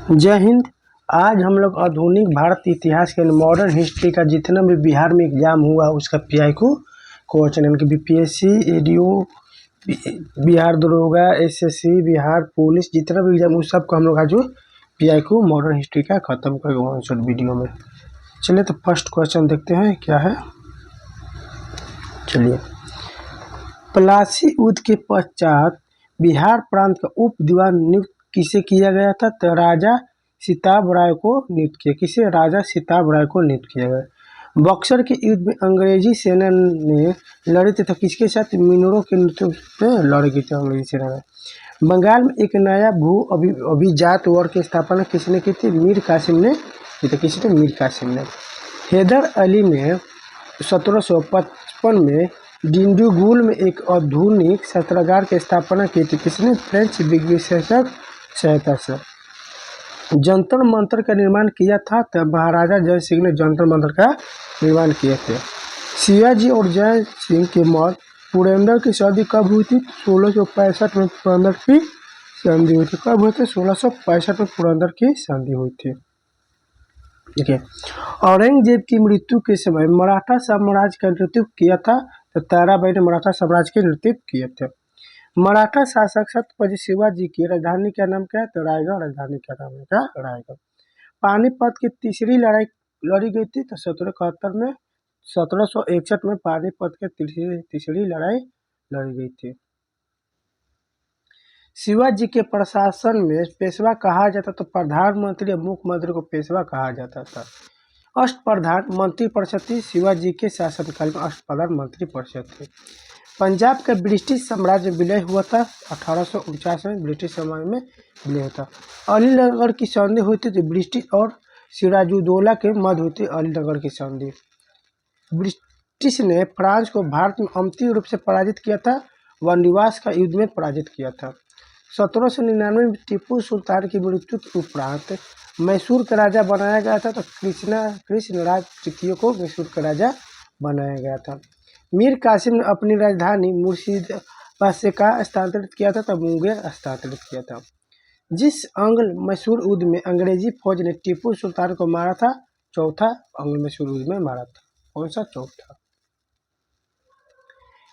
जय हिंद। आज हम लोग आधुनिक भारत इतिहास के मॉडर्न हिस्ट्री का जितना भी बिहार में एग्जाम हुआ उसका पीआईक्यू क्वेश्चन यानी कि बीपीएससी, एडीओ, बिहार दरोगा, एसएससी, बिहार पुलिस, जितना भी एग्जाम उस सब को हम लोग आज पीआईक्यू मॉडर्न हिस्ट्री का खत्म करेंगे वन शॉट वीडियो में। चलिए तो फर्स्ट क्वेश्चन देखते हैं क्या है। चलिए, प्लासी युद्ध के पश्चात बिहार प्रांत का उप दीवान नियुक्त किसे किया गया था? तो राजा सिताब राय को नियुक्त किया। किसे? राजा सिताब राय को नियुक्त किया गया। बक्सर के युद्ध में अंग्रेजी सेना ने लड़ी थी तो किसके साथ? मिनोरों के नेतृत्व में लड़ी गई थी अंग्रेजी सेना में। बंगाल में एक नया भू अभिजात वर्ग की स्थापना किसने की थी? मीर कासिम ने की थी। किसने? मीर कासिम ने। हैदर अली ने 1755 में डिंडीगुल में एक आधुनिक शस्त्रागार की स्थापना की थी। किसने? फ्रेंच विशेषज्ञ सहायता से। जंतर मंतर का निर्माण किया था तब महाराजा जय सिंह ने जंतर मंतर का निर्माण किए थे। शिवाजी और जय सिंह की मौत पुरंदर की संधि कब हुई थी? 1665 में पुरंदर की संधि हुई थी। कब हुई थी? 1665 में पुरंदर की संधि हुई थी। देखिए, औरंगजेब की मृत्यु के समय मराठा साम्राज्य का नेतृत्व किया था तो ताराबाई ने मराठा साम्राज्य के नेतृत्व किए थे। मराठा शासक छत्रपति शिवाजी की राजधानी का नाम क्या है? तो रायगढ़। राजधानी का नाम है क्या? रायगढ़। पानीपत की तीसरी लड़ाई लड़ी गई थी तो 1771 में। 1761 में पानीपत की तीसरी लड़ाई लड़ी गई थी। शिवाजी के प्रशासन में पेशवा कहा जाता तो प्रधानमंत्री और मुख्यमंत्री को पेशवा कहा जाता था। अष्टप्रधान मंत्री परिषद थी। शिवाजी के शासनकाल में अष्टप्रधान मंत्री परिषद थी। पंजाब का ब्रिटिश साम्राज्य विलय हुआ था 1849 में। ब्रिटिश साम्राज्य में विलय हुआ था। अलीनगर की संधि हुई थी तो ब्रिटिश और सिराजुद्दौला के मध्य हुई थी अलीनगर की संधि। ब्रिटिश ने फ्रांस को भारत में अंतिम रूप से पराजित किया था। वनवास का युद्ध में पराजित किया था। 1799 में टीपू सुल्तान की मृत्यु के उपरांत मैसूर का राजा बनाया गया था तो कृष्णराज तृतीय को मैसूर का राजा बनाया गया था। मीर कासिम ने अपनी राजधानी मुर्शिदाबाद से कहाँ स्थानांतरित किया था? तो मुंगेर स्थानांतरित किया था। जिस अंग्ल मैसूर युद्ध में अंग्रेजी फौज ने टीपू सुल्तान को मारा था? चौथा अंग्ल मैसूर युद्ध में मारा था। कौन सा? चौथा।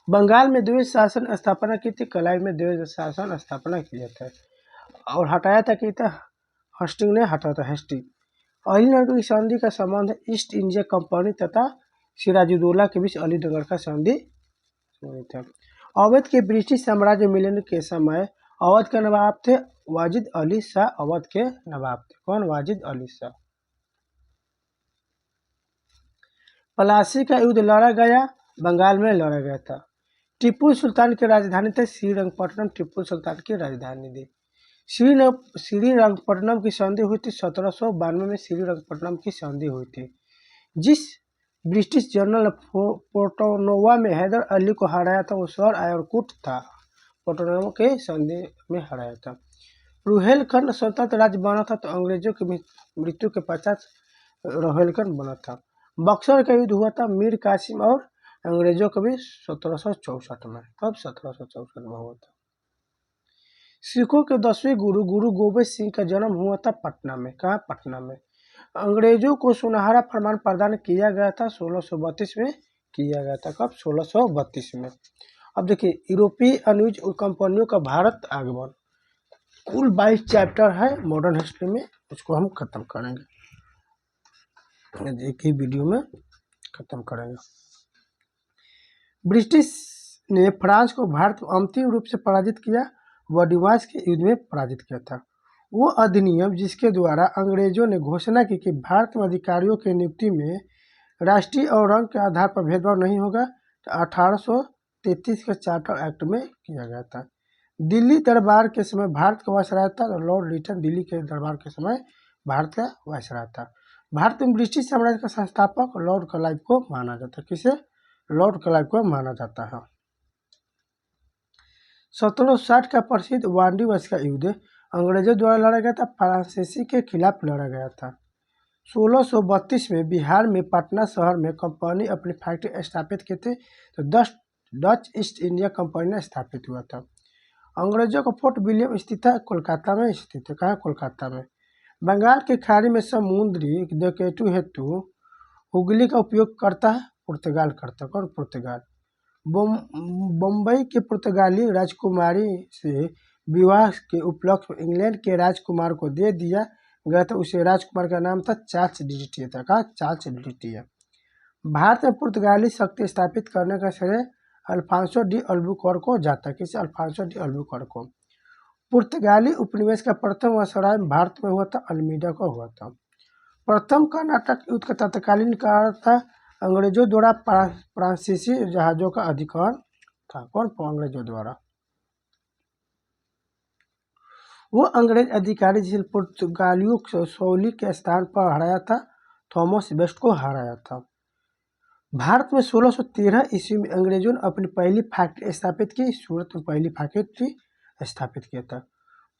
बंगाल में द्विज शासन स्थापना की थी। कलाई में द्विज शासन स्थापना किया था और हटाया था कि था हस्टिंग ने हटाया था। हस्टिंग। अलीनगर की संधि का संबंध ईस्ट इंडिया कंपनी तथा सिराजुद्दौला के बीच अलीनगर का संधि था। अवध के ब्रिटिश साम्राज्य मिलन के समय अवध के नवाब थे वाजिद अली शाह। अवध के नवाब थे कौन? वाजिद अली शाह। प्लासी का युद्ध लड़ा गया बंगाल में लड़ा गया था। टीपू सुल्तान की राजधानी थे श्रीरंगपट्टनम। टीपू सुल्तान की राजधानी थी श्रीरंगपट्टनम की संधि हुई थी 1792 में। श्रीरंगपट्टनम की संधि हुई थी। जिस ब्रिटिश जनरल पोर्टोनोवा में हैदर अली को हराया था वो शहर आयरकुट था। पोर्टोनोवा के संधि में हराया था। रुहेलखंड स्वतंत्र राज्य बना था तो अंग्रेजों की मृत्यु के पश्चात रुहेलखंड बना था। बक्सर का युद्ध हुआ था मीर कासिम और अंग्रेजों के बीच 1764 में। कब? 1764 में हुआ था। सिखों के 10वें गुरु गुरु गोबिंद सिंह का जन्म हुआ था पटना में। कहाँ? पटना में। अंग्रेजों को सुनहरा फरमान प्रदान किया गया था 1632 में किया गया था। कब? 1632 में। अब देखिए, यूरोपीय अनुज कंपनियों का भारत आगमन। कुल 22 चैप्टर है मॉडर्न हिस्ट्री में, उसको हम खत्म करेंगे एक ही वीडियो में खत्म करेंगे। ब्रिटिश ने फ्रांस को भारत को अंतिम रूप से पराजित किया। वनवास के युद्ध में पराजित किया था। वो अधिनियम जिसके द्वारा अंग्रेजों ने घोषणा की कि भारत में अधिकारियों की नियुक्ति में राष्ट्रीय और रंग के आधार पर भेदभाव नहीं होगा, तो 1833 के चार्टर एक्ट में किया गया था। दिल्ली दरबार के समय भारत का वायसराय था। लॉर्ड लिटन दिल्ली के दरबार के समय भारत का वायसराय था। भारत में ब्रिटिश साम्राज्य का संस्थापक लॉर्ड क्लाइव को माना जाता है। किसे? लॉर्ड क्लाइव को माना जाता है। 1760 का प्रसिद्ध वांडीवस का युद्ध अंग्रेजों द्वारा लड़ा गया था। फ्रांसीसी के खिलाफ लड़ा गया था। 1632 में बिहार में पटना शहर में कंपनी अपनी फैक्ट्री स्थापित की थी तो डच ईस्ट इंडिया कंपनी ने स्थापित हुआ था। अंग्रेजों का फोर्ट विलियम स्थित है कोलकाता में स्थित है। कहाँ? कोलकाता में। बंगाल की खाड़ी में समुद्री डकैती हेतु हुगली का उपयोग करता है पुर्तगाल करता है। कौन? पुर्तगाल। बम्बई के पुर्तगाली राजकुमारी से विवाह के उपलक्ष्य में इंग्लैंड के राजकुमार को दे दिया गया था। उसे राजकुमार का नाम था चार्ल्स डिडिटिया था। कहा? चार्ल्स डिडिटिया। भारत में पुर्तगाली शक्ति स्थापित करने का श्रेय अल्फांसो डी अल्बुकर्क को जाता है। किसे? अल्फांसो डी अल्बुकर्क को। पुर्तगाली उपनिवेश का प्रथम वायसराय भारत में हुआ था, अल्मीडा को हुआ था। प्रथम कर्नाटक युद्ध का तत्कालीन कारण था अंग्रेजों द्वारा फ्रांसीसी जहाजों का अधिकार था। कौन? अंग्रेजों द्वारा। वो अंग्रेज अधिकारी जिसने पुर्तगालियों को सोली के स्थान पर हराया था, थॉमस वेस्ट को हराया था। भारत में 1613 ईस्वी में अंग्रेजों ने अपनी पहली फैक्ट्री स्थापित की। सूरत में पहली फैक्ट्री स्थापित किया था।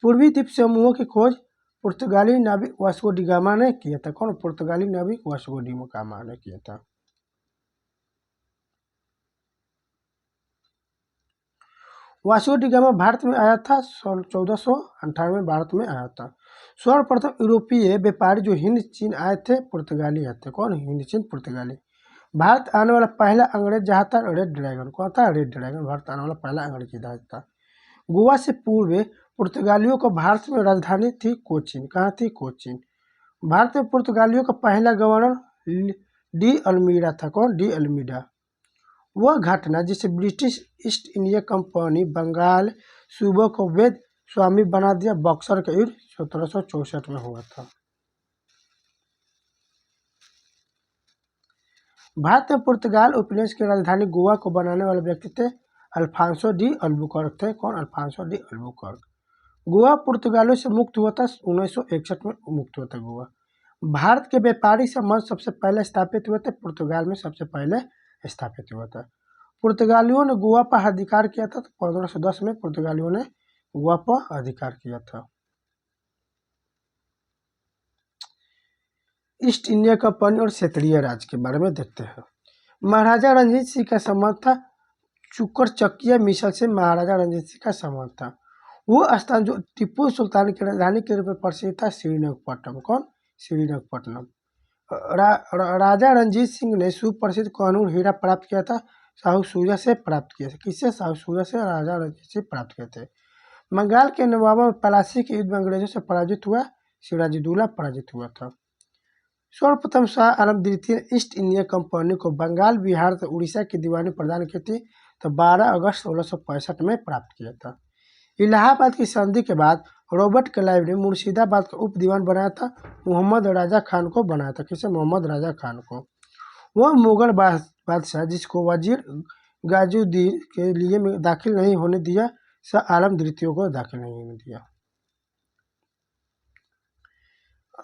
पूर्वी द्वीप समूहों की खोज पुर्तगाली नाविक वास्को डी गामा ने किया था। कौन? पुर्तगाली नाविक वास्को डी गामा ने किया था। वास्को डी गामा भारत में आया था 1498 भारत में आया था। सर्वप्रथम यूरोपीय व्यापारी जो हिंद चीन आए थे पुर्तगाली आए थे। कौन? हिंद चीन पुर्तगाली। भारत आने वाला पहला अंग्रेज जहाँ था रेड ड्रैगन। कौन था? Red dragon. भारत आने वाला पहला अंग्रेज जहाज था। गोवा से पूर्व पुर्तगालियों को भारत में राजधानी थी कोचीन। कहाँ थी? कोचीन। भारत में पुर्तगालियों का पहला गवर्नर डी अल्मीडा था। कौन? De Almeida. वह घटना जिसे British East India Company Bengal सूबों को वैध स्वामी बना दिया, बक्सर का युद्ध 1764 में हुआ था। भारत में पुर्तगाल उपनिवेश की राजधानी गोवा को बनाने वाले व्यक्ति थे अल्फांसो डी अल्बुकर्क थे। कौन? Alphonso de Albuquerque. गोवा पुर्तगालियों से मुक्त हुआ था 1961 में मुक्त हुआ था गोवा। भारत के व्यापारिक संबंध सबसे पहले स्थापित हुए थे पुर्तगाल में, सबसे पहले स्थापित हुआ था। पुर्तगालियों ने गोवा पर अधिकार किया था। 1510 में पुर्तगालियों ने गोवा पर अधिकार किया था। ईस्ट इंडिया कंपनी और क्षेत्रीय राज के बारे में देखते हैं। महाराजा रणजीत सिंह का संबंध था चुकर चकिया मिसल से। महाराजा रणजीत सिंह का संबंध था। वो स्थान जो टीपू सुल्तान की राजधानी के रूप में प्रसिद्ध था श्रीरंगपट्टनम। कौन? श्रीरंगपट्टनम। राजा रणजीत सिंह ने सुप्रसिद्ध कोहिनूर हीरा प्राप्त किया था, शाहू सूजा से प्राप्त किया था। किससे? शाहू सूजा से राजा रणजीत सिंह प्राप्त किए थे। बंगाल के नवाबों में पलासी के युद्ध में अंग्रेजों से पराजित हुआ, सिराजुद्दौला पराजित हुआ था। सर्वप्रथम शाह आलम द्वितीय ने ईस्ट इंडिया कंपनी को बंगाल, बिहार तथा उड़ीसा की दीवानी प्रदान की थी, तो 12 अगस्त 1665 में प्राप्त किया था। इलाहाबाद की संधि के बाद रॉबर्ट क्लाइव ने मुर्शिदाबाद का उप दीवान बनाया था, मोहम्मद राजा खान को बनाया था। किसे? मोहम्मद राजा खान को। वह मुगल बादशाह जिसको वजीर गाजुद्दीन के लिए दाखिल नहीं होने दिया, शाह आलम द्वितीय को दाखिल नहीं होने दिया।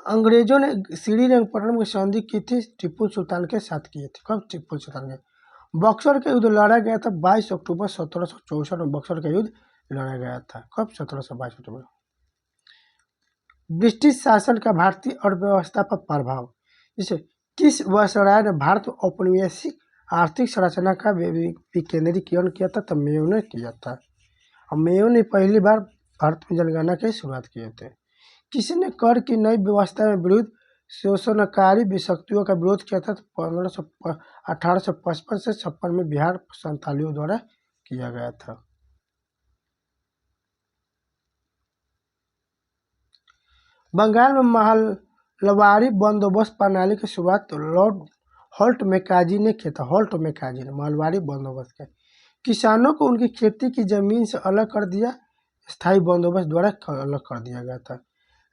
अंग्रेजों ने श्रीरंगपट्टनम की संधि की थी टीपू सुल्तान के साथ की थी। कब? टीपू सुल्तान के। बक्सर का युद्ध लड़ा गया था 22 अक्टूबर 1764 में। बक्सर का युद्ध लड़ा गया था। कब? 1722 अक्टूबर। ब्रिटिश शासन का भारतीय अर्थव्यवस्था पर प्रभाव, जैसे किस वायसराय ने भारत में औपनिवेशिक आर्थिक संरचना का विकेंद्रीकरण किया था? तो मेयो ने किया था। और मेयो ने पहली बार भारत में जनगणना की शुरुआत किए थे। किसने कर की नई व्यवस्था में विरुद्ध शोषणकारी शक्तियों का विरोध किया था? तो 1855 से 56 में बिहार संथालियों द्वारा किया गया था। बंगाल में महलवारी बंदोबस्त प्रणाली की शुरुआत लॉर्ड होल्ट मैकाजी ने किया था। होल्ट मैकाजी ने महलवारी बंदोबस्त किया। किसानों को उनकी खेती की जमीन से अलग कर दिया, स्थायी बंदोबस्त द्वारा अलग कर दिया गया था।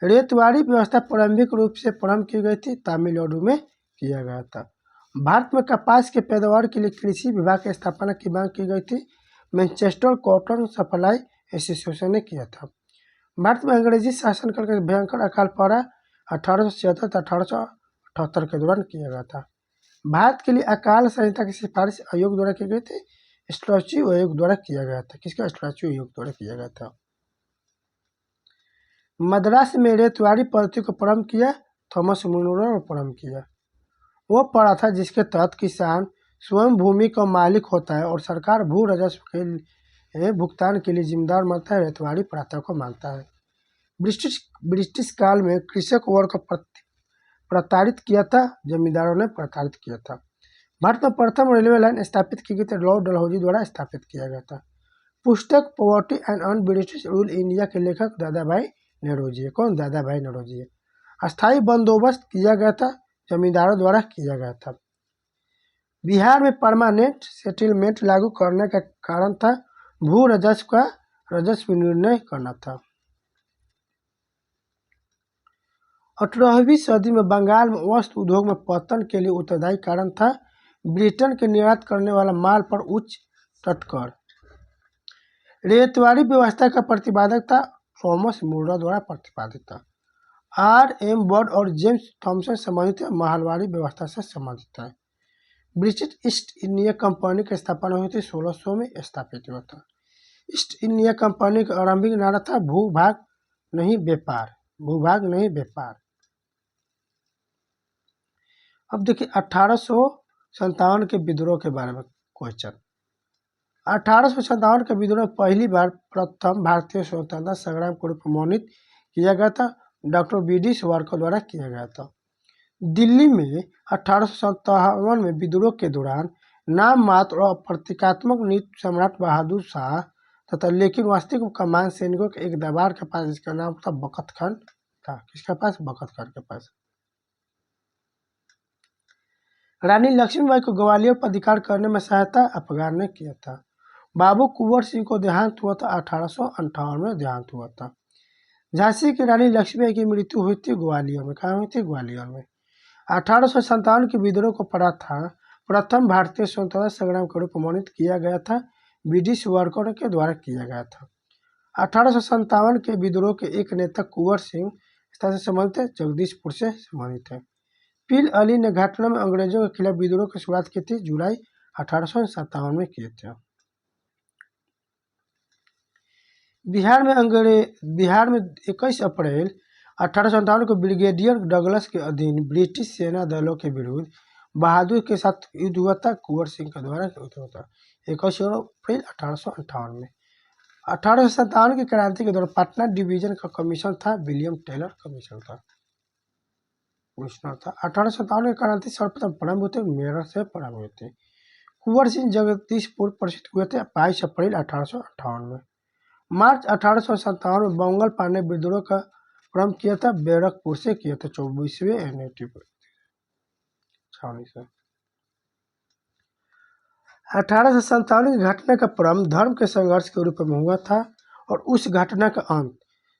रेतवाड़ी व्यवस्था प्रारंभिक रूप से प्रारंभ की गई थी, तमिलनाडु में किया गया था। भारत में कपास के पैदावार के लिए कृषि विभाग की स्थापना की मांग की गई थी, मैनचेस्टर कॉटन सप्लाई एसोसिएशन ने किया था। भारत में अंग्रेजी शासनकाल का भयंकर अकाल पड़ा 1876-1878 के दौरान किया गया था। भारत के लिए अकाल संहिता की सिफारिश आयोग द्वारा की गई थी, स्ट्रैचू आयोग द्वारा किया गया था। किसका? स्ट्रैचू आयोग द्वारा किया गया था। मद्रास में रेतवाड़ी पद्धति को प्रारंभ किया, थॉमस मुनरो ने प्रारंभ किया। वो पड़ा था जिसके तहत किसान स्वयं भूमि का मालिक होता है और सरकार भू राजस्व के भुगतान के लिए जिम्मेदार मानता है, रेतवाड़ी प्रथा को मानता है। ब्रिटिश ब्रिटिश काल में कृषक वर्ग को प्रताड़ित किया था, जमींदारों ने प्रताड़ित किया था। भारत में प्रथम रेलवे लाइन स्थापित की गई थी, लॉर्ड डलहौजी द्वारा स्थापित किया गया था। पुस्तक poverty and un British rule India के लेखक दादा भाई नौरोजी है। कौन? दादा भाई नौरोजी है। अस्थायी बंदोबस्त किया गया था, जमींदारों द्वारा किया गया था। बिहार में परमानेंट सेटलमेंट लागू करने का कारण था भू राजस्व का राजस्व निर्णय करना था। 18वीं सदी में बंगाल में वस्त्र उद्योग में पतन के लिए उत्तरदायी कारण था ब्रिटेन के निर्यात करने वाला माल पर उच्च तटकर। रेतवाड़ी व्यवस्था का प्रतिपादक था थॉमस मूर द्वारा प्रतिपादित था। R.M. बर्ड और जेम्स थॉमसन संबंधित महलवाड़ी व्यवस्था से संबंधित है। ब्रिटिश ईस्ट इंडिया कंपनी की स्थापना हुई थी 1600 में स्थापित हुआ था। ईस्ट इंडिया कंपनी का आरंभिक नारा था भूभाग नहीं व्यापार, भूभाग नहीं व्यापार। अब देखिए 1857 के विद्रोह के बारे में क्वेश्चन। 1857 के विद्रोह में पहली बार प्रथम भारतीय स्वतंत्रता संग्राम के रूप में मनोनीत किया गया था, डॉक्टर B.D. सावरकर द्वारा किया गया था। दिल्ली में 1857 में विद्रोह के दौरान नाम मात्र और प्रतीकात्मक नीति सम्राट बहादुर शाह तथा लेकिन वास्तविक कमान सैनिकों के एक दरबार के पास, जिसका नाम था बखत खान था। किसके पास? बखत खान के पास। रानी लक्ष्मीबाई को ग्वालियर पर अधिकार करने में सहायता अफगान ने किया था। बाबू कुंवर सिंह को देहांत हुआ था 1858 में देहांत हुआ था। झांसी की रानी लक्ष्मीबाई की मृत्यु हुई थी ग्वालियर में। कहाँ हुई थी? ग्वालियर में। 1857 के विद्रोह को प्रथम भारतीय स्वतंत्रता संग्राम के रूप में मनोनीत किया गया था, B.D. सावरकर के द्वारा किया गया था। 1857 के विद्रोह के एक नेता कुंवर सिंह से संबंधित है, जगदीशपुर से संबंधित है। पीर अली ने घटना में अंग्रेजों के खिलाफ विद्रोह की शुरुआत की थी, जुलाई 1857 में किए थे। बिहार में 21 अप्रैल 1857 को ब्रिगेडियर डगलस के अधीन ब्रिटिश सेना दलों के विरुद्ध बहादुर के साथ युद्ध हुआ था, कुंवर सिंह के द्वारा युद्ध हुआ था 21 अप्रैल 1858 में। 1857 की क्रांति के दौरान पटना डिवीजन का कमिश्नर था विलियम टेलर कमिश्नर था। 1857 की क्रांति सर्वप्रथम प्रारंभ हुए थे मेरठ से प्रारंभ हुए थे। कुंवर सिंह जगदीशपुर प्रसिद्ध हुए थे 22 अप्रैल 1858 में। मार्च 1857 में बंगल पांडे विद्रोह का प्रारंभ किया था, बैरकपुर से किया था 24वें एनएटी पर छावनी से। 1857 की घटना का प्रारंभ धर्म के संघर्ष के रूप में हुआ था और उस घटना का अंत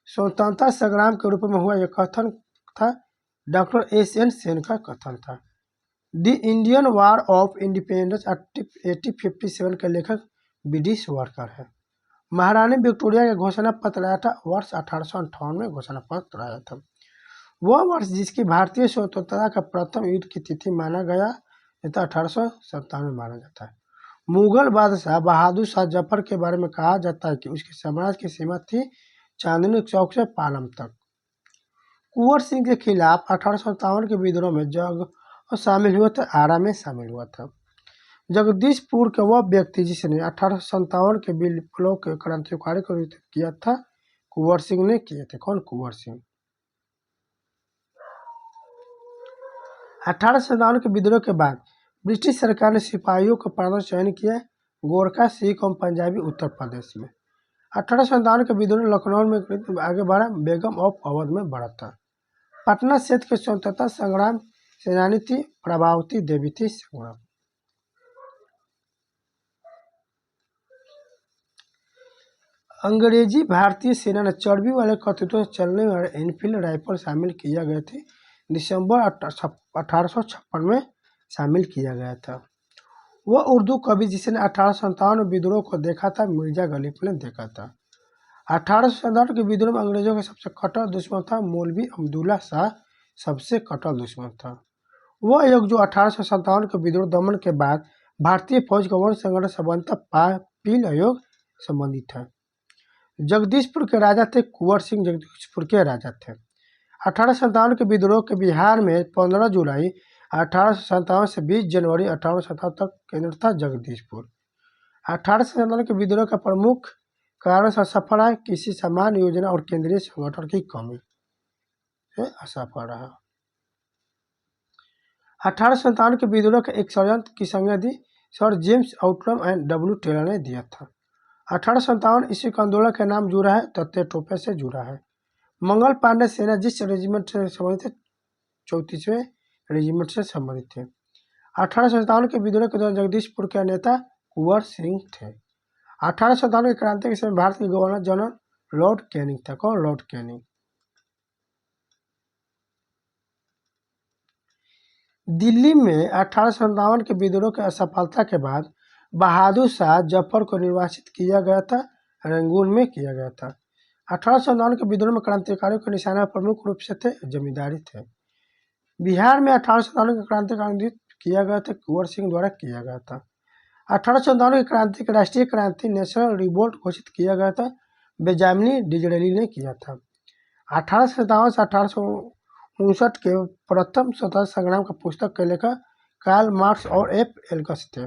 स्वतंत्रता संग्राम के रूप में हुआ। यह कथन था डॉक्टर S.N. सेन का कथन था। The Indian war of independence 1857 के लेखक B.D. सावरकर है। महारानी विक्टोरिया का घोषणा पत्र आया था वर्ष 1858 में घोषणा पत्र आया था। वह वर्ष जिसकी भारतीय स्वतंत्रता का प्रथम युद्ध की तिथि माना गया था 1857 में माना जाता है। मुगल बादशाह बहादुर शाह जफर के बारे में कहा जाता है कि उसके साम्राज्य की सीमा थी चांदनी चौक से पालम तक। कुंवर सिंह के खिलाफ 1857 के विद्रोह में जग शामिल हुआ था, आरा में शामिल हुआ था। जगदीशपुर के वह व्यक्ति जिसने 1857 के विप्लव के क्रांतिकारी को किया था, कुंवर सिंह ने किए थे। कौन? कुंवर सिंह। 1857 के विद्रोह के बाद ब्रिटिश सरकार ने सिपाहियों का प्राथमिक चयन किया गोरखा, सिख और पंजाबी उत्तर प्रदेश में। 1857 के विद्रोह लखनऊ में आगे बढ़ा, बेगम ऑफ अवध में बढ़ा था। पटना क्षेत्र के स्वतंत्रता संग्राम सेनानी थी प्रभावती देवी थी संग्राम। अंग्रेजी भारतीय सेना ने चर्बी वाले कत्यूतों से चलने वाले एनफील्ड राइफल शामिल किया गए थे, दिसंबर 1856 में शामिल किया गया था। वह उर्दू कवि जिसने 1857 विद्रोह को देखा था, मिर्जा गलीब ने देखा था। 1857 के विद्रोह में अंग्रेजों का सबसे कट्टर दुश्मन था मौलवी अब्दुल्ला शाह, सबसे कट्टर दुश्मन था। वह युग जो 1857 के विद्रोह दमन के बाद भारतीय फौज का वर्ण संगठन संबंधित पील आयोग संबंधित है। जगदीशपुर के राजा थे कुंवर सिंह, जगदीशपुर के राजा थे। 1857 के विद्रोह के बिहार में 15 जुलाई 1857 से 20 जनवरी 1857 तक केंद्र था जगदीशपुर। 1857 के विद्रोह का प्रमुख कारण से असफल है, किसी समान योजना और केंद्रीय संगठन की कमी से असफल रहा। 1857 के विद्रोह के एक षड्यंत्र की संज्ञा दी sir James Outram and W Taylor ने दिया था। 1857 ईस्वी का आंदोलन का नाम जुड़ा है तथ्य टोपे से जुड़ा है। मंगल पांडे सेना जिस रेजिमेंट से संबंधित थे 34वें रेजिमेंट से संबंधित थे। 1857 के विद्रोह के दौरान जगदीशपुर के नेता कुंवर सिंह थे। 1857 की क्रांति के समय भारत के गवर्नर जनरल लॉर्ड कैनिंग था। कौन? Lord Canning. दिल्ली में 1857 के विद्रोह की असफलता के बाद बहादुर शाह जफर को निर्वासित किया गया था, रंगून में किया गया था। 1857 के विद्रोह में क्रांतिकारियों के निशाना प्रमुख रूप से थे जमींदारी थे। बिहार में 1857 की क्रांति का आयोजित किया गया था, कुंवर सिंह द्वारा किया गया था। 1857 की क्रांति की राष्ट्रीय क्रांति नेशनल रिवोल्ट घोषित किया गया था, बेंजामिन डिसरेली ने किया था। 1857 से 1859 के प्रथम स्वतंत्रता संग्राम का पुस्तक के लेखक कार्ल मार्क्स और एफ एल्गस थे।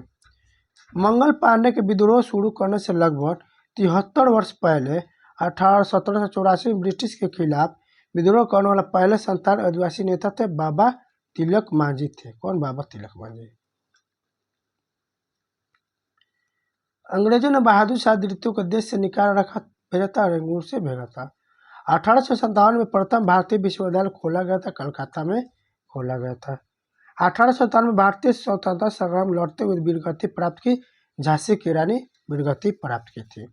मंगल पांडे के विद्रोह शुरू करने से लगभग 73 वर्ष पहले 1784 में ब्रिटिश के खिलाफ विद्रोह करने वाला पहले संथाल आदिवासी नेता थे बाबा तिलक मांझी थे। कौन? बाबा तिलक मांझी। अंग्रेजों ने बहादुर शाह द्वितीय को देश से निकाल रखा भेजा था, रंगून से भेजा था। 1857 में प्रथम भारतीय विश्वविद्यालय खोला गया था, कलकत्ता में खोला गया था। 1857 में भारतीय स्वतंत्रता संग्राम लड़ते हुए वीरगति प्राप्त की झांसी की रानी वीरगति प्राप्त की थी।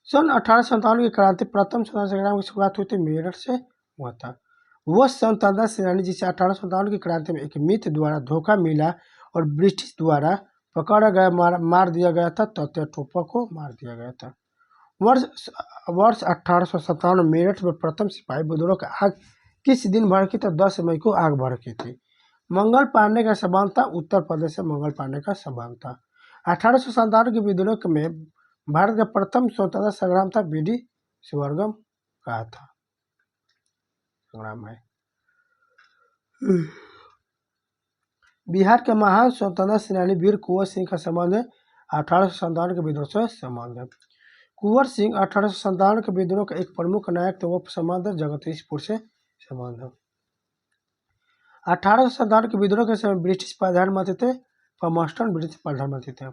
सन 1857 की क्रांति प्रथम स्वतंत्रता संग्राम की शुरुआत हुई थी मेरठ से हुआ था। वह स्वतंत्रता सेनानी जिसे 1857 की क्रांति में एक मित्र द्वारा धोखा मिला और ब्रिटिश द्वारा पकड़ा गया मार दिया गया था, तथ्य टोपा को मार दिया गया था। वर्ष 1857 में मेरठ में प्रथम सिपाही विद्रोह का आग किस दिन भड़की? तो 10 मई को आग भड़की थी। मंगल पांडे का संबंध था, उत्तर प्रदेश से मंगल पांडे का संबंध था। 1857 के विद्रोह में भारत का प्रथम स्वतंत्रता संग्राम था, बीडी शिवरगम का था संग्राम है। बिहार के महान स्वतंत्रता सेनानी वीर कुंवर सिंह का संबंध है 1857 के विद्रोह से संबंध है। कुंवर सिंह 1857 के विद्रोह का एक प्रमुख नायक थे, वो संबंध जगदीशपुर से संबंध है। 1857 के विद्रोह के समय ब्रिटिश प्रधानमंत्री थे पमस्टन, ब्रिटिश प्रधानमंत्री थे।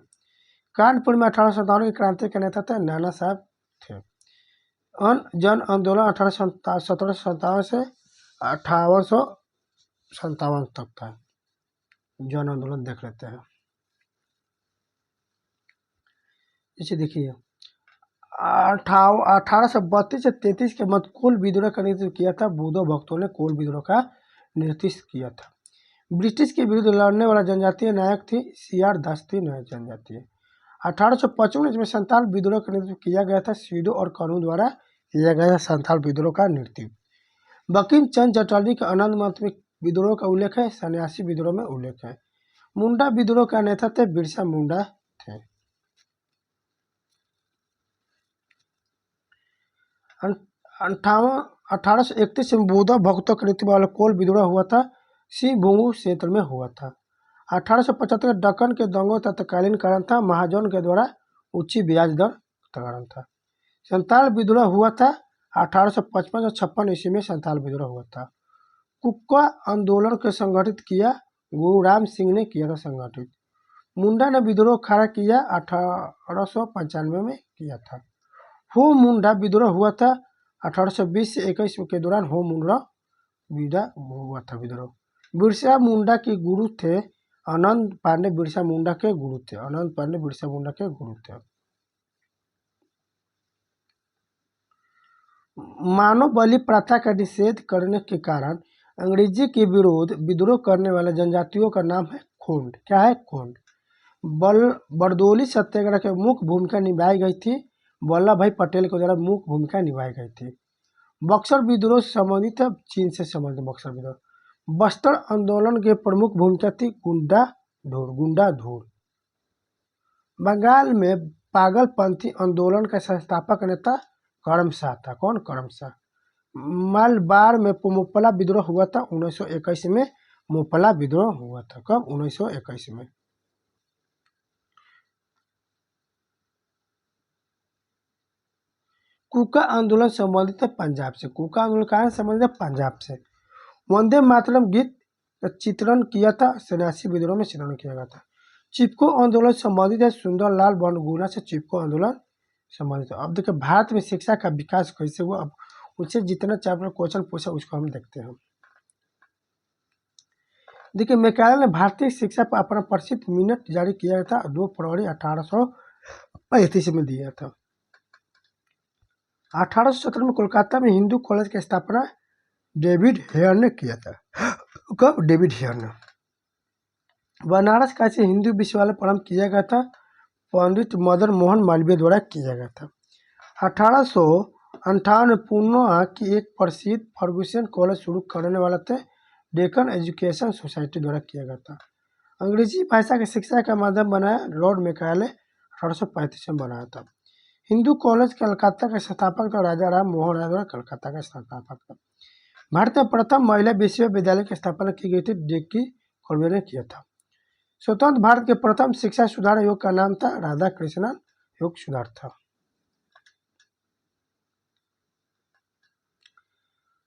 कानपुर में 1857 की क्रांति के नेता थे नाना साहब थे। जन आंदोलन 1757 से 1857 तक था। जन आंदोलन देख लेते हैं। इसे देखिए 1832 से 33 के मध्य कोल विद्रोह का नेतृत्व किया था। बूदो भक्तों ने कोल विद्रोह का नेतृत्व किया था। ब्रिटिश के विरुद्ध लड़ने वाला जनजातीय नायक थी सीआर दास थी जनजातीय। 1855 में संथाल विद्रोह का नेतृत्व किया गया था। सीडो और कानून द्वारा किया गया संथाल विद्रोह का नेतृत्व। बंकिम चंद्र चटर्जी के आनंद मठ में विद्रोह का उल्लेख है, सन्यासी विद्रोह में उल्लेख है। मुंडा विद्रोह का नेता थे बिरसा मुंडा थे। 1831 में बौद्ध भक्तों के नेतृत्व वाला कोल विद्रोह हुआ था, सिंहभूम क्षेत्र में हुआ था। 1875 के दक्कन के दंगों तत्कालीन कारण था, महाजन के द्वारा ऊंची ब्याज दर कारण था। संथाल विद्रोह हुआ था 1855 और 56 ईस्वी में संथाल विद्रोह हुआ था। कुक्का आंदोलन को संगठित किया गुरु राम सिंह ने किया था संगठित। मुंडा ने विद्रोह खड़ा किया 1895 में किया था। हो मुंडा विद्रोह हुआ था 1820 से 21 के दौरान। हो मुंडा हुआ था विद्रोह। बिरसा मुंडा के गुरु थे आनंद पांडे, बिरसा मुंडा के गुरु थे। आनंद पांडे बिरसा मुंडा के गुरु थे। मानव बलि प्रथा का निषेध करने के कारण अंग्रेजी के विरोध विद्रोह करने वाले जनजातियों का नाम है खोंड। क्या है? खोंड। बरदौली सत्याग्रह के मुख्य भूमिका निभाई गई थी, वल्लभ भाई पटेल के द्वारा मुख्य भूमिका निभाई गई थी। बक्सर विद्रोह से संबंधित है, चीन से संबंधित बक्सर विद्रोह। बस्तर आंदोलन की प्रमुख भूमिका थी गुंडा धूर। बंगाल में पागलपंथी आंदोलन का संस्थापक नेता करमशाह था। कौन? करमशाह। मालबार में मोपला विद्रोह हुआ था 1921 में। मोपला विद्रोह हुआ था कब? 1921 में। कूका आंदोलन संबंधित है पंजाब से। कूका आंदोलन कहाँ से संबंधित है? पंजाब से। वंदे मातरम गीत का चित्रण किया था सन्यासी विद्रोह में चित्रण किया गया था। चिपको आंदोलन संबंधित है सुंदरलाल बनगुना से। चिपको आंदोलन संबंधित है। अब देखिए भारत में शिक्षा का विकास कैसे हुआ, अब उससे जितना चैप्टर क्वेश्चन पूछा उसको हम देखते हैं। देखिए मैकाले ने भारतीय शिक्षा पर अपना प्रसिद्ध मिनट जारी किया था 2 फरवरी 1835 में दिया था। 1817 में कोलकाता में हिंदू कॉलेज की स्थापना डेविड हेयर ने किया था। कब? डेविड हेयर ने। बनारस काशी हिंदू विश्वविद्यालय प्रारंभ किया गया था पंडित मदन मोहन मालवीय द्वारा किया गया था। 1858 में पूना की एक प्रसिद्ध फर्गुसन कॉलेज शुरू करने वाला थे डेक्कन एजुकेशन सोसाइटी द्वारा किया गया था। अंग्रेजी भाषा की शिक्षा का माध्यम बनाया लॉर्ड मैकाले 1835 में बनाया था। हिंदू कॉलेज कलकत्ता का संस्थापक था राजा राम मोहन राय द्वारा कलकत्ता का संस्थापक था। भारत में प्रथम महिला विश्वविद्यालय की स्थापना की गई थी डेक्की कॉलवे ने किया था। स्वतंत्र भारत के प्रथम शिक्षा सुधार आयोग का नाम था राधा कृष्णन योग सुधार था।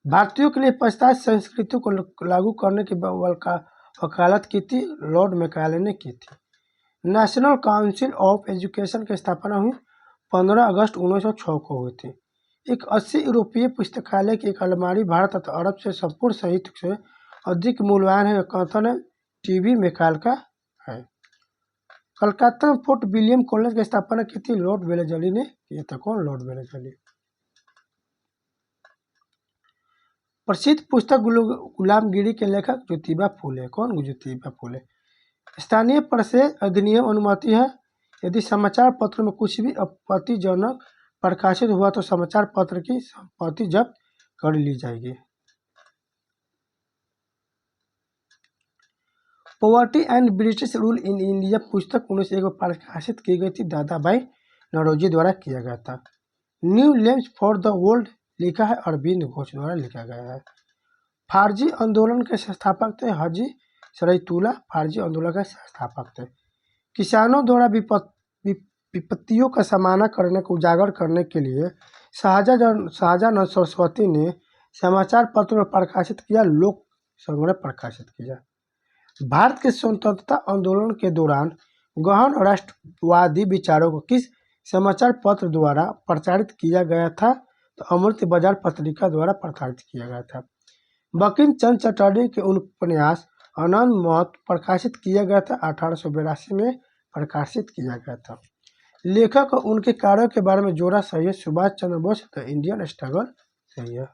भारतीयों के लिए पाश्चात्य संस्कृति को लागू करने की वकालत की थी लॉर्ड मैकाले ने की थी। नेशनल काउंसिल ऑफ एजुकेशन की स्थापना हुई 15 अगस्त 1906 को हुई थी। एक 80 यूरोपीय पुस्तकालय की एक अलमारी भारत तथा अरब से संपूर्ण साहित्य से अधिक मूल्यवान है कथन टीवी मैकाले का है। कलकत्ता में फोर्ट विलियम कॉलेज की स्थापना की थी लॉर्ड वेलेजली ने किया था। कौन? Lord Wellesley. प्रसिद्ध पुस्तक गुलामगिरी के लेखक ज्योतिबा फूले। कौन? ज्योतिबा फूले। स्थानीय प्रेस अधिनियम अनुमति है यदि समाचार पत्र में कुछ भी आपत्तिजनक प्रकाशित हुआ तो समाचार पत्र की संपत्ति जब्त कर ली जाएगी। Poverty and British rule in India पुस्तक 1901 में प्रकाशित की गई थी दादा भाई नौरोजी द्वारा किया गया था। New limbs for the world लिखा है अरविंद घोष द्वारा लिखा गया है। फारजी आंदोलन के संस्थापक थे हाजी सरईतुल्लाह फारजी आंदोलन के संस्थापक थे। किसानों द्वारा विपत्तियों का सामना करने को उजागर करने के लिए शाहजहां सरस्वती ने समाचार पत्र में प्रकाशित किया लोक संग्रह प्रकाशित किया। भारत के स्वतंत्रता आंदोलन के दौरान गहन राष्ट्रवादी विचारों को किस समाचार पत्र द्वारा प्रचारित किया गया था? तो अमृत बाजार पत्रिका द्वारा प्रकाशित किया गया था। बंकिम चंद्र चटर्जी के उपन्यास आनंद मौत प्रकाशित किया गया था 1882 में प्रकाशित किया गया था। लेखक और उनके कार्यों के बारे में जोड़ा सही है Subhash Chandra Bose the Indian struggle सही है।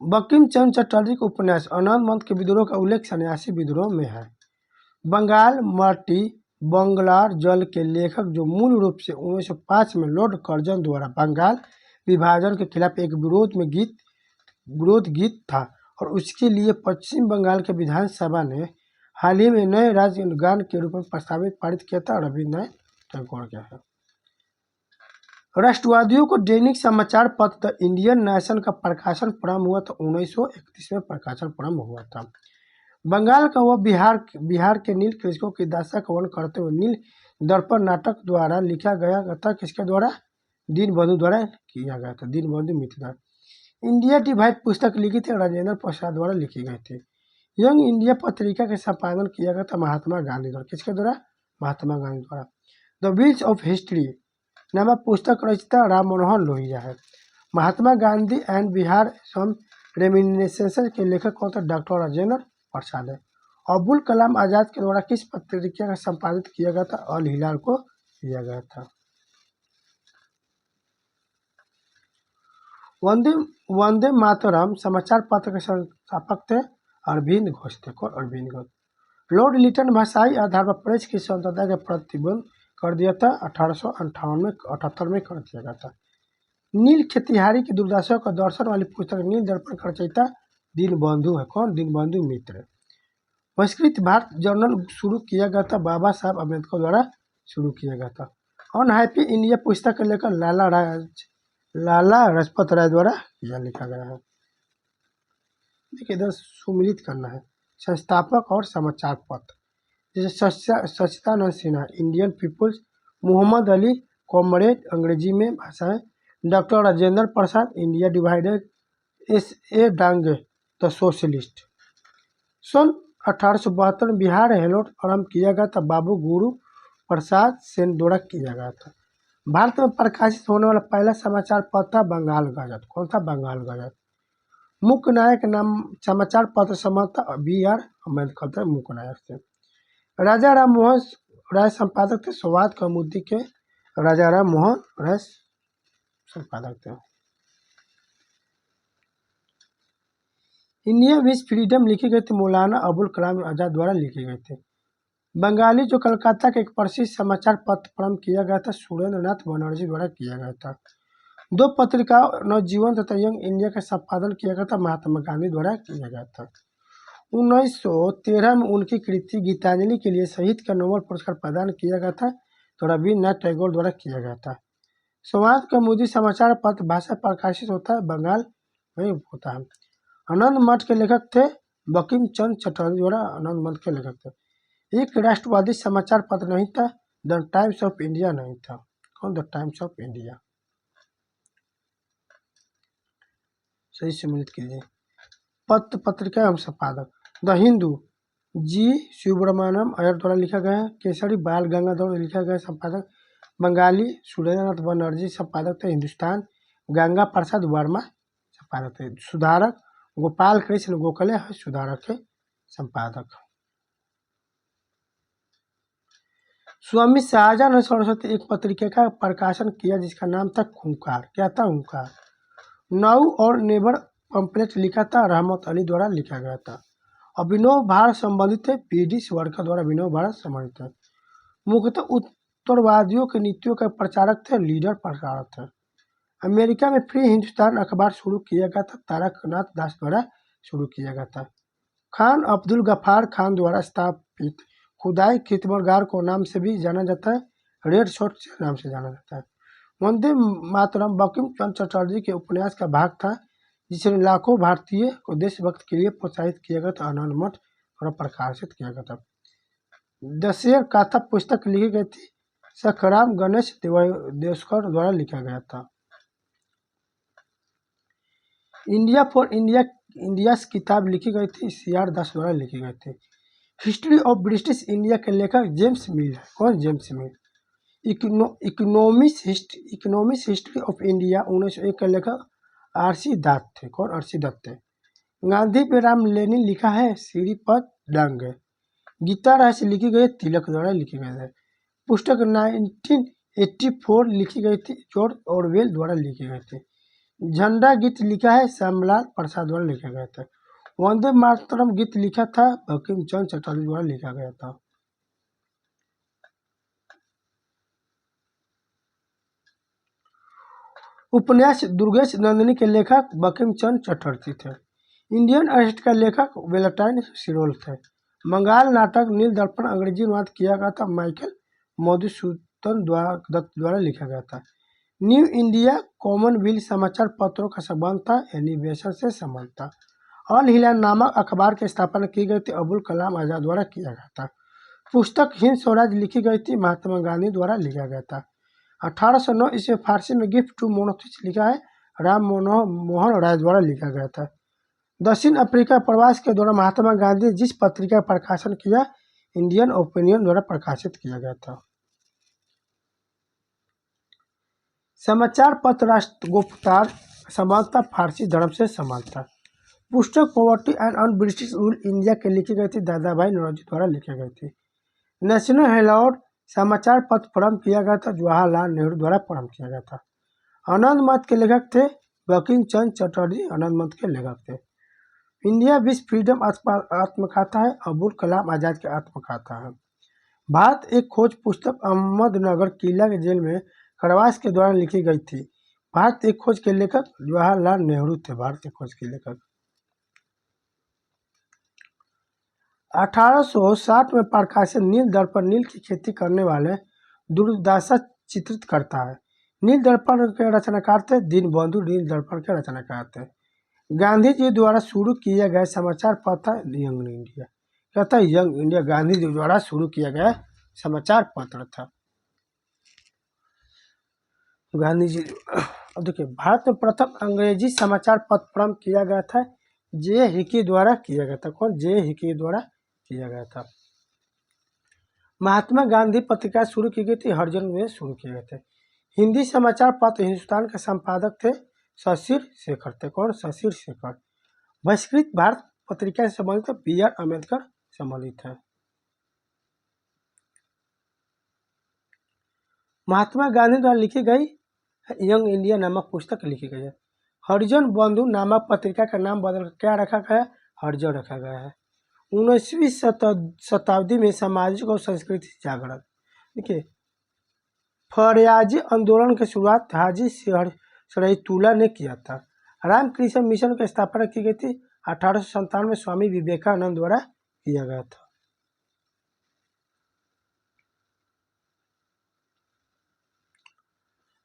बंकिम चंद्र चटर्जी के उपन्यास आनंद मौत के विद्रोह का उल्लेख सन्यासी विद्रोह में है। बंगाल माटी बंगलार जल के लेखक जो मूल रूप से 1905 में लॉर्ड कर्जन द्वारा बंगाल विभाजन के खिलाफ एक विरोध गीत था और उसके लिए पश्चिम बंगाल के विधानसभा ने हाल ही में नए राज्य गान के रूप में प्रस्तावित पारित किया था रविन्द्रनाथ टैगोर के है। राष्ट्रवादियों को दैनिक समाचार पत्र द इंडियन नेशन का प्रकाशन प्रारंभ हुआ था 1931 में प्रकाशन प्रारंभ हुआ था। बंगाल का वह बिहार के नील कृषकों की दशा का वर्णन करते हुए नील दर्पण नाटक द्वारा लिखा गया था। किसके द्वारा? दीनबंधु द्वारा किया गया था। दीनबंधु मित्र द्वारा। इंडिया डिवाइड पुस्तक लिखी थी राजेंद्र प्रसाद द्वारा लिखी गई थी। यंग इंडिया पत्रिका के संपादन किया गया था महात्मा गांधी द्वारा। किसके द्वारा? महात्मा गांधी द्वारा। द व्हील्स ऑफ हिस्ट्री नामक पुस्तक रचिता राम मनोहर लोहिया है। Mahatma Gandhi and Bihar some reminiscences के लेखक कौन थे? डॉक्टर राजेंद्र प्रसाद है। अबुल कलाम आजाद के द्वारा किस पत्रिका का संपादित किया गया था? अल हिलाल को किया गया था। वंदे मातरम समाचार पत्र के संस्थापक थे अरविंद घोष थे। कौन? अरविंद घोष। लॉर्ड लिटन भाषाई आधार पर प्रेस की स्वतंत्रता का प्रतिबंध कर दिया था 1878 में कर दिया गया था। नील खेतिहारी की दुर्दशा का दर्शन वाली पुस्तक नील दर्पण का रचयिता दीनबंधु है। कौन? दीनबंधु मित्र। संस्कृत भारत जर्नल शुरू किया गया था बाबा साहब अम्बेडकर द्वारा शुरू किया गया था। अनहैप्पी इंडिया पुस्तक के लेकर लाला लाजपत राय द्वारा यह लिखा गया है। देखिए इधर सुमिलित करना है संस्थापक और समाचार पत्र। जैसे Sachchidananda Sinha Indian peoples, Mohammad Ali comrade अंग्रेजी में भाषाएं, doctor Rajendra Prasad India divided, S A Dange the socialist. सन 1872 में बिहार हेलोट आरम्भ किया गया था, बाबू गुरु प्रसाद सेन द्वारा किया गया था। भारत में प्रकाशित होने वाला पहला समाचार पत्र था बंगाल गजट। कौन था? बंगाल गजट। मुख्य नायक नाम समाचार पत्र संपादक बी आर अम्बेडकर थे मुख्य नायक थे। राजा राम मोहन राय संपादक थे। संवाद कौमुदी के राजा राम मोहन राय संपादक थे। इंडिया विज फ्रीडम लिखी गई थी मौलाना अबुल कलाम आजाद द्वारा लिखी गई थी। बंगाली जो कलकत्ता के एक प्रसिद्ध समाचार पत्र प्रारंभ किया गया था सुरेंद्र नाथ बनर्जी द्वारा किया गया था। दो पत्रिकाओं नवजीवन तथा यंग इंडिया का संपादन किया गया था महात्मा गांधी द्वारा किया गया था। 1913 में उनकी कृति गीतांजलि के लिए साहित्य का नोबेल पुरस्कार प्रदान किया गया था तो रविन्द्रनाथ टैगोर द्वारा किया गया था। संवाद कौमुदी समाचार पत्र भाषा प्रकाशित होता है बंगाल में होता है। आनंद मठ के लेखक थे बंकिम चंद्र चटर्जी द्वारा आनंद मठ के लेखक थे। एक राष्ट्रवादी समाचार पत्र नहीं था, द टाइम्स ऑफ इंडिया नहीं था। कौन? The times of India. सही सम्मिलित कीजिए। पत्र पत्रिका एवं संपादक द हिंदू जी सुब्रमण्यम अय्यर द्वारा लिखा गया है। केसरी बाल गंगाधर द्वारा लिखा गया संपादक। बंगाली सुरेंद्रनाथ बनर्जी संपादक थे। हिंदुस्तान गंगा प्रसाद वर्मा संपादक थे। सुधारक गोपाल कृष्ण गोखले है सुधारक के संपादक। स्वामी शाहजहां सरस्वती एक पत्रिका का प्रकाशन किया जिसका नाम था खूंखार। क्या था? खूंखार। नाउ और नेबर पंपलेट लिखा था रहमत अली द्वारा लिखा गया था। अभिनव भारत संबंधित थे पीडी स्वर्कर द्वारा अभिनव भारत संबंधित है। मुख्यतः उत्तरवादियों की नीतियों के प्रचारक थे, लीडर प्रचारक थे। अमेरिका में फ्री हिंदुस्तान अखबार शुरू किया गया था तारकनाथ दास द्वारा शुरू किया गया था। खान अब्दुल गफ्फार खान द्वारा स्थापित खुदाई खिदमतगार को नाम से भी जाना जाता है, रेड शॉट के नाम से जाना जाता है। वंदे मातरम बंकिम चंद्र चटर्जी के उपन्यास का भाग था जिसे लाखों भारतीय को देशभक्त के लिए प्रोत्साहित किया गया था। आनंद मठ द्वारा प्रकाशित किया गया था। दशेर कथा पुस्तक लिखी गई थी सखराम गणेश देवस्कर द्वारा लिखा गया था। इंडिया फॉर इंडिया किताब लिखी गई थी CR दास द्वारा लिखी गई थी। हिस्ट्री ऑफ ब्रिटिश इंडिया के लेखक जेम्स मिल है। कौन? James mill. Economics history of India 1901 के लेखक RC दत्त थे। कौन? RC दत्त थे। गांधी पे राम लेनिन लिखा है श्रीपद डांगे। गीता रहस्य लिखी गई तिलक द्वारा लिखी गई है। पुस्तक 1984 लिखी गई थी जॉर्ज ऑरवेल द्वारा लिखी गई थी। झंडा गीत लिखा है श्यामलाल प्रसाद द्वारा लिखा गया था। वंदे मातरम गीत लिखा था बंकिम चंद्र चटर्जी द्वारा लिखा गया था। उपन्यास दुर्गेश नंदिनी के लेखक बंकिम चंद्र चटर्जी थे। इंडियन अरेस्ट का लेखक वेलेंटाइन सिरोल थे। बंगाल नाटक नील दर्पण अंग्रेजी अनुवाद किया गया था माइकल मधुसूदन दत्त द्वारा लिखा गया था। न्यू इंडिया कॉमनवेल्थ समाचार पत्रों का संबंध था, एनिवेशन से संबंध था। ऑल हिलैंड नामक अखबार की स्थापना की गई थी अबुल कलाम आजाद द्वारा किया गया था। पुस्तक हिंद स्वराज लिखी गई थी महात्मा गांधी द्वारा लिखा गया था। 1809 इसे फारसी में गिफ्ट टू मोनोथिस लिखा है राम मोहन राय द्वारा लिखा गया था। दक्षिण अफ्रीका प्रवास के दौरान महात्मा गांधी जिस पत्रिका का प्रकाशन किया इंडियन ओपिनियन द्वारा प्रकाशित किया गया था। समाचार पत्र राष्ट्र गुप्तकार समानता फारसी धर्म से समानता। पुस्तक poverty and un British rule India के लिखी गई थी दादा भाई नौरोजी द्वारा लिखी गई थी। नेशनल हेराल्ड समाचार पत्र प्रारंभ किया गया था जवाहरलाल नेहरू द्वारा प्रारंभ किया गया था। आनंद मठ के लेखक थे बंकिम चंद्र चटर्जी आनंद मठ के लेखक थे। इंडिया विश्व फ्रीडम आत्मकथा है अबुल कलाम आजाद की आत्मकथा है। भारत एक खोज पुस्तक अहमदनगर किला के जेल में कारावास के दौरान लिखी गई थी। भारत एक खोज के लेखक जवाहरलाल नेहरू थे। भारत एक खोज के लेखक 1860 में प्रकाशित नील दर्पण नील की खेती करने वाले दुर्दशा चित्रित करता है। नील दर्पण के रचनाकार थे दीनबंधु नील दर्पण के रचनाकार थे। गांधी जी द्वारा शुरू किया गया समाचार पत्र यंग इंडिया क्या था, यंग इंडिया गांधी जी द्वारा शुरू किया गया समाचार पत्र था। गांधी जी, अब देखिए, भारत में प्रथम अंग्रेजी समाचार पत्र प्रारंभ किया गया था जे हिकी द्वारा किया गया था। कौन? जे हिकी द्वारा किया गया था। महात्मा गांधी पत्रिका शुरू की गई थी, हरिजन में शुरू किए गए थे। हिंदी समाचार पत्र हिंदुस्तान के संपादक थे शशिर शेखर थे। कौन? शशिर शेखर। बहिष्कृत भारत पत्रिका से संबंधित बी.आर. अम्बेडकर संबंधित है। महात्मा गांधी द्वारा लिखी गई यंग इंडिया नामक पुस्तक लिखी गई है। हरिजन बंधु नामक पत्रिका का नाम बदल क्या रखा गया है? हरिजन रखा गया है। 19वीं शताब्दी में सामाजिक और सांस्कृतिक जागरण। देखिए, फरियाजी आंदोलन की शुरुआत हाजी सरायतुला ने किया था। रामकृष्ण मिशन की स्थापना की गई थी 1897 में स्वामी विवेकानंद द्वारा किया गया था।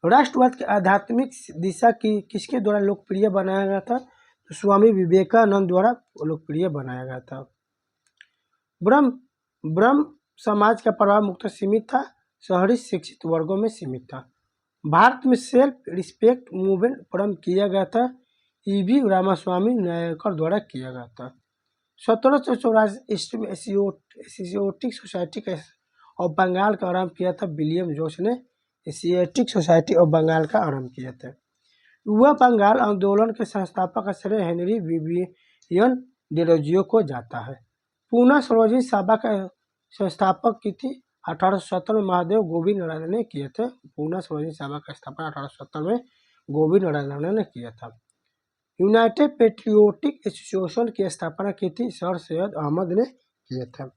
राष्ट्रवाद की आध्यात्मिक दिशा की किसके द्वारा लोकप्रिय बनाया गया था? तो स्वामी विवेकानंद द्वारा लोकप्रिय बनाया गया था। ब्रह्म समाज का प्रभाव मुख्यतः सीमित था, शहरी शिक्षित वर्गों में सीमित था। भारत में सेल्फ रिस्पेक्ट मूवमेंट प्रारंभ किया गया था, ई.वी. रामास्वामी नायकर द्वारा किया गया था। 1784 ईस्वी में एशियाटिक सोसाइटी ऑफ बंगाल का आरंभ किया था। विलियम जोस ने एशियाटिक सोसाइटी ऑफ बंगाल का आरंभ किया था। युवा बंगाल आंदोलन के संस्थापक का श्रेय हेनरी विवियन डेरोजियो को जाता है। पूना सार्वजनिक सभा का संस्थापक की थी 1870 में महादेव गोविंद नारायण ने किए थे। पूना सार्वजनिक सभा का स्थापना 1870 में गोविंद नारायण ने किया था। यूनाइटेड पेट्रियोटिक एसोसिएशन की स्थापना की थी सर सैयद अहमद ने किया था।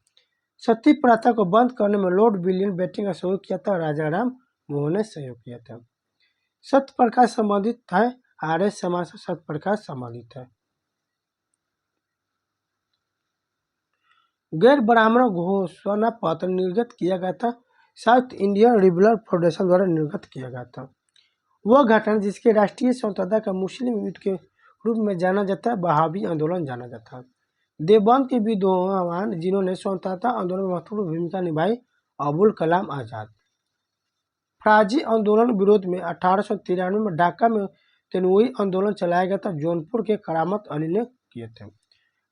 सती प्रथा को बंद करने में लॉर्ड विलियम बेंटिंक का सहयोग किया था, राजा राम मोहन ने सहयोग किया था। सत्य प्रकाश संबंधित है, आर्य समाज से सत्य प्रकाश संबंधित है। गैर ब्राह्मण घोषणा पत्र निर्गत किया गया था, साउथ इंडियन रिबेरल फाउंडेशन द्वारा निर्गत किया गया था। वह घटना जिसके राष्ट्रीय स्वतंत्रता का मुस्लिम युद्ध के रूप में जाना जाता है, बहावी आंदोलन जाना जाता है। देवबंद के विद्वान जिन्होंने स्वतंत्रता आंदोलन में महत्वपूर्ण भूमिका निभाई, अबुल कलाम आजाद। फराजी आंदोलन विरोध में 1893 में ढाका में तेनोई आंदोलन चलाया गया था, जौनपुर के करामत अली ने किए थे।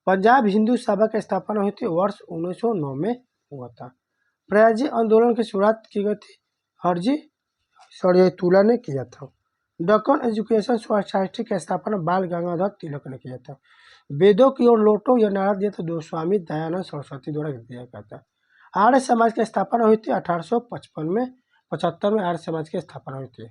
पंजाब हिंदू सभा की स्थापना हुई थी, वर्ष 1909 में हुआ था। फराजी आंदोलन की शुरुआत की गई थी, हरजी सरायतुला ने किया था। दक्कन एजुकेशन सोसाइटी की स्थापना बाल गंगाधर तिलक ने किया था। वेदों की ओर लौटो यह नारा दिया था स्वामी दयानंद सरस्वती द्वारा दिया गया था। आर्य समाज की स्थापना हुई थी 1855 में, 75 में आर्य समाज की स्थापना हुई थी।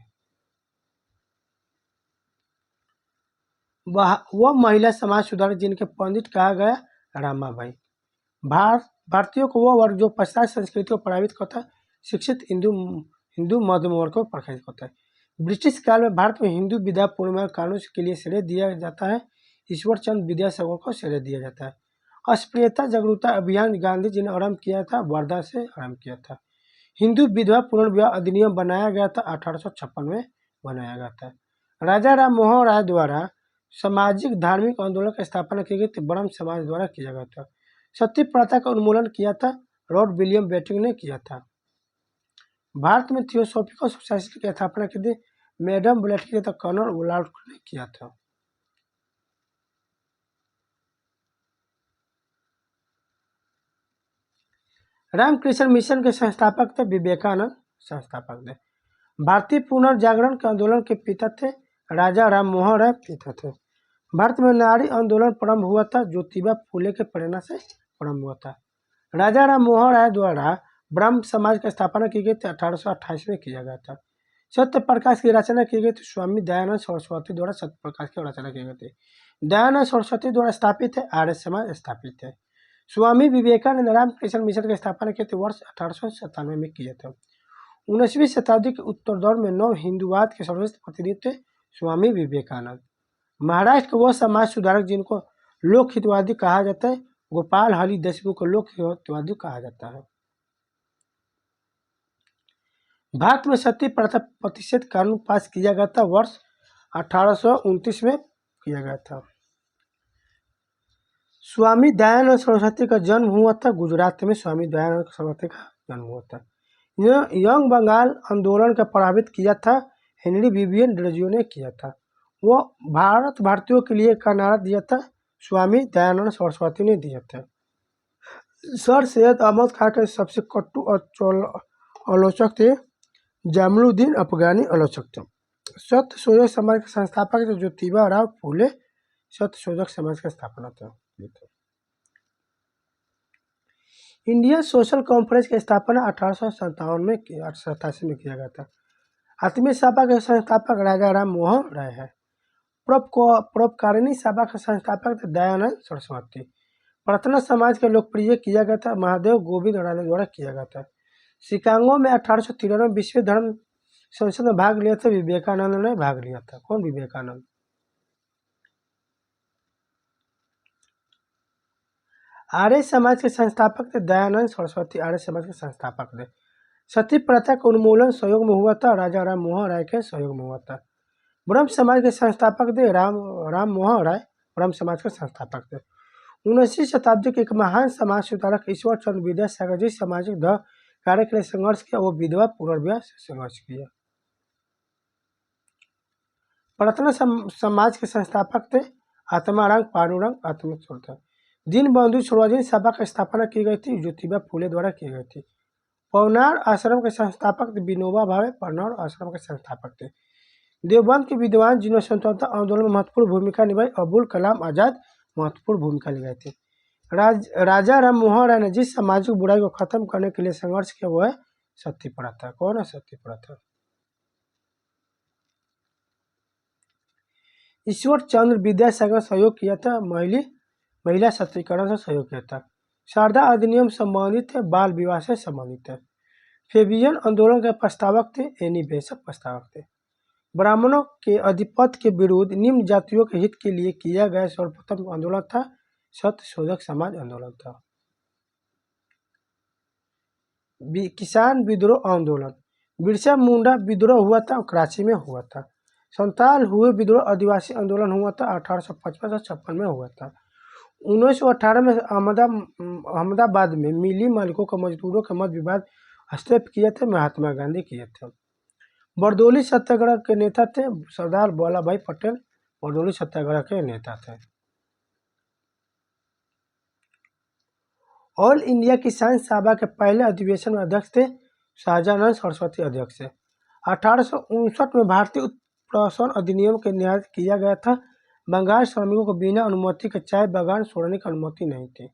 वह महिला समाज सुधारक जिनके पंडित कहा गया रामाबाई। भारतीयों को वह वर्ग जो पाश्चात्य संस्कृति को प्रभावित करता है, शिक्षित हिंदू मध्यम वर्ग को प्रभावित करता है। ब्रिटिश काल में भारत में हिंदू विद्या पूर्णिमा कानून के लिए श्रेय दिया जाता है, ईश्वर चंद्र विद्यासागर को श्रेय दिया जाता है। अस्पृश्यता जागरूकता अभियान गांधी जी ने आरंभ किया था, वर्धा से आरंभ किया था। हिंदू विधवा पुनर्विवाह अधिनियम बनाया गया था, 1856 में बनाया गया था। राजा राम मोहन राय द्वारा सामाजिक धार्मिक आंदोलन की स्थापना की गई थी, ब्रह्म समाज द्वारा किया गया था। सती प्रथा का उन्मूलन किया था, लॉर्ड विलियम बेंटिंक ने किया था। भारत में थियोसॉफिकल सोसाइटी की स्थापना की थी, मैडम ब्लेटकी तथा कर्नल वुलार्ड ने किया था। रामकृष्ण मिशन के संस्थापक थे विवेकानंद, संस्थापक थे। भारतीय पुनर्जागरण के आंदोलन के पिता थे राजा राम मोहन राय, पिता थे। भारत में नारी आंदोलन प्रारंभ हुआ था, ज्योतिबा फुले के प्रेरणा से प्रारंभ हुआ था। राजा राम मोहन राय द्वारा ब्रह्म समाज की स्थापना की गई थी, 1828 में किया गया था। सत्य प्रकाश की रचना की गई थी, स्वामी दयानंद सरस्वती द्वारा सत्य प्रकाश की रचना की गई थी। दयानंद सरस्वती द्वारा स्थापित है, आर्य समाज स्थापित है। स्वामी विवेकानंद रामकृष्ण मिशन की स्थापना की थी, वर्ष 1897 में किए थे। 19वीं शताब्दी के उत्तरार्ध में नव हिंदुवाद के सर्वश्रेष्ठ प्रतिनिधि थे स्वामी विवेकानंद। महाराष्ट्र के वह समाज सुधारक जिनको लोक हितवादी कहा जाता है, गोपाल हरि देशमुख को लोक हितवादी कहा जाता है। भारत में सती प्रथा प्रतिषेध कानून पास किया गया था, वर्ष 1829 में किया गया था। स्वामी दयानंद सरस्वती का जन्म हुआ था गुजरात में। स्वामी दयानंद सरस्वती का जन्म हुआ था। यंग बंगाल आंदोलन का प्रभावित किया था हेनरी विवियन ड्रेजियो ने किया था। वो भारतीयों के लिए का नारा दिया था स्वामी दयानंद सरस्वती ने दिया था। सर सैयद अहमद खान के सबसे कट्टू आलोचक थे जामलुद्दीन अफगानी आलोचक थे। सत्य शोधक समाज के संस्थापक थे ज्योतिबा राव फूले। सत्य शोधक समाज का स्थापना था। इंडियन सोशल कॉन्फ्रेंस की स्थापना 1857 में 87 में किया गया था। आत्मीय सभा के संस्थापक राजा राम मोहन राय है। परोपकारिणी सभा के संस्थापक थे दयानंद सरस्वती। प्रार्थना समाज के लोकप्रिय किया गया था महादेव गोविंद राय द्वारा किया गया था। शिकागो में 1893 विश्व धर्म संसद में भाग लिया था विवेकानंद ने भाग लिया था। कौन? विवेकानंद। आर्य समाज के संस्थापक थे दयानंद सरस्वती। आर्य समाज के संस्थापक थे। सती प्रथा का उन्मूलन सहयोग में हुआ था राजा राम मोहन राय के सहयोग में हुआ था। ब्रह्म समाज के संस्थापक थे राम मोहन राय। ब्रह्म समाज के संस्थापक थे। 19वीं शताब्दी के एक महान समाज सुधारक ईश्वर चंद्र विद्यासागर जी सामाजिक कार्य के लिए संघर्ष किया। वो विधवा पुनर्विवाह से संघर्ष किया। प्रार्थना समाज के संस्थापक थे आत्माराम पांडुरंग आत्मचोरता। दीनबंधु छोड़वाजी सभा की स्थापना की गई थी ज्योतिबा फूले द्वारा की गई थी। पवनार आश्रम के संस्थापक थे विनोबा भावे। पवनार आश्रम के संस्थापक थे। देवबंद के विद्वान जिन्होंने स्वतंत्रता आंदोलन में महत्वपूर्ण भूमिका निभाई अबुल कलाम आजाद महत्वपूर्ण भूमिका निभाई थी। राजा राम मोहन राय ने जिस सामाजिक बुराई को खत्म करने के लिए संघर्ष किया वो है सती प्रथा। कौन है? सती प्रथा। ईश्वर चंद्र विद्यासागर सहयोग किया था। महिला सशक्तिकरण से सहयोग किया था। शारदा अधिनियम संबंधित है बाल विवाह से संबंधित है। फेबियन आंदोलन के प्रस्तावक थे एनी बेसक प्रस्तावक थे। ब्राह्मणों के अधिपत्य के विरुद्ध निम्न जातियों के हित के लिए किया गया सर्वप्रथम आंदोलन था सत्य शोधक समाज आंदोलन था। किसान विद्रोह आंदोलन। बिरसा मुंडा विद्रोह हुआ था कराची में हुआ था। संताल हुए विद्रोह आदिवासी आंदोलन हुआ था 1855 से 56 में हुआ था। 1918 में अहमदाबाद में मिली मालिकों का मजदूरों का मत विवाद हस्तक्षेप किए थे महात्मा गांधी किए थे। बरदौली सत्याग्रह के नेता थे सरदार वल्लभ भाई पटेल। बरदौली सत्याग्रह के नेता थे। ऑल इंडिया किसान सभा के पहले अधिवेशन में अध्यक्ष थे शाहजानंद सरस्वती अध्यक्ष थे। 1859 में भारतीय उत्प्रेषण अधिनियम के निर्धारित किया गया था। बंगाल श्रमिकों को बिना अनुमति के चाय बागान छोड़ने की अनुमति नहीं थी।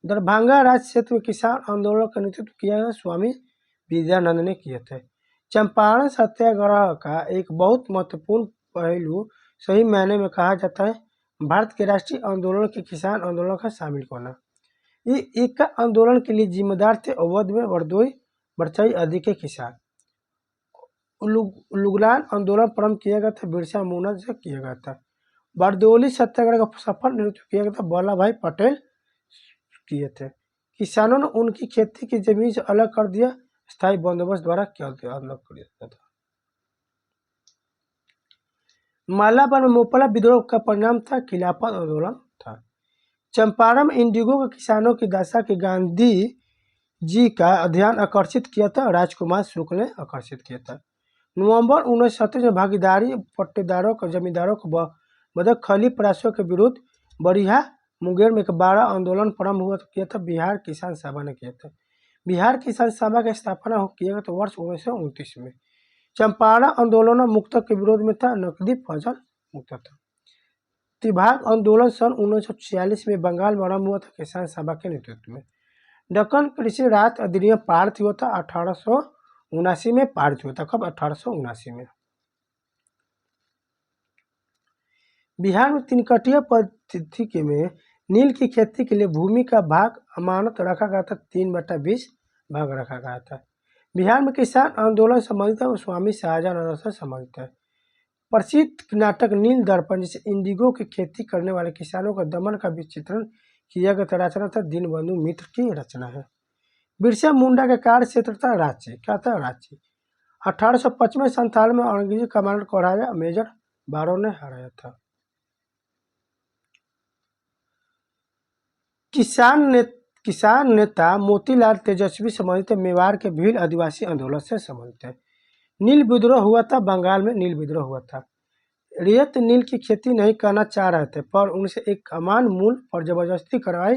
दरभंगा राज्य क्षेत्र में किसान आंदोलन का नेतृत्व किया गया स्वामी विद्यानंद ने किए थे। चंपारण सत्याग्रह का एक बहुत महत्वपूर्ण पहलू सही मायने में कहा जाता है भारत के राष्ट्रीय आंदोलन के किसान आंदोलन का शामिल होना। एक आंदोलन के लिए जिम्मेदार थे अवध में वर्दोई बरछई आदि के किसान। लुगलान आंदोलन प्रारंभ किया गया था बिरसा मुंडा से किया गया था। बरदौली सत्याग्रह का सफल नेतृत्व किया गया था वल्लभ भाई पटेल किए थे। किसानों ने उनकी खेती की जमीन से अलग कर दिया स्थायी बंदोबस्त द्वारा अलग कर दिया था। मालाबार में मोपला विद्रोह का परिणाम था खिलाफत आंदोलन था। चंपारण में इंडिगो के किसानों की दशा की गांधी जी का ध्यान आकर्षित किया था राजकुमार शुक्ल ने आकर्षित किया था। नवंबर 1937 में भागीदारी पट्टेदारों को जमींदारों को मदद खली प्रयासों के विरुद्ध बरिहा मुंगेर में एक बड़ा आंदोलन प्रारंभ हुआ किया था बिहार किसान सभा ने किया था। बिहार किसान सभा की स्थापना किया गया था वर्ष 1929 में। चंपारण आंदोलन मुक्तक के विरोध में था नकदी फजल मुक्त था। त्रिभाग आंदोलन सन 1946 में बंगाल में आरंभ हुआ था किसान सभा के नेतृत्व में। दक्कन कृषि राहत अधिनियम पारित हुआ था 1879 में पारित हुआ था। कब? 1879 में। बिहार में तीनकटिया पद्धति में नील की खेती के लिए भूमि का भाग अमानत रखा गया था 3/20 भाग रखा गया था। बिहार में किसान आंदोलन संबंधित है स्वामी शाहजहां से संबंधित है। प्रसिद्ध नाटक नील दर्पण जिसे इंडिगो की खेती करने वाले किसानों का दमन का चित्रण किया गया रचना था दीनबंधु मित्र की रचना है। बिरसा मुंडा का कार्य क्षेत्र था रांची। क्या था? रांची। 1855 में अंग्रेजी कमांडर को हराया मेजर बारो ने हराया था। किसान ने किसान नेता मोतीलाल तेजस्वी संबंधित मेवाड़ के भील आदिवासी आंदोलन से संबंधित है। नील विद्रोह हुआ था, बंगाल में नील विद्रोह हुआ था। रियत नील की खेती नहीं करना चाह रहे थे, पर उनसे एक अमान मूल्य पर जबरदस्ती करवाई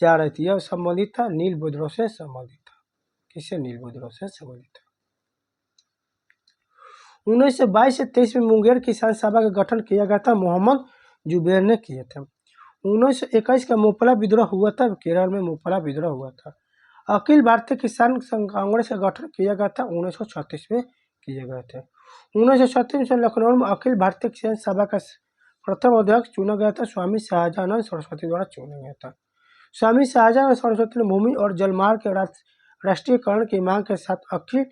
जा रही थी। यह संबंधित था नील विद्रोह से संबंधित था। किससे? नील विद्रोह से संबंधित था। 1922 से 23 में मुंगेर किसान सभा का गठन किया गया था, मोहम्मद जुबैर ने किए थे। 1921 का मोपला विद्रोह हुआ था, केरल में मोपला विद्रोह हुआ था। अखिल भारतीय किसान संघ कांग्रेस का गठन किया गया था, 1936 में किए गए थे। 1936 में लखनऊ में अखिल भारतीय किसान सभा का प्रथम अध्यक्ष चुना गया था, स्वामी शाहजानंद सरस्वती द्वारा चुना गया था। स्वामी शाहजानंद सरस्वती ने भूमि और जलमार्ग के राष्ट्रीयकरण की मांग के साथ अखिल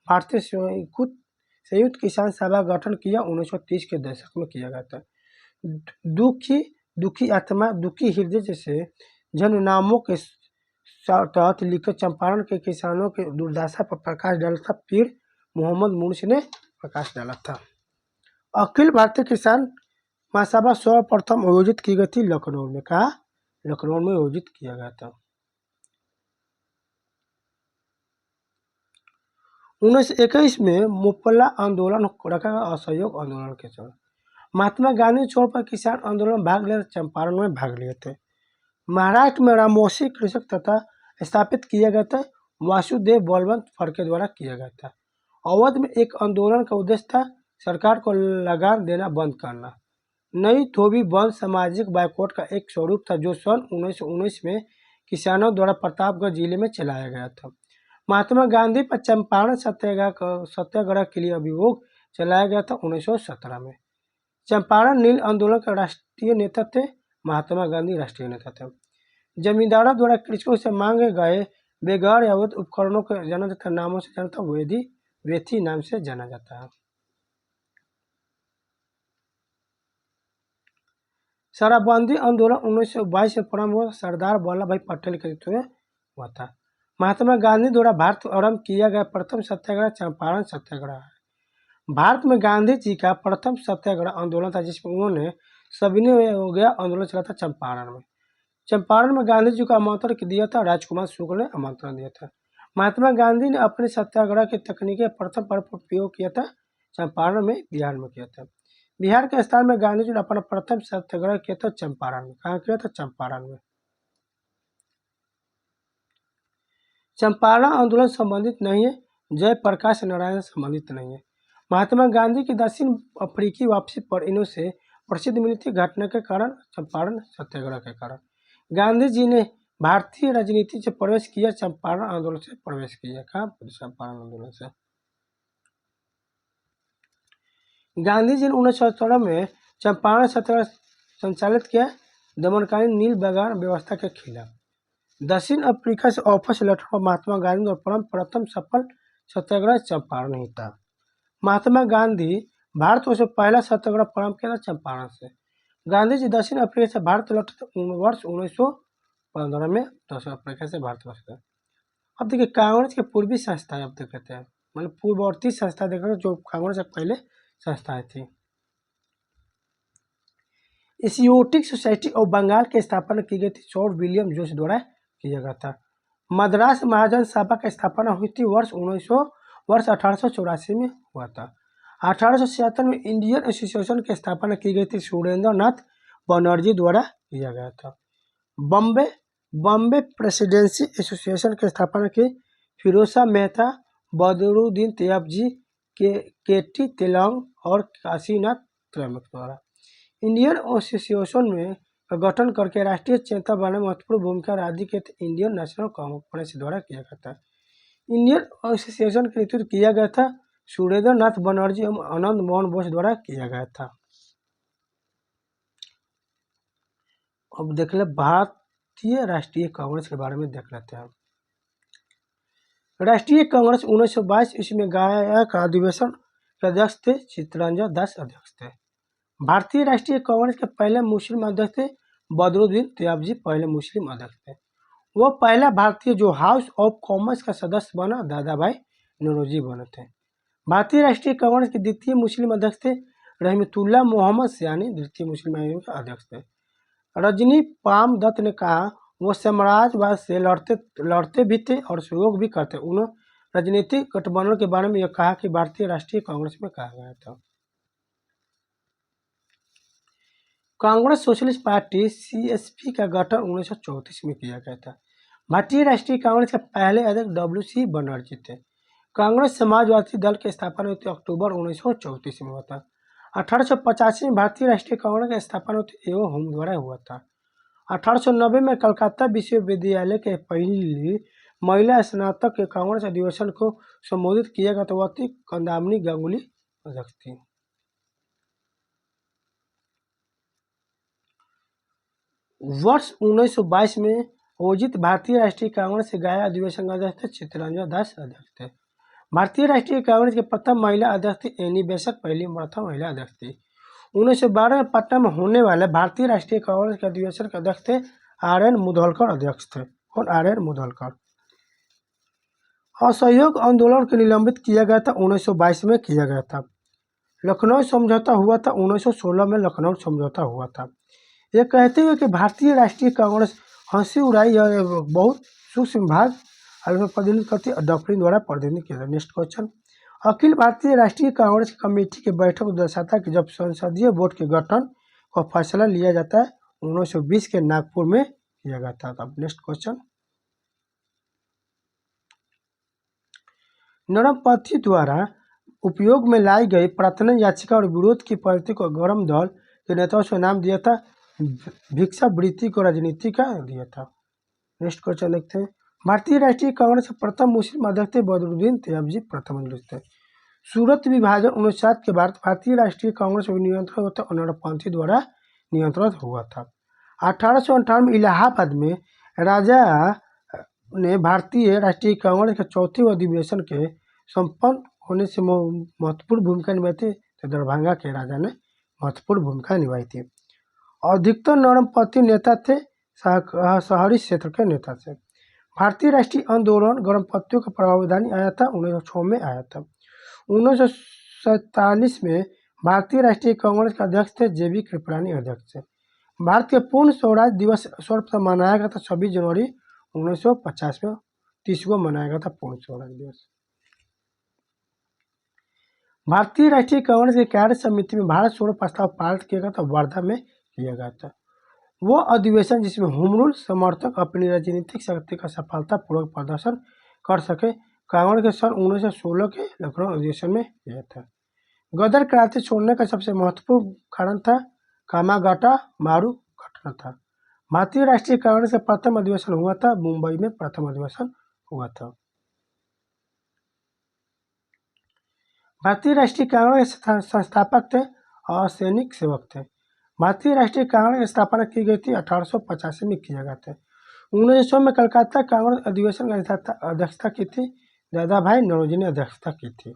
भारतीय संयुक्त किसान सभा का गठन किया, 1930 के दशक में किया गया था। दुखी आत्मा दुखी हृदय जैसे जन नामों के तहत लिखे चंपारण के किसानों के दुर्दशा पर प्रकाश डाला था, पीर मोहम्मद मुंशी ने प्रकाश डाला था। अखिल भारतीय किसान महासभा सर्वप्रथम आयोजित की गई थी लखनऊ में। कहा? लखनऊ में आयोजित किया गया था। 1921 में मुपल्ला आंदोलन रखा गया, असहयोग आंदोलन के चलते महात्मा गांधी छोड़ पर किसान आंदोलन में भाग लिए, चंपारण में भाग लिए थे। महाराष्ट्र में रामोसी कृषक तथा स्थापित किया गया था, वासुदेव बलवंत फड़के द्वारा किया गया था। अवध में एक आंदोलन का उद्देश्य था सरकार को लगान देना बंद करना। नई धोबी बंद सामाजिक बाइकआउट का एक स्वरूप था, जो सन 1919 में किसानों द्वारा प्रतापगढ़ जिले में चलाया गया था। महात्मा गांधी पर चंपारण सत्याग्रह के लिए अभियोग चलाया गया था 1917 में। चंपारण नील आंदोलन के राष्ट्रीय नेता थे महात्मा गांधी, राष्ट्रीय नेता थे। जमींदारों द्वारा कृषकों से मांगे गए बेघर या उपकरणों के जाना जाता नामों से जाना था, वेथी नाम से जाना जाता है। शराबबंदी आंदोलन 1922 में प्रारंभ हुआ, सरदार वल्लभ भाई पटेल के नेतृत्व में हुआ था। महात्मा गांधी द्वारा भारत आरंभ किया गया प्रथम सत्याग्रह चंपारण सत्याग्रह है। भारत में गांधी जी का प्रथम सत्याग्रह आंदोलन था, जिसमें उन्होंने सविनय हो गया आंदोलन चला था चंपारण में। चंपारण में गांधी जी को आमंत्रण दिया था, राजकुमार शुक्ल ने आमंत्रण दिया था। महात्मा गांधी ने अपने सत्याग्रह की तकनीक प्रथम पर उपयोग किया था, चंपारण में, बिहार में किया था। बिहार के स्थान में गांधी जी ने अपना प्रथम सत्याग्रह किया था चंपारण में। कहाँ किया था? चंपारण में। चंपारण आंदोलन संबंधित नहीं है, जयप्रकाश नारायण संबंधित नहीं है। महात्मा गांधी की दक्षिण अफ्रीकी वापसी पर इन्हों से प्रसिद्ध मिली थी घटना के कारण, चंपारण सत्याग्रह के कारण। गांधी जी ने भारतीय राजनीति से प्रवेश किया, चंपारण आंदोलन से प्रवेश किया। कहाँ? चंपारण आंदोलन से। गांधी जी ने 1917 में चंपारण सत्याग्रह संचालित किया, दमनकारी नील बागान व्यवस्था के खिलाफ। दक्षिण अफ्रीका से वापस लौटने पर महात्मा गांधी और प्रथम सफल सत्याग्रह चंपारण ही था। महात्मा गांधी भारत से पहला सत्याग्रह प्रारंभ किया था चंपारण से। गांधी जी दक्षिण अफ्रीका से भारत लौटे थे वर्ष 1915 में, दक्षिण अफ्रीका से भारत लौटे। अब देखिए कांग्रेस के पूर्वी संस्थाएं अब देख लेते हैं, मतलब पूर्ववर्ती संस्था देख रहे हैं जो कांग्रेस से पहले संस्थाएं थी। एशियोटिक सोसाइटी ऑफ बंगाल की स्थापना की गई थी, सॉर विलियम जोश द्वारा किया गया था। मद्रास महाजन सभा की स्थापना हुई थी वर्ष 1884 में हुआ था। 1876 में इंडियन एसोसिएशन की स्थापना की गई थी, सुरेंद्र नाथ बनर्जी द्वारा किया गया था। बॉम्बे प्रेसिडेंसी एसोसिएशन की स्थापना की फिरोज शाह मेहता, बदरुद्दीन तैयबजी, के.टी. तेलंग और काशीनाथ त्रैमक द्वारा। इंडियन एसोसिएशन में का गठन करके राष्ट्रीय चेतना बनाने में महत्वपूर्ण भूमिका राज्य के इंडियन नेशनल कांग्रेस द्वारा किया गया था। इंडियन एसोसिएशन का नेतृत्व किया गया था सुरेंद्र नाथ बनर्जी एवं आनंद मोहन बोस द्वारा किया गया था। अब देख ले भारतीय राष्ट्रीय कांग्रेस के बारे में देख लेते हैं। राष्ट्रीय कांग्रेस 1922 ईस्वी में गायक अधिवेशन के अध्यक्ष थे चित्तरंजन दास अध्यक्ष थे। भारतीय राष्ट्रीय कांग्रेस के पहले मुस्लिम अध्यक्ष थे बदरुद्दीन तैयबजी, पहले मुस्लिम अध्यक्ष थे। वो पहला भारतीय जो हाउस ऑफ कॉमन्स का सदस्य बना दादा भाई नौरोजी बने थे। भारतीय राष्ट्रीय कांग्रेस के द्वितीय मुस्लिम अध्यक्ष थे रहमतुल्लाह मोहम्मद सयानी, द्वितीय मुस्लिम आयोग के अध्यक्ष थे। रजनी पाम दत्त ने कहा वो साम्राज्यवाद से लड़ते लड़ते भी थे और सहयोग भी करते। उन्होंने राजनीतिक गठबंधन के बारे में यह कहा कि भारतीय राष्ट्रीय कांग्रेस में कहा गया था। कांग्रेस सोशलिस्ट पार्टी सीएसपी का गठन 1934 में किया गया था। भारतीय राष्ट्रीय कांग्रेस के पहले अध्यक्ष डब्ल्यू.सी. बनर्जी थे। कांग्रेस समाजवादी दल की स्थापना अक्टूबर 1934 में हुआ था। 1885 में भारतीय राष्ट्रीय कांग्रेस का स्थापना एवं होम द्वारा हुआ था। 1890 में कलकत्ता विश्वविद्यालय के पहली महिला स्नातक के कांग्रेस अधिवेशन को संबोधित किया गया, तो वह थी कंदामनी गांगुली अध्यक्ष थी। वर्ष 1922 में आयोजित भारतीय राष्ट्रीय कांग्रेस के गया अधिवेशन का अध्यक्ष थे चित्तरंजन दास अध्यक्ष थे। भारतीय राष्ट्रीय कांग्रेस के प्रथम महिला अध्यक्ष थी एनी बेसंट, पहली प्रथम महिला अध्यक्ष थी। 1912 में पटना में होने वाले भारतीय राष्ट्रीय कांग्रेस के अधिवेशन के अध्यक्ष थे आर.एन. मुधोलकर अध्यक्ष थे। कौन? आर.एन. मुधोलकर। असहयोग आंदोलन को निलंबित किया गया था 1922 में किया गया था। लखनऊ समझौता हुआ था 1916 में, लखनऊ समझौता हुआ था। ये कहते हुए कि भारतीय राष्ट्रीय कांग्रेस हंसी उड़ाई यह बहुत सूक्ष्म भाग प्रतिनिधित्व करती डॉक्ट्रिन द्वारा प्रतिनिधित्व किया था। नेक्स्ट क्वेश्चन, अखिल भारतीय राष्ट्रीय कांग्रेस कमेटी की बैठक को दर्शाता है कि जब संसदीय बोर्ड के गठन का फैसला लिया जाता है 1920 के नागपुर में किया गया था। अब नेक्स्ट क्वेश्चन, नरमपंथी द्वारा उपयोग में लाई गई प्रार्थना याचिका और विरोध की परिस्थिति को गरम दल के नेताओं से नाम दिया था भिक्षावृत्ति को राजनीति का दिया था। नेक्स्ट क्वेश्चन देखते हैं, भारतीय राष्ट्रीय कांग्रेस के प्रथम मुस्लिम अध्यक्ष थे बदरुद्दीन तैयबजी प्रथम अध्यक्ष थे। सूरत विभाजन 1907 के बाद भारतीय राष्ट्रीय कांग्रेस नियंत्रण होता नरमपंथी द्वारा नियंत्रित हुआ था। 1858 में इलाहाबाद में राजा ने भारतीय राष्ट्रीय कांग्रेस के चौथे अधिवेशन के संपन्न होने से महत्वपूर्ण भूमिका निभाई थी, तो दरभंगा के राजा ने महत्वपूर्ण भूमिका निभाई थी। अधिकतर नरमपंथी नेता थे शहरी क्षेत्र के नेता थे। भारतीय राष्ट्रीय आंदोलन नरमपंथियों का प्रावधानी आया था 1906 में आया था। 1947 में भारतीय राष्ट्रीय कांग्रेस के अध्यक्ष थे जे.बी. कृपलानी अध्यक्ष थे। भारत के पूर्ण स्वराज दिवस सर्वप्रथम मनाया गया था 26 जनवरी 1950 में, 30वां मनाया गया था पूर्ण स्वराज दिवस। भारतीय राष्ट्रीय कांग्रेस की कार्य समिति में भारत छोड़ो प्रस्ताव पारित किया गया था, वर्धा में किया गया था। वो अधिवेशन जिसमें होम रूल समर्थक अपनी राजनीतिक शक्ति का सफलतापूर्वक प्रदर्शन कर सके, कांग्रेस के सन 1916 के लखनऊ अधिवेशन में किया था। गदर क्रांति छोड़ने का सबसे महत्वपूर्ण कारण था कामागाटा मारू घटना था। भारतीय राष्ट्रीय कांग्रेस का प्रथम अधिवेशन हुआ था मुंबई में, प्रथम अधिवेशन हुआ था। भारतीय राष्ट्रीय कांग्रेस के संस्थापक थे और सैनिक सेवक थे। भारतीय राष्ट्रीय कांग्रेस की स्थापना की गई थी 1885 में किया गया था। 1900 में कलकत्ता कांग्रेस अधिवेशन की अध्यक्षता की थी दादा भाई नौरोजी ने अध्यक्षता की थी।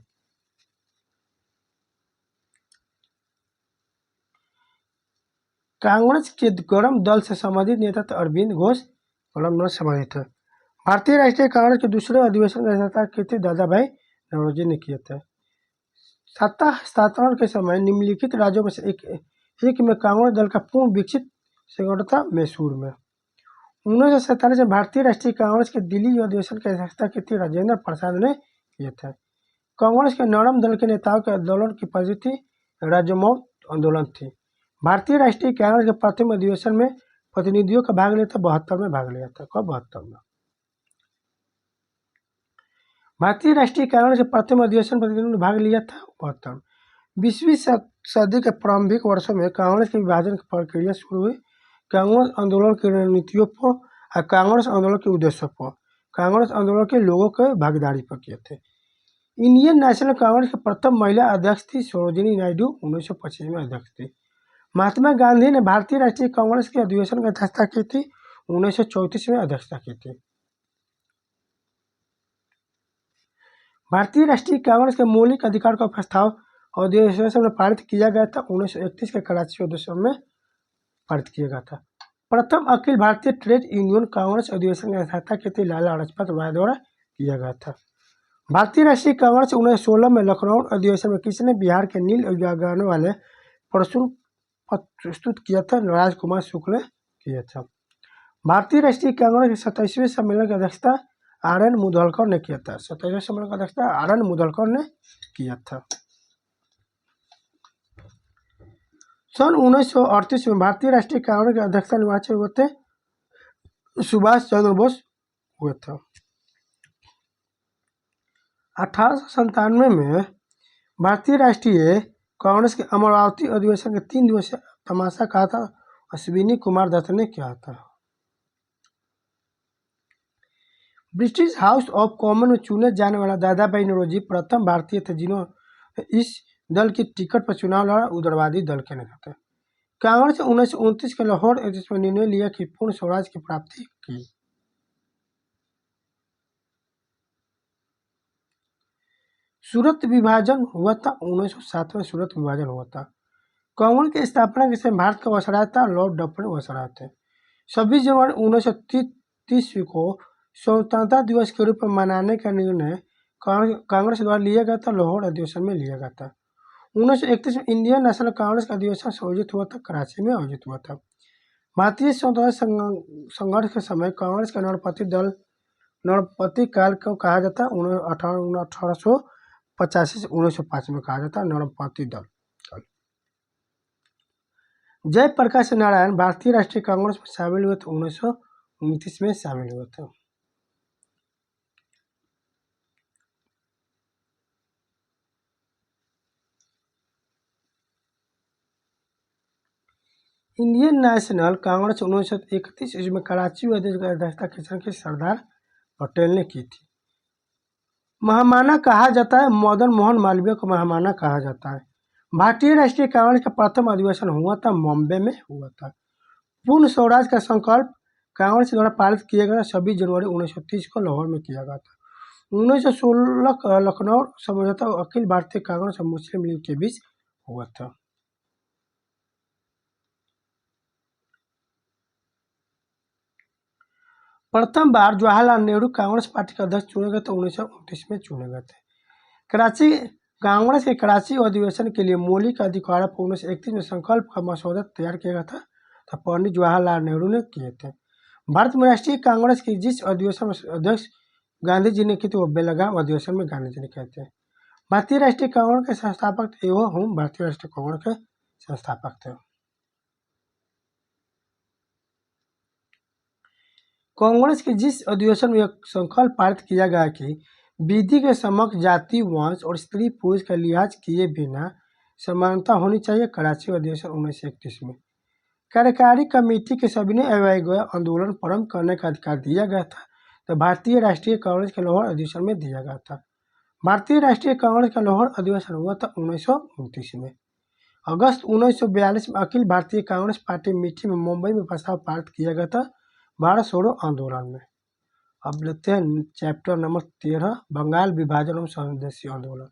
कांग्रेस के गरम दल से संबंधित नेता थे अरविंद घोष, गरम दल से संबंधित थे। भारतीय राष्ट्रीय कांग्रेस के दूसरे अधिवेशन की अध्यक्षता की थी दादा भाई नौरोजी ने किया था। सत्ता हस्तांतरण के समय निम्नलिखित राज्यों में से एक में कांग्रेस दल का पूर्ण विकसित संगठन था मैसूर में। 1947 में भारतीय राष्ट्रीय कांग्रेस के दिल्ली अधिवेशन की अध्यक्षता की थी राजेंद्र प्रसाद ने किया था। कांग्रेस के नरम दल के नेताओं के आंदोलन की परिधि राजमौत आंदोलन थी। भारतीय राष्ट्रीय कांग्रेस के प्रथम अधिवेशन में प्रतिनिधियों का भाग लिया था 72 में भाग लिया था। कब? 72 में। भारतीय राष्ट्रीय कांग्रेस के प्रथम अधिवेशन प्रतिनिधियों ने भाग लिया था 72। 20वीं सदी के प्रारंभिक वर्षों में कांग्रेस के विभाजन की प्रक्रिया शुरू हुई। कांग्रेस आंदोलन की रणनीतियों पर और कांग्रेस आंदोलन के उद्देश्यों पर, कांग्रेस आंदोलन के लोगों के भागीदारी पर किए थे। इंडियन नेशनल कांग्रेस की प्रथम महिला अध्यक्ष थी सरोजिनी नायडू, 1925 में अध्यक्ष थी। महात्मा गांधी ने भारतीय राष्ट्रीय कांग्रेस के अधिवेशन की अध्यक्षता की थी, 1934 में अध्यक्षता की थी। भारतीय राष्ट्रीय कांग्रेस के मौलिक अधिकार का प्रस्ताव अधिवेशन में पारित किया गया था, 1931 के कराची अधिवेशन में पारित किया गया था। प्रथम अखिल भारतीय ट्रेड यूनियन कांग्रेस अधिवेशन की अध्यक्षता की थी लाला लाजपत राय द्वारा किया गया था। भारतीय राष्ट्रीय कांग्रेस 1916 में लखनऊ अधिवेशन में किसने बिहार के नील उजागरने वाले प्रसून प्रस्तुत किया था? राजकुमार शुक्ल ने किया था। भारतीय राष्ट्रीय कांग्रेस के 27वें सम्मेलन की अध्यक्षता आर एन मुदलकर ने किया था। 27वें सम्मेलन की अध्यक्षता आर एन मुदलकर ने किया था। सन 1938 में भारतीय राष्ट्रीय कांग्रेस के अध्यक्षता निर्वाचित हुए थे सुभाष चंद्र बोस हुए थे। 1897 में भारतीय राष्ट्रीय कांग्रेस के अमरावती अधिवेशन के 3 दिवसीय तमाशा कहा था अश्विनी कुमार दत्त ने किया था। ब्रिटिश हाउस ऑफ कॉमन में चुने जाने वाला दादा भाई नौरोजी प्रथम भारतीय थे जिन्होंने इस दल की टिकट पर चुनाव लड़ा। उदारवादी दल के नेता थे। कांग्रेस ने 1929 के लाहौर अधिवेशन में निर्णय लिया कि पूर्ण स्वराज की प्राप्ति की। सूरत विभाजन हुआ था। 1907 में सूरत विभाजन हुआ था। कांग्रेस की स्थापना के समय भारत का वसराय था लॉर्ड डफरिन वसराय थे। 26 जनवरी 1930 को स्वतंत्रता दिवस के रूप में मनाने का निर्णय कांग्रेस द्वारा लिया गया था। लाहौर अधिवेशन में लिया गया था। 1931 में इंडियन नेशनल कांग्रेस का अधिवेशन आयोजित हुआ था। कराची में आयोजित हुआ था। भारतीय स्वतंत्रता संघर्ष के समय कांग्रेस का नरपति काल को कहा जाता है। 1885 से 1905 में कहा जाता है नरपति दल। जयप्रकाश नारायण भारतीय राष्ट्रीय कांग्रेस में शामिल हुए थे। 1929 में शामिल हुए थे। इंडियन नेशनल कांग्रेस 1931 ईस्वी में कराची की अध्यक्षता किसान के सरदार पटेल ने की थी। महामाना कहा जाता है। मदन मोहन मालवीय को महामाना कहा जाता है। भारतीय राष्ट्रीय कांग्रेस का प्रथम अधिवेशन हुआ था बॉम्बे में हुआ था। पूर्ण स्वराज का संकल्प कांग्रेस द्वारा पारित किया गया 26 जनवरी 1930 को लाहौर में किया गया था। 1916 का लखनऊ समझौता अखिल भारतीय कांग्रेस और मुस्लिम लीग के बीच हुआ था। प्रथम बार जवाहरलाल नेहरू कांग्रेस पार्टी के अध्यक्ष चुने गए थे। 1929 में चुने गए थे। कराची कांग्रेस के कराची अधिवेशन के लिए मौलिक अधिकारों पर 1931 में संकल्प का मसौदा तैयार किया गया था तो पंडित जवाहरलाल नेहरू ने किए थे। भारत में राष्ट्रीय कांग्रेस की जिस अधिवेशन में अध्यक्ष गांधी जी ने की थी वो बेलगाम अधिवेशन में गांधी जी ने किए थे। भारतीय राष्ट्रीय कांग्रेस के संस्थापक एवं हूँ भारतीय राष्ट्रीय कांग्रेस के संस्थापक थे। कांग्रेस के जिस अधिवेशन में संकल्प पारित किया गया कि विधि के समक्ष जाति वंश और स्त्री पुरुष का लिहाज किए बिना समानता होनी चाहिए। कराची अधिवेशन 1931 में कार्यकारी कमेटी के सभी ने गए आंदोलन प्रारंभ करने का अधिकार दिया गया था तो भारतीय राष्ट्रीय कांग्रेस के लाहौर अधिवेशन में दिया गया था। भारतीय राष्ट्रीय कांग्रेस का लाहौर अधिवेशन हुआ था 1929 में। अगस्त 1942 में अखिल भारतीय कांग्रेस पार्टी मीटिंग में मुंबई में प्रस्ताव पारित किया गया था भारत छोड़ो आंदोलन में। अब लेते हैं चैप्टर नंबर 13 बंगाल विभाजन और स्वदेशी आंदोलन।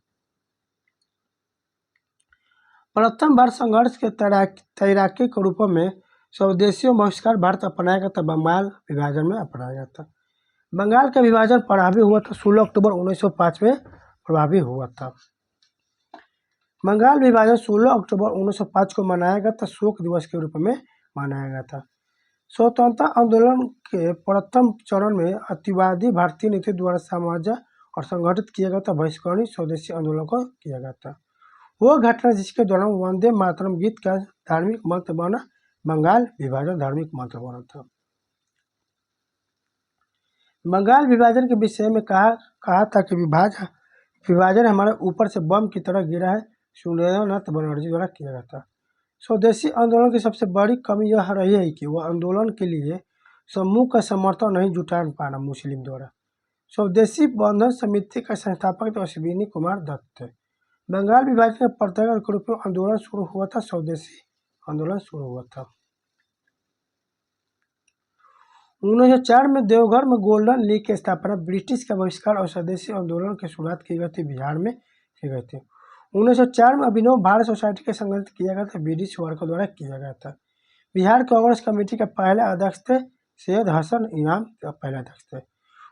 प्रथम भारत संघर्ष के तैराकी के रूप में स्वदेशी बहिष्कार भारत अपनाया गया था। बंगाल विभाजन में अपनाया गया था। बंगाल का विभाजन प्रभावी हुआ था 16 अक्टूबर 1905 में प्रभावी हुआ था। बंगाल विभाजन 16 अक्टूबर 1905 को मनाया गया था शोक दिवस के रूप में मनाया गया था। स्वतंत्रता आंदोलन के प्रथम चरण में अतिवादी भारतीय नीति द्वारा सामान्य और संगठित किया गया था बहिष्करणी स्वदेशी आंदोलन को किया गया था। वो घटना जिसके दौरान वंदे मातरम गीत का धार्मिक मंत्र बना बंगाल विभाजन धार्मिक मंत्र बना था। बंगाल विभाजन के विषय में कहा था कि विभाजन हमारे ऊपर से बम की तरह गिरा है। सुरेंद्रनाथ बनर्जी द्वारा किया गया था। स्वदेशी आंदोलन की सबसे बड़ी कमी यह रही है कि वह आंदोलन के लिए समूह का समर्थन नहीं जुटा पाना मुस्लिम द्वारा। स्वदेशी बंधन समिति का संस्थापक अश्विनी कुमार दत्त थे। बंगाल विभाजन के प्रत्येक के रूप में आंदोलन शुरू हुआ था। स्वदेशी आंदोलन शुरू हुआ था 1904 में देवघर में गोल्डन लीग की स्थापना ब्रिटिश का बहिष्कार और स्वदेशी आंदोलन की शुरुआत की गई थी बिहार में की गई थी। 1904 में अभिनव भारत सोसाइटी के संगठित किया गया था ब्रिटिश वर्ग द्वारा किया गया था। बिहार कांग्रेस कमेटी के पहले अध्यक्ष थे सैयद हसन इमाम के पहले अध्यक्ष थे।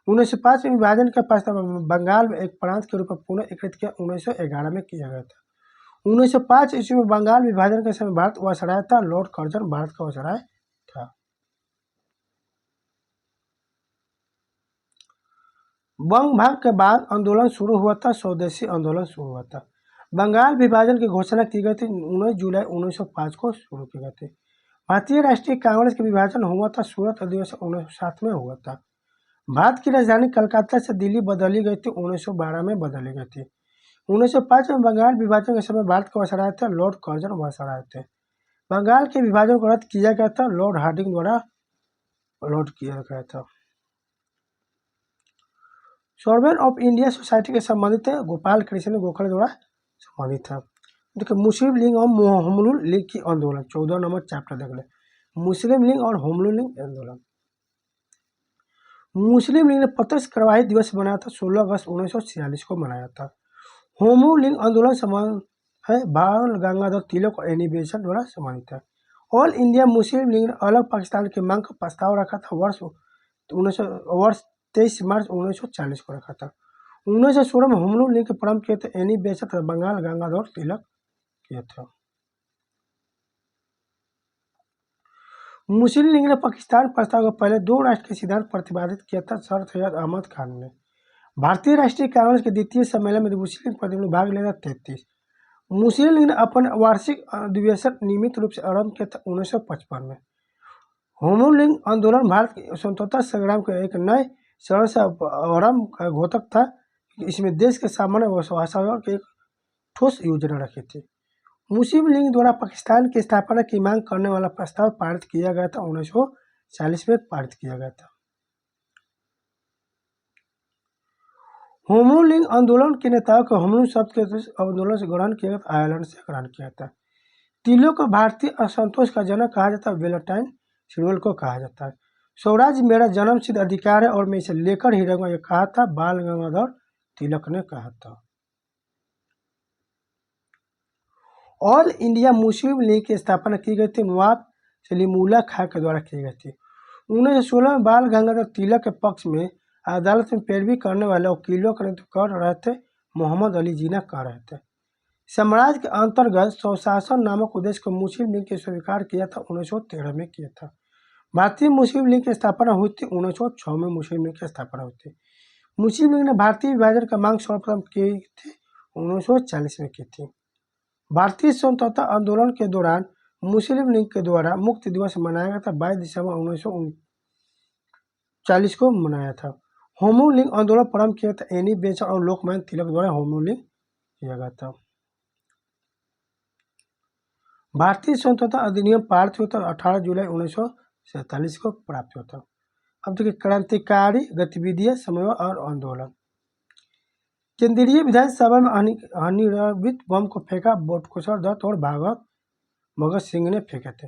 1905 में विभाजन का प्रस्ताव बंगाल में एक प्रांत के रूप में पुनः एकीकृत किया 1911 में किया गया था। 1905 ईस्वी में बंगाल विभाजन के समय भारत वायसराय था। लॉर्ड कर्जन भारत का वायसराय था। बंग भाग के बाद आंदोलन शुरू हुआ था, स्वदेशी आंदोलन शुरू हुआ था। बंगाल विभाजन की घोषणा की गई थी 19 जुलाई 1905 को शुरू की गई थी। भारतीय राष्ट्रीय कांग्रेस का विभाजन हुआ था, सूरत अधिवेशन 1907 में हुआ था। भारत की राजधानी कलकत्ता से दिल्ली बदली गई थी, 1912 में बदली गई थी। 1905 में बंगाल विभाजन के समय भारत को वसाए थे लॉर्ड कर्जन वसाए थे। बंगाल के विभाजन को रद्द किया गया था, लॉर्ड हार्डिंग द्वारा रद्द किया गया था। सॉवरेन ऑफ इंडिया सोसाइटी के संबंधित है गोपाल कृष्ण गोखले द्वारा संबंधित था। देखिए मुस्लिम लीग और होमरूल लीग की आंदोलन 14 नंबर चैप्टर देख ले। मुस्लिम लीग और होमरूल लीग आंदोलन। मुस्लिम लीग ने प्रत्यक्ष कार्यवाही दिवस मनाया था, 16 अगस्त 1946 को मनाया था। होमरूल लीग आंदोलन संबंध है बाल गंगाधर तिलक और एनी बेसेंट द्वारा संबंधित है। ऑल इंडिया मुस्लिम लीग ने अलग पाकिस्तान की मांग का प्रस्ताव रखा था, वर्ष 23 मार्च 1940 को रखा था। 1916 में होमरूल लीग के प्रारंभ किए थे एनी बेसेंट और बंगाल गंगाधर तिलक किया था। मुस्लिम लीग ने पाकिस्तान प्रस्ताव को पहले दो राष्ट्र के सिद्धांत प्रतिपादित किया था, सर सैयद अहमद खान ने। भारतीय राष्ट्रीय कांग्रेस के द्वितीय सम्मेलन में मुस्लिम प्रतिनिधि भाग लेना 33। मुस्लिम लीग ने अपना वार्षिक अधिवेशन नियमित रूप से आरंभ किया था 1955 में। होमरूल लीग आंदोलन भारत के स्वतंत्रता संग्राम के एक नए चरण से आरंभ का घोतक था। इसमें देश के सामान्य भाषाओं की एक ठोस योजना रखी थी। मुस्लिम लीग द्वारा पाकिस्तान की स्थापना की मांग करने वाला प्रस्ताव पारित किया गया था, 1940 में पारित किया गया था। होमरूल लीग आंदोलन के नेताओं को होमरूल शब्द के आंदोलन से ग्रहण किया गया, आयरलैंड से ग्रहण किया था। तिलों को भारतीय असंतोष का जनक कहा जाता है, वेलेंटाइन शिरोल को कहा जाता है। स्वराज मेरा जन्म सिद्ध अधिकार है और मैं इसे लेकर ही रहूंगा, ये कहा था बाल गंगाधर तिलक ने कहा था। ऑल इंडिया मुस्लिम लीग की स्थापना की गई थी, नवाब सलीमुल्लाह खां के द्वारा की गई थी। 1916 में बाल गंगाधर तिलक के पक्ष में अदालत में पैरवी करने वाले वकीलों का नेतृत्व कर रहे थे मोहम्मद अली जिन्ना कर रहे थे। साम्राज्य के अंतर्गत स्वशासन नामक उद्देश्य को मुस्लिम लीग के स्वीकार किया था, 1913 में किया था। भारतीय मुस्लिम लीग की स्थापना हुई थी, 1906 में मुस्लिम लीग की स्थापना हुई थी। मुस्लिम लीग ने भारतीय विभाजन का मांग सर्वप्रथम की थी, 1940 में की थी। भारतीय स्वतंत्रता आंदोलन के दौरान मुस्लिम लीग के द्वारा मुक्ति दिवस मनाया गया था, 22 दिसंबर 1939 को मनाया था। होमरूल लीग आंदोलन प्रारंभ किया था एनी बेसेंट और लोकमान्य तिलक द्वारा होमरूल लीग किया गया था। भारतीय स्वतंत्रता अधिनियम पारित हुआ था 18 जुलाई 1947 को प्राप्त हुआ था। अब देखिए क्रांतिकारी गतिविधियां, समय और आंदोलन। केंद्रीय विधानसभा में अनिर्वापित बम को फेंका बटुकेश्वर दत्त और भगत सिंह ने फेंके थे।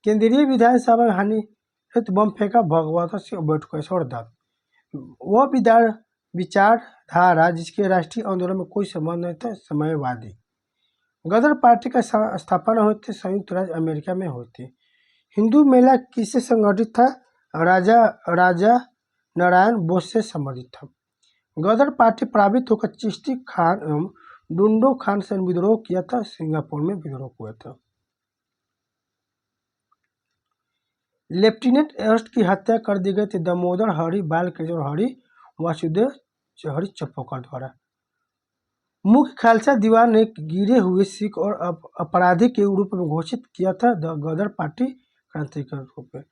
केंद्रीय विधानसभा में हानिरहित बम फेंका भगवत सिंह और बटुकेश्वर दत्त। वह विचारधारा जिसके राष्ट्रीय आंदोलन में कोई संबंध नहीं था, समाजवादी। गदर पार्टी का स्थापना हुई थी, संयुक्त राज्य अमेरिका में हुई थी। हिंदू मेला किससे संगठित था? राजा नारायण बोस से संबंधित था। गदर पार्टी प्रभावित होकर चिश्ती खान एवं डुंडो खान से विद्रोह किया था, सिंगापुर में विद्रोह हुआ था। लेफ्टिनेंट एस्ट की हत्या कर दी गई थी दामोदर हरि बालकृष्ण और हरि वासुदेव हरि चप्पोकर द्वारा। मुख्य खालसा दीवान ने गिरे हुए सिख और अपराधी के रूप में घोषित किया था गदर पार्टी क्रांतिकारी रूप में।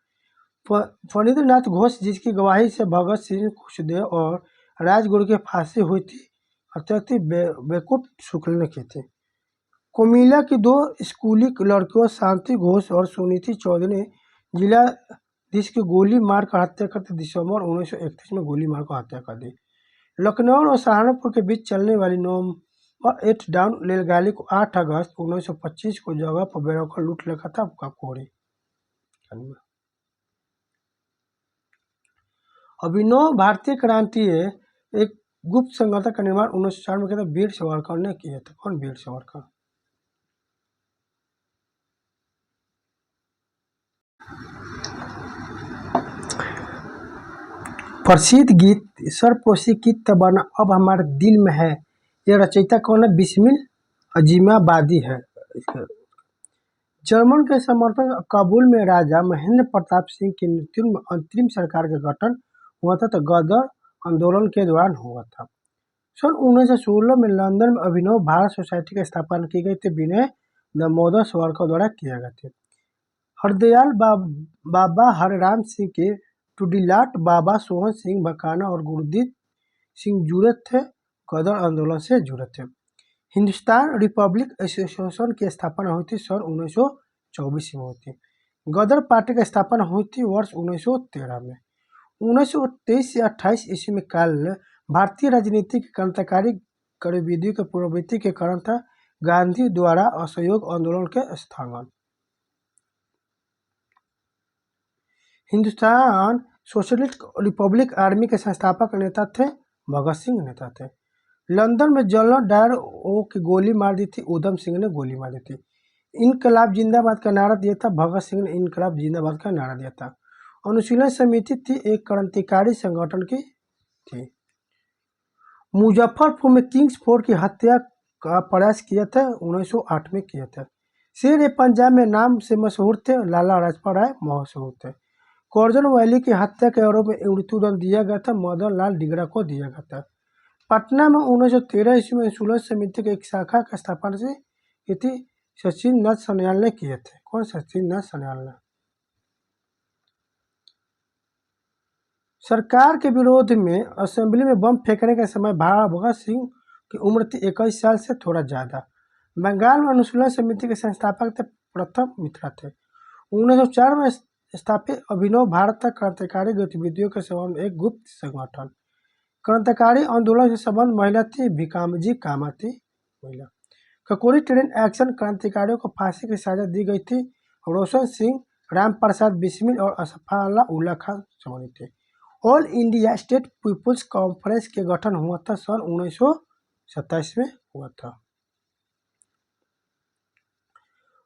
फणींद्रनाथ घोष जिसकी गवाही से भगत सिंह, खुशदेव और राजगुरु की फांसी हुई थी, हत्या बेकुट शुक्ल ने की थी। कोमिला की दो स्कूली लड़कियों शांति घोष और सुनीति चौधरी ने जिलाधीश की गोली मारकर हत्या करते दिसंबर 1931 में गोली मारकर हत्या कर दी। लखनऊ और सहारनपुर के बीच चलने वाली नंबर 8 डाउन रेलगाड़ी को 8 अगस्त 1925 को जगह पर बेरोकर लूट लेकर था काकोरी। अभिनव भारतीय क्रांति एक गुप्त संगठन का निर्माण 1904 में किया था, वीर सावरकर ने किया था। कौन? वीर सावरकर। प्रसिद्ध गीत सरपोशी की तमन्ना अब हमारे दिल में है, यह रचयिता कौन है? बिस्मिल अजीमाबादी है। जर्मन के समर्थन काबुल में राजा महेंद्र प्रताप सिंह के नेतृत्व में अंतरिम सरकार का गठन हुआ था, तो गदर आंदोलन के दौरान हुआ था। सन 1916 में लंदन में अभिनव भारत सोसाइटी की स्थापना की गई थी। विनय दामोदर सावरकर द्वारा किया गया था। हरदयाल बाबा हरराम सिंह के टुडीलाट बाबा सोहन सिंह बकाना और गुरदीप सिंह जुड़े थे, गदर आंदोलन से जुड़े थे। हिंदुस्तान रिपब्लिक एसोसिएशन की स्थापना हुई थी सन 1924 में हुई थी। गदर पार्टी की स्थापना हुई थी वर्ष 1913 में। 1923 से 28 ईस्वी में काल भारतीय राजनीति की क्रांतिकारी गतिविधियों की प्रवृत्ति के कारण था गांधी द्वारा असहयोग आंदोलन के स्थापना। हिंदुस्तान सोशलिस्ट रिपब्लिक आर्मी के संस्थापक नेता थे भगत सिंह नेता थे। लंदन में जनरल डायर ओ की गोली मार दी थी, उधम सिंह ने गोली मार दी थी। इनकलाब जिंदाबाद का नारा दिया था, भगत सिंह ने इनकलाब जिंदाबाद का नारा दिया था। अनुशीलन समिति थी एक क्रांतिकारी संगठन की थी। मुजफ्फरपुर में किंग्स फोर्ड की हत्या का प्रयास किया था, 1908 में किया था। शेर ए पंजाब में नाम से मशहूर थे, लाला लाजपत राय मशहूर थे। कर्जन वैली की हत्या के आरोप में मृत्युदंड दिया गया था, मदन लाल डिगरा को दिया गया था। पटना में 1913 ईस्वी में अनुशीलन समिति की एक शाखा की स्थापना से की थी, सचिन नाथ सन्याल ने किए थे। कौन? सचिन नाथ सन्याल ने। सरकार के विरोध में असेंबली में बम फेंकने के समय भगत सिंह की उम्र थी 21 साल से थोड़ा ज्यादा। बंगाल में अनुशीलन समिति के संस्थापक थे प्रथम मित्रा थे। 1904 में स्थापित अभिनव भारत क्रांतिकारी गतिविधियों के संबंध एक गुप्त संगठन। क्रांतिकारी आंदोलन के संबंध महिला थी भिकामजी कामा थी महिला। ककोरी ट्रेन एक्शन क्रांतिकारियों को फांसी की सजा दी गई थी। रोशन सिंह, राम प्रसाद बिस्मिल और असफाला उल्ला खान शामिल थे। All India State People's Conference के गठन हुआ था सन 1927 में हुआ था।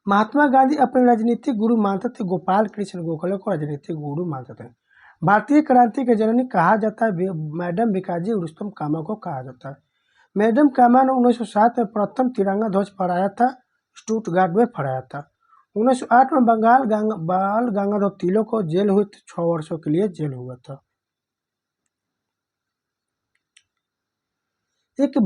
महात्मा गांधी अपने राजनीतिक गुरु मानते थे गोपाल कृष्ण गोखले को राजनीतिक गुरु मानते थे। भारतीय क्रांति के जननी कहा जाता है मैडम भिकाजी रुस्तम कामा को कहा जाता है। मैडम कामा ने 1907 में प्रथम तिरंगा ध्वज फहराया था, स्टुटगार्ट में फहराया था। 1908 में बाल गंगाधर तिलक को जेल हुई थी, 6 वर्षों के लिए जेल हुआ था। एक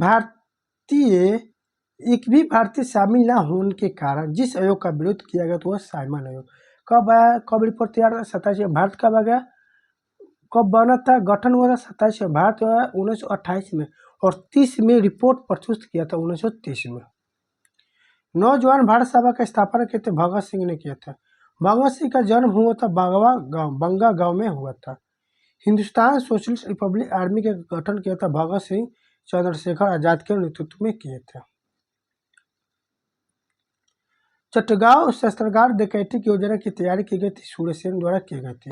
भी भारतीय शामिल न होने के कारण जिस आयोग का विरोध किया गया तो वह साइमन आयोग। कब आया, कब रिपोर्ट तैयार था? 27 भारत कब आ गया, कब बना था, गठन हुआ था 27 भारत 1928 में और 30 में रिपोर्ट प्रस्तुत किया था 1930 में। नौजवान भारत सभा का स्थापना किए थे भगत सिंह ने किया था। भगत सिंह का जन्म हुआ था बंगा गांव में हुआ था। हिंदुस्तान सोशलिस्ट रिपब्लिक आर्मी का गठन किया था भगत सिंह चंद्रशेखर आजाद के नेतृत्व में किए थे। चटगांव शस्त्रागार डकैती की योजना की तैयारी की गई थी, सूर्यसेन द्वारा की गई थी।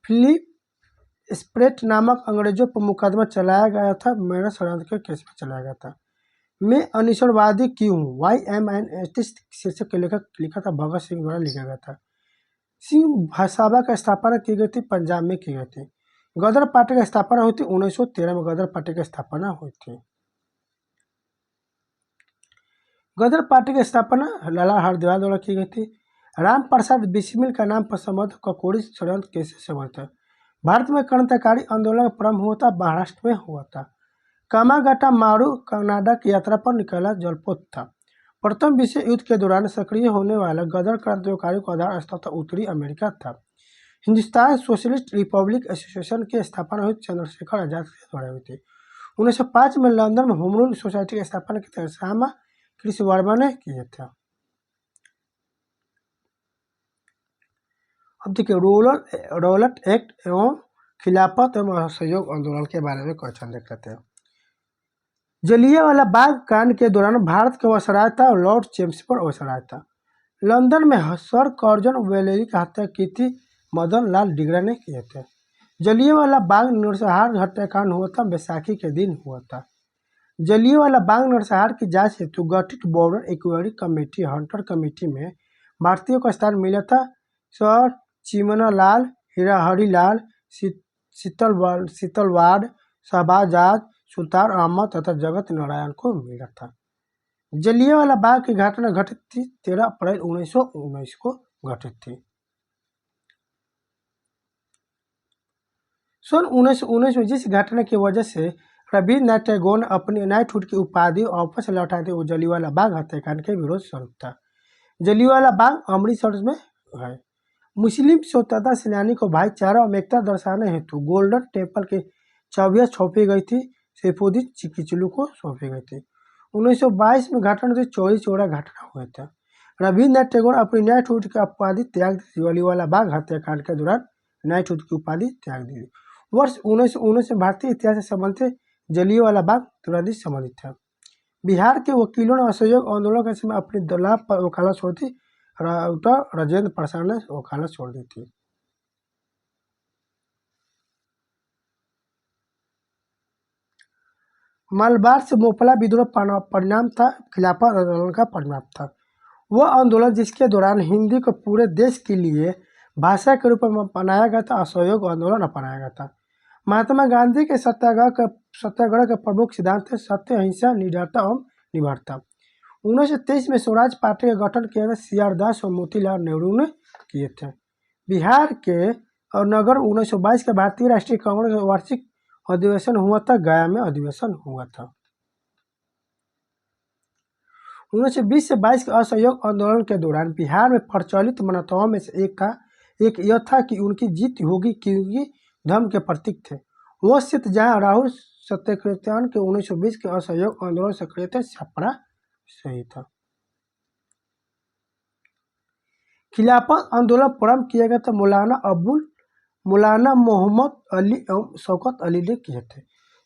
फिलिप स्प्रेट नामक अंग्रेजों पर मुकदमा चलाया गया था, मेरा षड्यंत्र के केस में चलाया गया था। मैं अनिश्वरवादी क्यों हूँ, वाई एम एन एथिस्ट शीर्षक के लेखक लिखा था, भगत सिंह द्वारा लिखा गया था। सिंह सभा की स्थापना की गई थी, पंजाब में की गई थी। गदर पार्टी की स्थापना हुई थी 1913 में, गदर पार्टी की स्थापना हुई थी। गदर पार्टी की स्थापना लाला हरदयाल द्वारा की गई थी। राम प्रसाद बिस्मिल का नाम पर संबंध ककोरी षड्यंत्र केस से संबंधित है। भारत में क्रांतिकारी आंदोलन का प्रारंभ हुआ था, महाराष्ट्र में हुआ था। कामागाटा मारू कनाडा की यात्रा पर निकला जलपोत था। प्रथम विश्व युद्ध के दौरान सक्रिय होने वाला गदर क्रांतिकारियों का आधार स्थल था उत्तरी अमेरिका था। हिंदुस्तान सोशलिस्ट रिपब्लिक एसोसिएशन की स्थापना हुई चंद्रशेखर आजाद के द्वारा हुई थी। 1905 में लंदन में होम रूल सोसाइटी की स्थापना की थी, श्यामा कृष्ण वर्मा ने किया था। अब देखिए रौलट एक्ट एवं खिलाफत एवं असहयोग आंदोलन के बारे में क्वेश्चन देख लेते हैं। जलियांवाला बाग कांड के दौरान भारत का अवसर आया था और लॉर्ड चेम्स पर अवसर आया था। लंदन में सर कर्जन वैलेरी की हत्या की थी, मदन लाल डिगरा ने किए थे। जलियांवाला बाग नरसंहार हत्याकांड हुआ था, बैसाखी के दिन हुआ था। जलियांवाला बाग नरसंहार की जांच हेतु गठित border inquiry committee Hunter committee में भारतीयों का स्थान मिला था। सर चिमनालाल, हरिलाल, शीतलवाड़, शहबाजाद, सुल्तान अहमद तथा जगत नारायण को मिला था। जलियांवाला बाग की घटना घटित थी 13 अप्रैल 1919 को घटित थी। सन 1919 में जिस घटना की वजह से रविन्द्रनाथ टैगोर ने अपनी नाइटहुड की उपाधि वापस लौटाई थी वो जलियांवाला बाग हत्याकांड के विरोध स्वरूप था। जलियांवाला बाग अमृतसर में है। मुस्लिम स्वतंत्रता सेनानी को भाईचारा और एकता दर्शाने हेतु गोल्डन टेम्पल की चाबियां सौंपी गई थी, सैफुद्दीन चिकिचलू को सौंपी गई थी। 1922 में घटना से चौरी चौरा घटना हुआ था। रविन्द्रनाथ टैगोर अपनी नाइटहुड की उपाधि त्याग दी। जलियांवाला बाग हत्याकांड के दौरान नाइटहुड की उपाधि त्याग दी। वर्ष 1919 में भारतीय इतिहास से संबंधित जलियांवाला बाग तुरंत संबंधित था। बिहार के वकीलों ने असहयोग आंदोलन के समय अपनी दलाल पर वकालत छोड़ दी। राजेंद्र प्रसाद ने वकालत छोड़ दी थी। मलबार से मोपला विद्रोह परिणाम था, खिलाफत आंदोलन का परिणाम था। वह आंदोलन जिसके दौरान हिंदी को पूरे देश के लिए भाषा के रूप में अपनाया गया था, असहयोग आंदोलन अपनाया गया था। महात्मा गांधी के सत्याग्रह के प्रमुख सिद्धांत थे सत्य, अहिंसा, निडरता और निभरता। 1923 में स्वराज पार्टी का गठन किया था, सी.आर. दास और मोतीलाल नेहरू ने किए थे। बिहार के और नगर 1922 के भारतीय राष्ट्रीय कांग्रेस का वार्षिक अधिवेशन हुआ था, गया में अधिवेशन हुआ था। 1920 से 22 के असहयोग आंदोलन के दौरान बिहार में प्रचलित मान्यताओं में से एक यह था कि उनकी जीत होगी क्योंकि धर्म के प्रतीक थे। वह स्थित जहां राहुल सत्याग्रह के 1920 के असहयोग आंदोलन सक्रिय थे, छपरा सही था। खिलाफत आंदोलन प्रारंभ किया गया था मौलाना मोहम्मद अली एवं शौकत अली ने किए थे।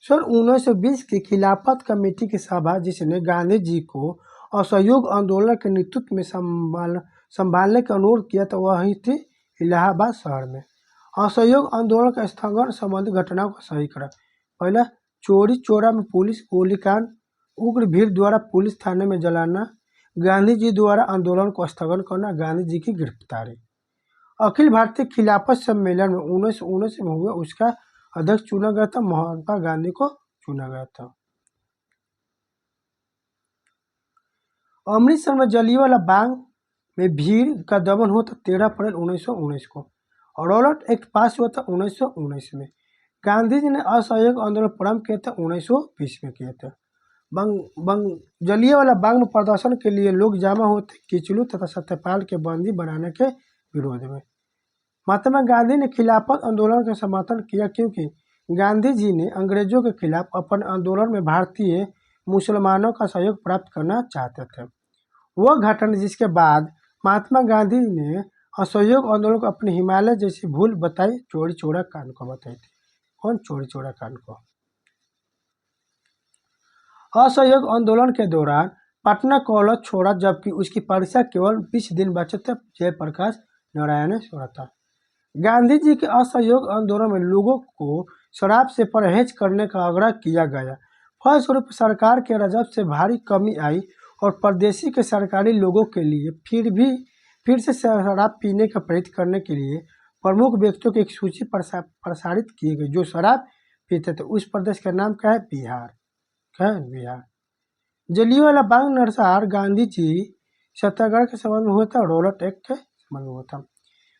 सन 1920 की खिलाफत कमेटी की सभा जिसने गांधी जी को असहयोग आंदोलन के नेतृत्व में संभालने का अनुरोध किया था, वही थी इलाहाबाद शहर में। असहयोग आंदोलन का स्थगन संबंधी घटनाओं का सही करा। पहला, चोरी चौरा में पुलिस गोलीकांड, उग्र भीड़ द्वारा पुलिस थाने में जलाना, गांधी जी द्वारा आंदोलन को स्थगन करना, गांधी जी की गिरफ्तारी। अखिल भारतीय खिलाफत सम्मेलन में 1919 में हुआ, उसका अध्यक्ष चुना गया था, महात्मा गांधी को चुना गया था। अमृतसर में जलियांवाला बाग में भीड़ का दमन हुआ था 13 अप्रैल 1919 को। रॉलेट एक्ट पास हुआ था 1919 में। गांधी जी ने असहयोग आंदोलन प्रारंभ किया था 1920 में किया था। जलियांवाला बाग में प्रदर्शन के लिए लोग जमा हुए थे किचलू तथा सत्यपाल के बंदी बनाने के विरोध में। महात्मा गांधी ने खिलाफत आंदोलन का समर्थन किया क्योंकि गांधी जी ने अंग्रेजों के खिलाफ अपने आंदोलन में भारतीय मुसलमानों का सहयोग प्राप्त करना चाहते थे। वह घटना जिसके बाद महात्मा गांधी ने असहयोग आंदोलन को अपनी हिमालय जैसी भूल बताई, चौरी चौरा कांड को बताई थी। कौन? चौरी चौरा कांड को। असहयोग आंदोलन के दौरान पटना कॉलेज छोड़ा जबकि उसकी परीक्षा केवल 20 दिन बचे थे, जयप्रकाश नारायण ने छोड़ा था। गांधी जी के असहयोग आंदोलन में लोगों को शराब से परहेज करने का आग्रह किया गया। फलस्वरूप सरकार के राजस्व से भारी कमी आई और परदेशी के सरकारी लोगों के लिए फिर से शराब पीने का प्रेरित करने के लिए प्रमुख व्यक्तियों की एक सूची प्रसारित की गई जो शराब पीते थे। उस प्रदेश का नाम क्या है? बिहार। क्या है? बिहार। जलियांवाला बाग नरसंहार गांधी जी सत्याग्रह के संबंध में हुआ था, रॉलेट एक्ट के संबंध में हुआ था।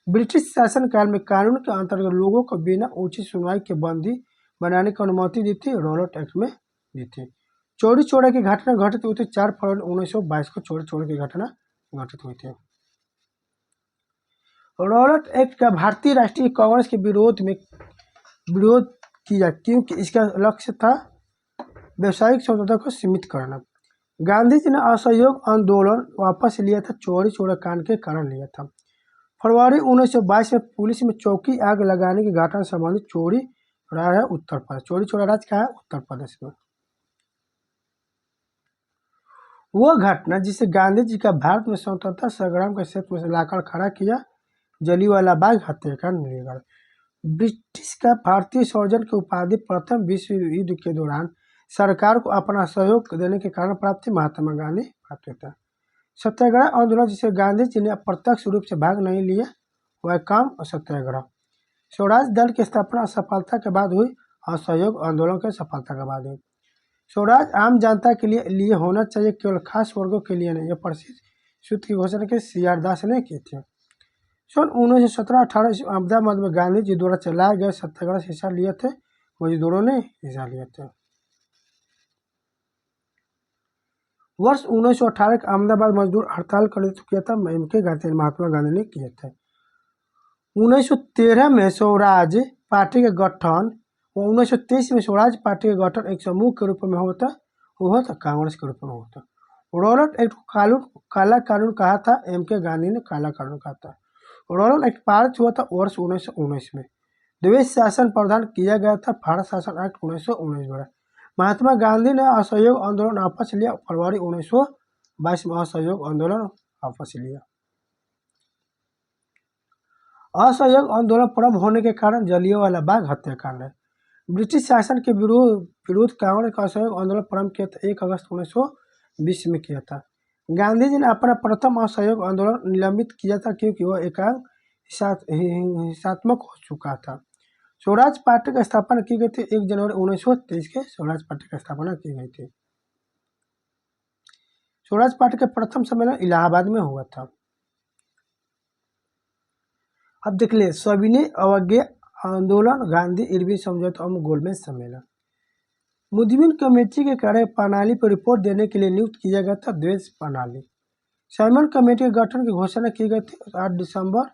ब्रिटिश शासनकाल में कानून के अंतर्गत लोगों को बिना उचित सुनवाई के बंदी बनाने की अनुमति दी थी, रॉलेट एक्ट में दी थी। चौरी चौरा की घटना घटित हुई थी 4 फरवरी 1922 को। चौरी चौरा की घटना घटित हुई थी। रॉलेट एक्ट का भारतीय राष्ट्रीय कांग्रेस के विरोध किया क्योंकि इसका लक्ष्य था व्यवसायिक स्वतंत्रता को सीमित करना। गांधी जी ने असहयोग आंदोलन वापस लिया था, चौरी चौरा कांड के कारण लिया था। फरवरी 1922 में पुलिस में चौकी आग लगाने की घटना संबंधित चौरी चौरा है उत्तर प्रदेश। चौरी चौरा राज्य का है उत्तर प्रदेश में। वह घटना जिसे गांधी जी का भारत में स्वतंत्रता संग्राम के क्षेत्र में लाकर खड़ा किया, जलियांवाला बाग हत्याकांड मिलेगा। ब्रिटिश का भारतीय सर्जन की उपाधि प्रथम विश्व युद्ध के दौरान सरकार को अपना सहयोग देने के कारण प्राप्त थी, महात्मा गांधी प्राप्त था। सत्याग्रह आंदोलन जिसे गांधी जी ने अप्रत्यक्ष रूप से भाग नहीं लिया, वह काम सत्याग्रह। स्वराज दल की स्थापना असफलता के बाद हुई, असहयोग आंदोलन के सफलता के बाद हुई। स्वराज आम जनता के लिए होना चाहिए, केवल खास वर्गों के लिए नहीं, यह प्रसिद्ध सूत्र की घोषणा के सी.आर. दास ने की थी। सन 1917-18 अहमदाबाद में गांधी जी द्वारा चलाए गए सत्याग्रह से हिस्सा लिए थे, मजदूरों ने हिस्सा लिए थे। वर्ष 1918 के अहमदाबाद मजदूर हड़ताल का नेतृत्व किया था एम.के. गांधी, महात्मा गांधी ने किया था। 1913 में स्वराज पार्टी का गठन और 1923 में स्वराज पार्टी का गठन एक समूह के रूप में हुआ था कांग्रेस के रूप में हुआ था। रॉलेट एक्ट काला कानून कहा था, एम.के. गांधी ने काला कानून कहा था। रॉलेट एक्ट पारित हुआ था वर्ष 1919 में। द्वैध शासन प्रदान किया गया था, भारत शासन एक्ट 1919 द्वारा। महात्मा गांधी ने असहयोग आंदोलन वापस लिया, फरवरी 1922 में असहयोग आंदोलन वापस लिया। असहयोग आंदोलन प्रारंभ होने के कारण जलियांवाला बाग हत्याकांड है। ब्रिटिश शासन के विरुद्ध कांग्रेस का असहयोग आंदोलन प्रारंभ किया था 1 अगस्त 1920 में किया था। गांधी जी ने अपना प्रथम असहयोग आंदोलन निलंबित किया था क्योंकि वह एकांक हिंसात्मक हो चुका था। स्वराज पार्टी की स्थापना की गई थी 1 जनवरी 1923 के स्वराज पार्टी की स्थापना की गई थी। स्वराज पार्टी का प्रथम सम्मेलन इलाहाबाद में हुआ था। अब देख ले सविनय अवज्ञा आंदोलन, गांधी इरविन समझौता और गोलमेज सम्मेलन। मुदविन कमेटी के कार्य प्रणाली पर रिपोर्ट देने के लिए नियुक्त किया गया था द्वैध प्रणाली। साइमन कमेटी के गठन की घोषणा की गई थी 8 दिसंबर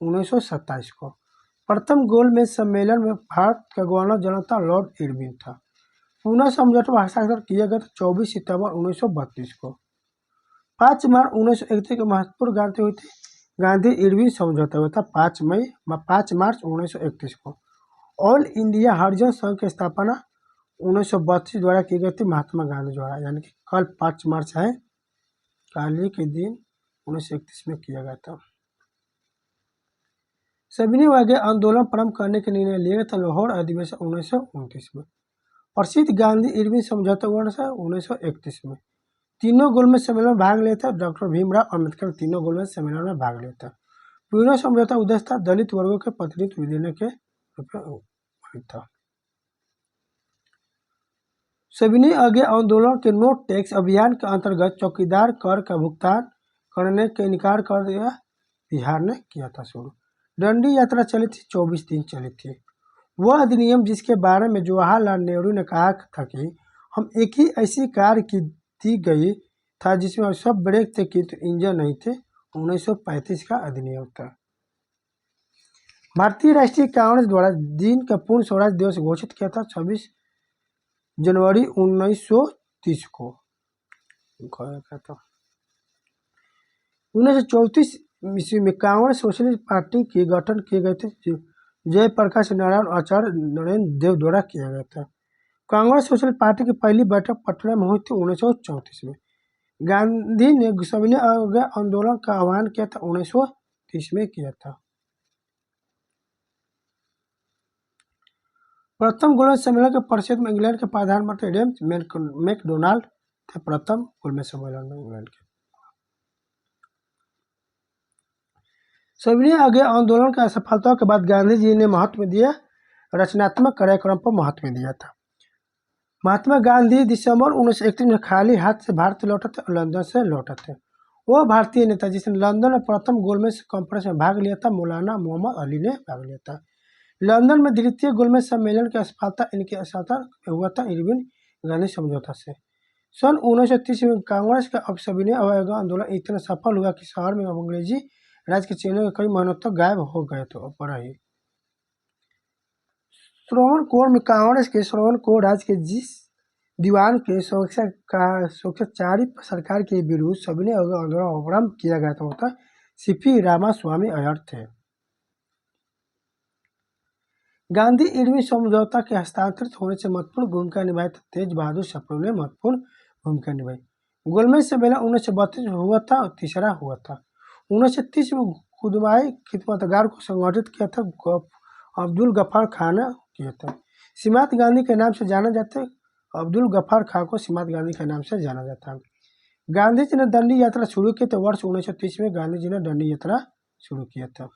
1927 को। प्रथम गोलमेज सम्मेलन में भारत का गवर्नर जनरल था लॉर्ड इरविन था। पुनः समझौता पर हस्ताक्षर किया गया था 24 सितंबर 1932 को। 5 मार्च 1931 को महत्वपूर्ण गांधी हुई थी। गांधी इरविन समझौता हुआ था 5 मार्च 1931 को। ऑल इंडिया हरिजन संघ की स्थापना 1932 द्वारा की गई थी महात्मा गांधी द्वारा, यानी कि कल 5 मार्च है, कल ही के दिन 1931 में किया गया था। सविनय अवज्ञा आंदोलन प्रारंभ करने के निर्णय लिया गया था लाहौर अधिवेशन 1929 में। प्रसिद्ध गांधी इरविन समझौता हुआ था 1931 में। तीनों गोलमेज सम्मेलन में भाग लिया था डॉक्टर भीमराव अम्बेडकर, तीनों गोलमेज सम्मेलन में भाग लिया था। पूर्ण समझौता उद्देश्य था दलित वर्गों के प्रतिनिधित्व देने के रूप में था। सविनय अवज्ञा आंदोलन के नो टैक्स अभियान के अंतर्गत चौकीदार कर का भुगतान करने के इनकार कर दिया बिहार ने किया था शुरू। डंडी यात्रा चली थी, 24 दिन चली थी। वह अधिनियम जिसके बारे में जवाहरलाल नेहरू ने कहा था कि हम एक ही ऐसी कार की दी गई था जिसमें सब ब्रेक थे किंतु इंजन नहीं थे, 1935 का अधिनियम था। भारतीय राष्ट्रीय कांग्रेस द्वारा दिन का पूर्ण स्वराज दिवस घोषित किया था 26 जनवरी 1930 को। 1934 ईस्वी में कांग्रेस सोशलिस्ट पार्टी के गठन किए गए थे, जयप्रकाश नारायण आचार्य नरेंद्र देव द्वारा किया गया था। कांग्रेस सोशलिस्ट पार्टी की पहली बैठक पटना में हुई थी 1934 में। गांधी ने सविनय अवज्ञा आंदोलन का आह्वान किया था 1930 में किया था। प्रथम गोलमेज सम्मेलन के परिषद में इंग्लैंड के प्रधानमंत्री जेम्स मैकडोनाल्ड थे। प्रथम गोलमेज सम्मेलन में इंग्लैंड के। सविनय अवज्ञा आंदोलन की असफलता के बाद गांधी जी ने महत्व दिया रचनात्मक कार्यक्रम पर महत्व दिया था। महात्मा गांधी दिसंबर 1931 में खाली हाथ से भारत लौटे थे, लंदन से लौटे थे। वह भारतीय नेता जिसने लंदन में प्रथम गोलमेज कॉन्फ्रेंस में भाग लिया था, मौलाना मोहम्मद अली ने भाग लिया था। लंदन में द्वितीय गोलमेज सम्मेलन की असफलता इनके असर हुआ था इरविन गांधी समझौता से। सन 1930 में कांग्रेस का अब सविनय अवज्ञा आंदोलन इतना सफल हुआ कि शहर में अंग्रेजी राज के चिन्ह कई महीनों तक गायब हो गए थे। पड़ा ही श्रवण कोर में कांग्रेस के श्रवण कोर राज्य के जिस दीवान के स्वैच्छाचारी सरकार के विरुद्ध सविनय अवज्ञा आंदोलन प्रारंभ किया गया था, होता सीपी रामास्वामी अय्यर थे। गांधी इरविन समझौता के हस्तांतरित होने से महत्वपूर्ण भूमिका निभाई था तेज बहादुर सप्रू ने महत्वपूर्ण भूमिका निभाई। गोलमेज सम्मेलन 1932 में हुआ था और तीसरा हुआ था। 1930 में खुदमाई खिदमतगार को संगठित किया था अब्दुल गफ्फार खान ने किया था। सीमात गांधी के नाम से जाना जाता है। अब्दुल गफ्फार खान को सीमात गांधी के नाम से जाना जाता है। गांधी जी ने दंडी यात्रा शुरू की तो वर्ष 1930 में गांधी जी ने दंडी यात्रा शुरू किया था।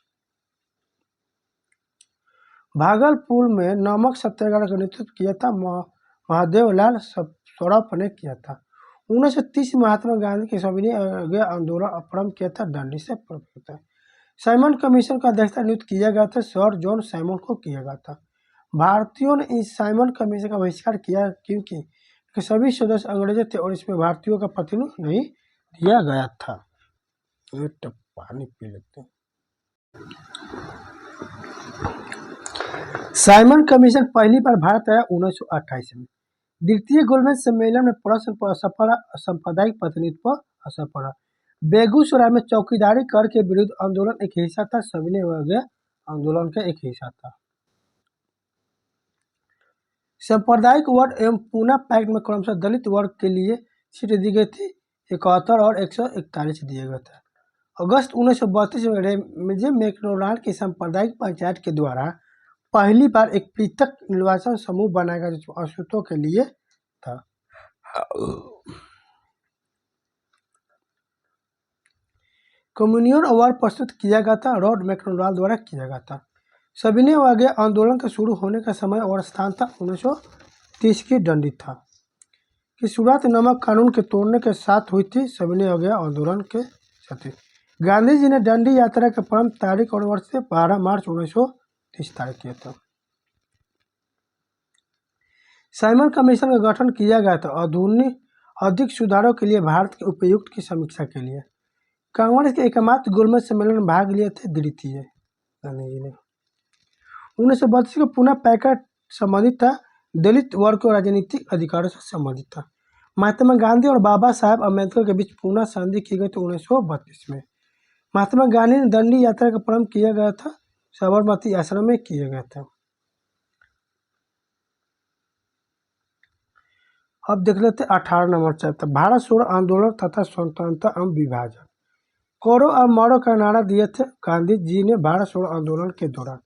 भागलपुर में नमक सत्याग्रह का नेतृत्व किया था महादेवलाल सौरभ ने किया था। 1930 में महात्मा गांधी के सविनय अवज्ञा आंदोलन प्रारंभ किया था, दंडी से प्रारंभ किया था। साइमन कमीशन का अध्यक्षता नियुक्त किया गया था सर जॉन साइमन को किया गया था। भारतीयों ने इस साइमन कमीशन का बहिष्कार किया क्योंकि सभी सदस्य अंग्रेज थे और इसमें भारतीयों का प्रतिनिधित्व नहीं दिया गया था। पानी पी लेते हैं। साइमन कमीशन पहली बार भारत आया 1928 में। द्वितीय गोलमेज सम्मेलन में प्रश्न पर सांप्रदायिक प्रतिनिधित्व पर असर पड़ा। बेगूसराय में चौकीदारी कर के विरुद्ध आंदोलन एक हिस्सा था। सविनय अवज्ञा आंदोलन का एक हिस्सा था। सांप्रदायिक वर्ग एवं पूना पैक्ट में क्रमशः दलित वर्ग के लिए सीट दी गई थी। 71 और 141 दिए गए थे। अगस्त 1932 में रेमजे मैकडोनाल्ड की सांप्रदायिक पंचायत के द्वारा पहली बार एक पृथक निर्वाचन समूह बनाया गया जो अछूतों के लिए था। कम्युनियन अवार्ड प्रस्तुत किया गया था। लॉर्ड मैकडोनाल्ड द्वारा किया गया था। सविनय अवज्ञा आंदोलन का शुरू होने का समय और स्थान था 1930 की दंडी था कि शुरुआत नमक कानून के तोड़ने के साथ हुई थी। सविनय अवज्ञा आंदोलन के साथ गांधी जी ने दंडी यात्रा का प्रारंभ तारीख और वर्ष से 12 मार्च 1930 तारीख किया था। साइमन कमीशन का गठन किया गया था अधिक सुधारों के लिए भारत के उपयुक्त की समीक्षा के लिए। कांग्रेस के एकमात्र गोलमेज सम्मेलन में भाग लिए थे द्वितीय गांधी जी ने। 1932 को पुनः पैकेट संबंधित था। दलित वर्ग को राजनीतिक अधिकारों से संबंधित था। महात्मा गांधी और बाबा साहेब अम्बेडकर के बीच पुनः संधि की गई थी 1932 में। महात्मा गांधी ने दंडी यात्रा का प्रारंभ किया गया था। साबरमती आश्रम में किया गया था। अब देख लेते 18 नंबर चैप्टर भारत छोड़ो आंदोलन तथा स्वतंत्रता एवं विभाजन। कौरो और मौर्य का नारा दिए थे गांधी जी ने भारत छोड़ो आंदोलन के दौरान।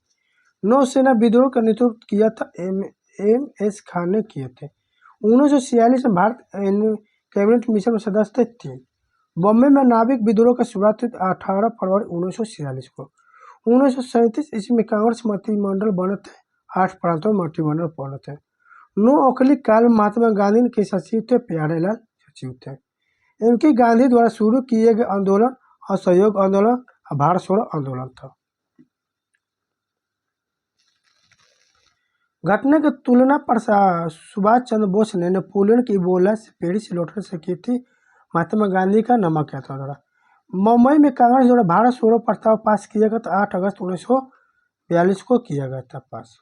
नौसेना विद्रोह का नेतृत्व किया था एम एस खान ने किए थे। 1946 में भारत कैबिनेट मिशन में सदस्य थे। बॉम्बे में नाविक विद्रोह का शुरुआत हुई 18 फरवरी 1946 को। 1937 ईस्वी में कांग्रेस मंत्रिमंडल बने थे। 8 प्रांतों में मंत्रिमंडल बने थे। 9 अखिली काल में महात्मा गांधी के सचिव थे प्यारेलाल सचिव थे। एम के गांधी द्वारा शुरू किए गए आंदोलन असहयोग आंदोलन भारत छोड़ो आंदोलन था। घटना की तुलना सुभाष चंद्र बोस ने नेपोलियन की इबोला से पेरिस लौटने से की थी। महात्मा गांधी का नमक यात्रा द्वारा। मुंबई में कांग्रेस द्वारा भारत छोड़ो प्रस्ताव पास किया गया था। 8 अगस्त 1942 को किया गया था पास।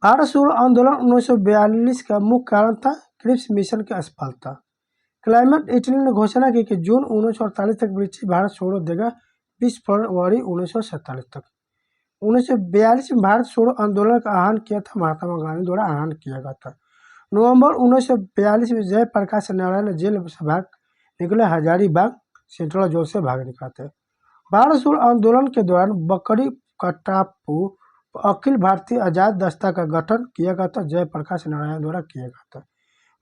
भारत छोड़ो आंदोलन 1942 का मुख्य कारण था क्रिप्स मिशन की असफलता। क्लाइमेट इटली ने घोषणा की कि जून 1948 तक ब्रिटिश भारत छोड़ो देगा 20 फरवरी 1947 तक। 1942 में भारत छोड़ो आंदोलन का आह्वान किया था। महात्मा गांधी द्वारा आह्वान किया गया था। नवंबर 1942 में जयप्रकाश नारायण जेल से भाग निकले। हजारीबाग सेंट्रल जेल से भाग निकला थे। भारत छोड़ो आंदोलन के दौरान बकरी का टापू अखिल भारतीय आजाद दस्ता का गठन किया गया था। जयप्रकाश नारायण द्वारा किया गया था।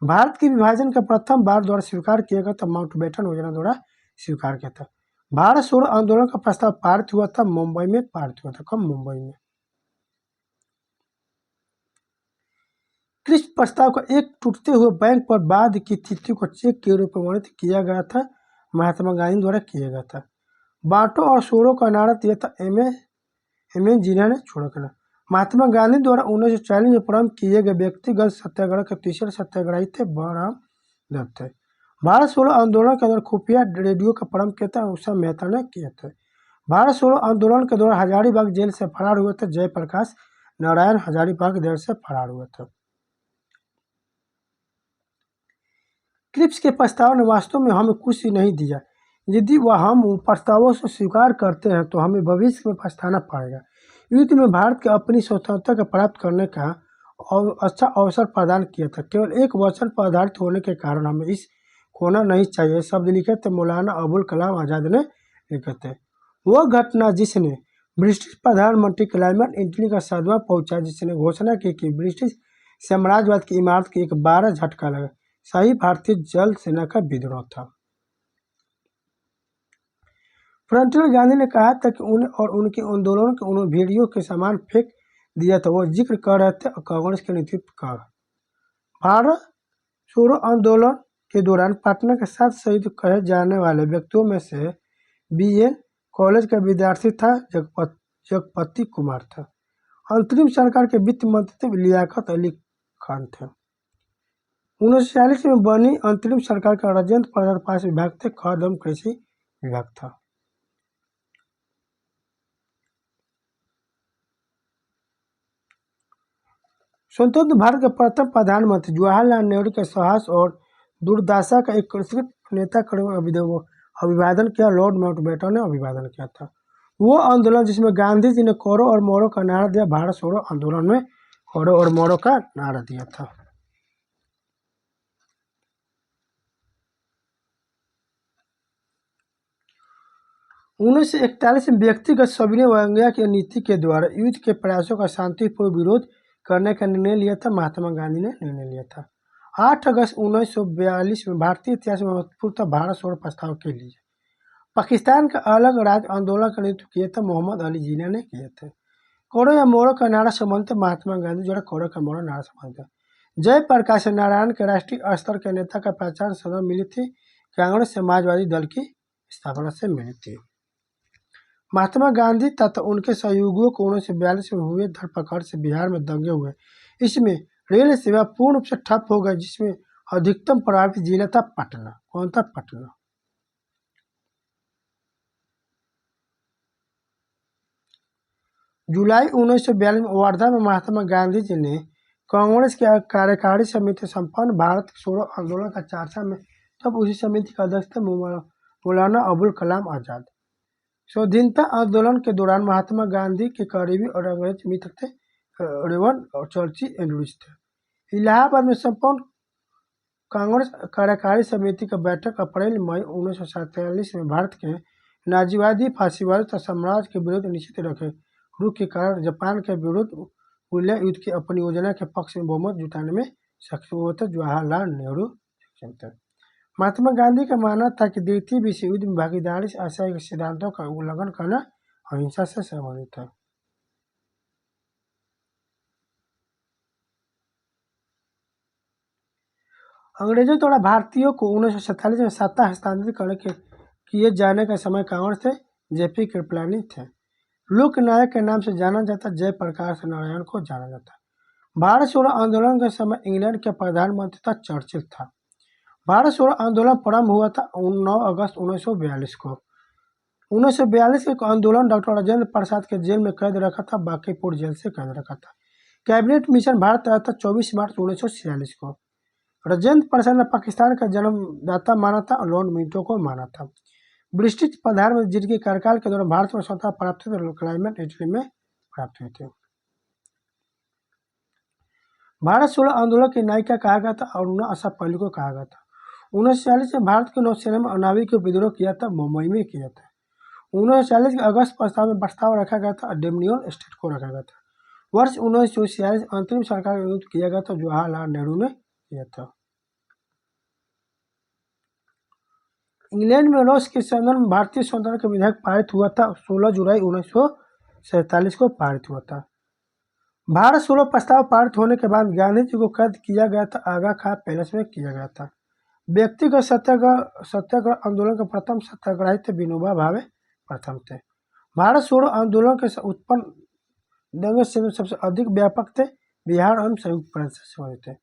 भारत के विभाजन का प्रथम बार द्वारा स्वीकार किया गया था। माउंटबेटन योजना द्वारा स्वीकार किया था। भारत छोड़ो आंदोलन का प्रस्ताव पारित हुआ था। मुंबई में पारित हुआ था। कब? मुंबई में। क्रिप्स प्रस्ताव का एक टूटते हुए बैंक पर बाद की तिथि को चेक के रूप में वर्णित किया गया था। महात्मा गांधी द्वारा किया गया था। बांटो और छोड़ो का नारा दिया था एम जिन्हें ने छोड़ो का नारा। महात्मा गांधी द्वारा 1940 में प्रारंभ किए गए व्यक्तिगत सत्याग्रह के तीसरे सत्याग्रही थे बलराम दत्त थे। भारत छोड़ो आंदोलन के दौरान खुफिया रेडियो का प्रारंभ किया था। उषा मेहता ने किया था। भारत छोड़ो आंदोलन के दौरान हजारीबाग जेल से फरार हुए थे। जयप्रकाश नारायण हजारीबाग जेल से फरार हुए थे। क्रिप्स के प्रस्ताव ने वास्तव में हमें कुछ ही नहीं दिया। यदि वह हम प्रस्तावों से स्वीकार करते हैं तो हमें भविष्य में पछताना पड़ेगा। युद्ध में भारत के अपनी स्वतंत्रता को प्राप्त करने का अच्छा अवसर प्रदान किया था। केवल एक वचन पर आधारित होने के कारण हमें इस खोना नहीं चाहिए। शब्द लिखे थे मौलाना अबुल कलाम आजाद ने लिखे थे। वह घटना जिसने ब्रिटिश प्रधानमंत्री क्लाइमेट इटली का सदमा पहुंचा, जिसने घोषणा की कि ब्रिटिश साम्राज्यवाद की इमारत की एक 12 झटका लगा, सही भारतीय जल सेना का विद्रोह था। फ्रंटियर गांधी ने कहा था कि उन्हें और उनके आंदोलन के उन्होंने भेड़ियों के समान फेंक दिया था। वो जिक्र कर रहे थे कांग्रेस के नेतृत्व का। भारत छोड़ो आंदोलन के दौरान पटना के 7 शहीद कहे जाने वाले व्यक्तियों में से BN कॉलेज का विद्यार्थी था। जगपति कुमार था। अंतरिम सरकार के वित्त मंत्री थे लियाकत अली खान थे। 1940 में बनी अंतरिम सरकार का राजेंद्र प्रसाद पास विभाग थे। खाद्य एवं कृषि विभाग था। स्वतंत्र भारत के प्रथम प्रधानमंत्री जवाहरलाल नेहरू के साहस और दुर्दशा का एक कृषि नेता का अभिवादन किया। लॉर्ड माउंटबेटन ने अभिवादन किया था। वो आंदोलन जिसमें गांधी जी ने कोरो और मोरो का नारा दिया। भारत छोड़ो आंदोलन में कोरो और मोरो का नारा दिया था। उन्नीस 1941 में व्यक्तिगत सविनय अवज्ञा की नीति के द्वारा युद्ध के प्रयासों का शांतिपूर्ण विरोध करने का निर्णय लिया था। महात्मा गांधी ने निर्णय लिया था। 8 अगस्त 1942 में भारतीय इतिहास में महत्वपूर्ण था। भारत छोड़ो प्रस्ताव के लिए पाकिस्तान का अलग राज्य आंदोलन का नेतृत्व किया था। मोहम्मद अली जिन्ना ने किया था। कोरो या मोरो का नारा संबंधित महात्मा गांधी द्वारा कोरो का मोरो नारा संबंधित। जयप्रकाश नारायण के राष्ट्रीय स्तर के नेता का पहचान सदन मिली थी। कांग्रेस समाजवादी दल की स्थापना से मिली थी। महात्मा गांधी तथा उनके सहयोगियों को 1942 में हुए धरपकड़ से बिहार में दंगे हुए। इसमें रेल सेवा पूर्ण रूप से ठप हो गई, जिसमें अधिकतम प्रभावित जिला था पटना। कौन था? पटना। जुलाई 1942 में वर्धा में महात्मा गांधी जी ने कांग्रेस की कार्यकारी समिति संपन्न भारत छोड़ो आंदोलन का चर्चा में तब उसी समिति का अध्यक्ष थे मौलाना अबुल कलाम आजाद। स्वाधीनता आंदोलन के दौरान महात्मा गांधी के करीबी और अंग्रेज मित्र थे रेवन और चर्ची एंड्रूज थे। इलाहाबाद में संपन्न कांग्रेस कार्यकारी समिति का बैठक अप्रैल मई 1947 में भारत के नाजीवादी फांसीवादी तथा साम्राज्य के विरुद्ध निश्चित रखे रुख के कारण जापान के विरुद्ध मूल्य युद्ध की अपनी योजना के पक्ष में बहुमत जुटाने में सक्षम हुआ था। जवाहरलाल नेहरू सक्षम थे। महात्मा गांधी का मानना था कि द्वितीय विश्व युद्ध में भागीदारी से आशय के सिद्धांतों का उल्लंघन करना अहिंसा से संबंधित है। अंग्रेजों द्वारा भारतीयों को 1947 में सत्ता हस्तांतरित करने के किए जाने का समय कांग्रेस थे जेपी कृपलानी थे। लोकनायक के नाम से जाना जाता। जयप्रकाश नारायण को जाना जाता। भारत छोड़ो आंदोलन के समय इंग्लैंड के प्रधानमंत्री था चर्चिल था। भारत छोड़ो आंदोलन प्रारंभ हुआ था 9 अगस्त 1942 को। 1942 के आंदोलन डॉक्टर राजेंद्र प्रसाद के जेल में कैद रखा था। बांकीपुर जेल से कैद रखा था। कैबिनेट मिशन भारत आया था 24 मार्च 1946 को। राजेंद्र प्रसाद ने पाकिस्तान का जन्मदाता माना था और लॉर्ड मिंटो को माना था। ब्रिटिश प्रधानमंत्री जिनके कार्यकाल के दौरान भारत में स्वतंत्रता प्राप्त हुई तो क्लाइमेट इटली में प्राप्त हुई थी। भारत छोड़ो आंदोलन की नायिका कहा गया था और उन्हें आशा पहलू को कहा गया था। 1940 में भारत की नौसेना में नाविक विद्रोह किया था। मुंबई में किया था। 1940 के अगस्त प्रस्ताव में प्रस्ताव रखा गया था। डोमिनियन स्टेट को रखा गया था। वर्ष 1946 अंतरिम सरकार का नियुक्त किया गया था। जवाहरलाल नेहरू ने किया था। इंग्लैंड में लॉर्ड्स के सदन में भारतीय स्वतंत्रता का विधेयक पारित हुआ था। 16 जुलाई 1947 को पारित हुआ था। भारत छोड़ो प्रस्ताव पारित होने के बाद गांधी जी को कैद किया गया था। आगा खां पैलेस में किया गया था। व्यक्तिगत सत्याग्रह आंदोलन के प्रथम सत्याग्रही थे विनोबा भावे प्रथम थे। भारत छोड़ो आंदोलन के उत्पन्न दंगे से सबसे अधिक व्यापक थे बिहार एवं संयुक्त प्रदेश से संबंधित थे।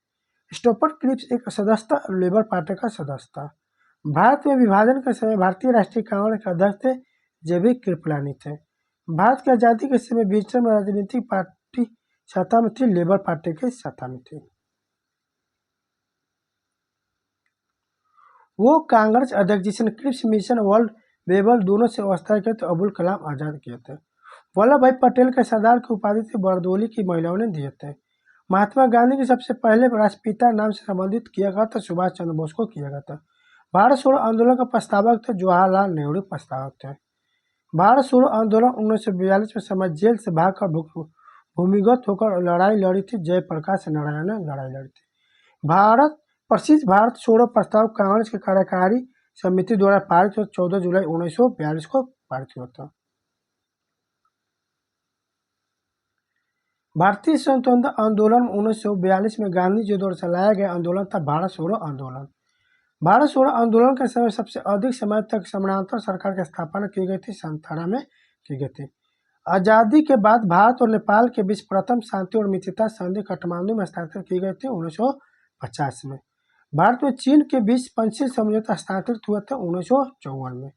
स्टोफर्ड क्रिप्स एक सदस्य था, लेबर पार्टी का सदस्य था। भारत में विभाजन के समय भारतीय राष्ट्रीय कांग्रेस के अध्यक्ष थे जेबी कृपलानी थे। भारत की आजादी के समय बीच में राजनीतिक पार्टी सत्ता में थी, लेबर पार्टी की सत्ता में थी। वो कांग्रेस अध्यक्ष जिसने क्रिप्स मिशन वर्ल्ड बेबल दोनों से व्यवस्था किए थे अबुल कलाम आजाद किए थे। वल्लभ भाई पटेल के सरदार की उपाधि थी बरदोली की महिलाओं ने दिए थे। महात्मा गांधी के सबसे पहले राष्ट्रपिता नाम से संबंधित किया गया था सुभाष चंद्र बोस को किया गया था। भारत छोड़ो आंदोलन का प्रस्तावक थे जवाहरलाल नेहरू प्रस्तावक थे। भारत छोड़ो आंदोलन 1942 में समय जेल से भागकर भूमिगत होकर लड़ाई लड़ी थी। जयप्रकाश नारायण ने लड़ाई लड़ी थी। प्रसिद्ध भारत छोड़ो प्रस्ताव कांग्रेस के कार्यकारी समिति द्वारा पारित हुआ 14 जुलाई 1942 को पारित हुआ था। भारतीय स्वतंत्रता आंदोलन 1942 में गांधी जी द्वारा चलाया गया आंदोलन था भारत छोड़ो आंदोलन। भारत छोड़ो आंदोलन के समय सबसे अधिक समय तक समानांतर सरकार की स्थापना की गई थी, सन 18 में की गई थी। आज़ादी के बाद भारत और नेपाल के बीच प्रथम शांति और मित्रता संधि काठमांडू में हस्ताक्षर की गई थी 1950 में। भारत में चीन के बीच पंचशील समझौता हस्ताक्षरित हुआ था 1954 में।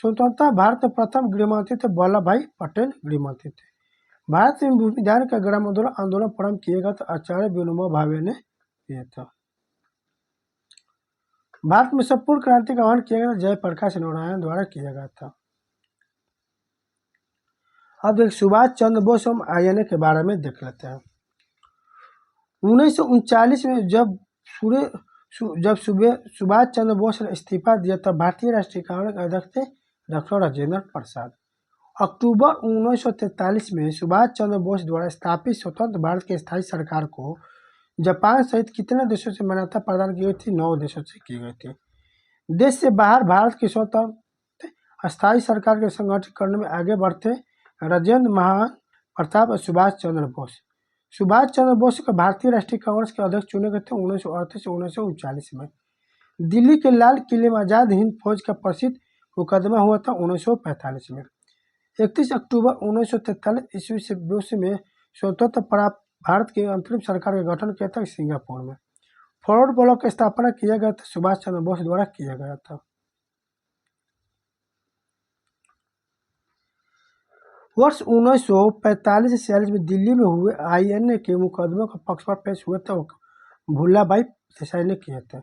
स्वतंत्रता भारत में प्रथम गृहमंत्री थे वल्लभ भाई पटेल गृहमंत्री थे। भारत में संविधान का ग्राम आंदोलन प्रारंभ किया गया था आचार्य विनोबा भावे ने किया था। भारत में संपूर्ण क्रांति का आह्वान किया गया था जयप्रकाश नारायण द्वारा किया गया था। अब एक सुभाष चंद्र बोस हम आईएनए के बारे में देख लेते हैं। 1939 में जब सुभाष चंद्र बोस ने इस्तीफा दिया तब भारतीय राष्ट्रीय कांग्रेस के अध्यक्ष थे डॉक्टर राजेंद्र प्रसाद। अक्टूबर 1943 में सुभाष चंद्र बोस द्वारा स्थापित स्वतंत्र भारत की स्थायी सरकार को जापान सहित कितने देशों से मान्यता प्रदान की गई थी? 9 देशों से की गई थी। देश से बाहर भारत की स्वतंत्र अस्थायी सरकार के संगठित करने में आगे बढ़ते राजेंद्र महान प्रताप और सुभाष चंद्र बोस। सुभाष चंद्र बोस को भारतीय राष्ट्रीय कांग्रेस के अध्यक्ष चुने गए थे 1938 से 1939 में। दिल्ली के लाल किले में आजाद हिंद फौज का प्रसिद्ध मुकदमा हुआ था 1945 में। 31 अक्टूबर 1943 ईस्वी से बोस में स्वतंत्र प्राप्त भारत की अंतरिम सरकार का गठन किया था सिंगापुर में। फॉरवर्ड ब्लॉक की स्थापना किया गया था सुभाष चंद्र बोस द्वारा किया गया था। वर्ष 1945 से 46 में दिल्ली में हुए आईएनए के मुकदमों का पक्षकार पेश हुए थे भुल्लाभाई देसाई ने किए थे।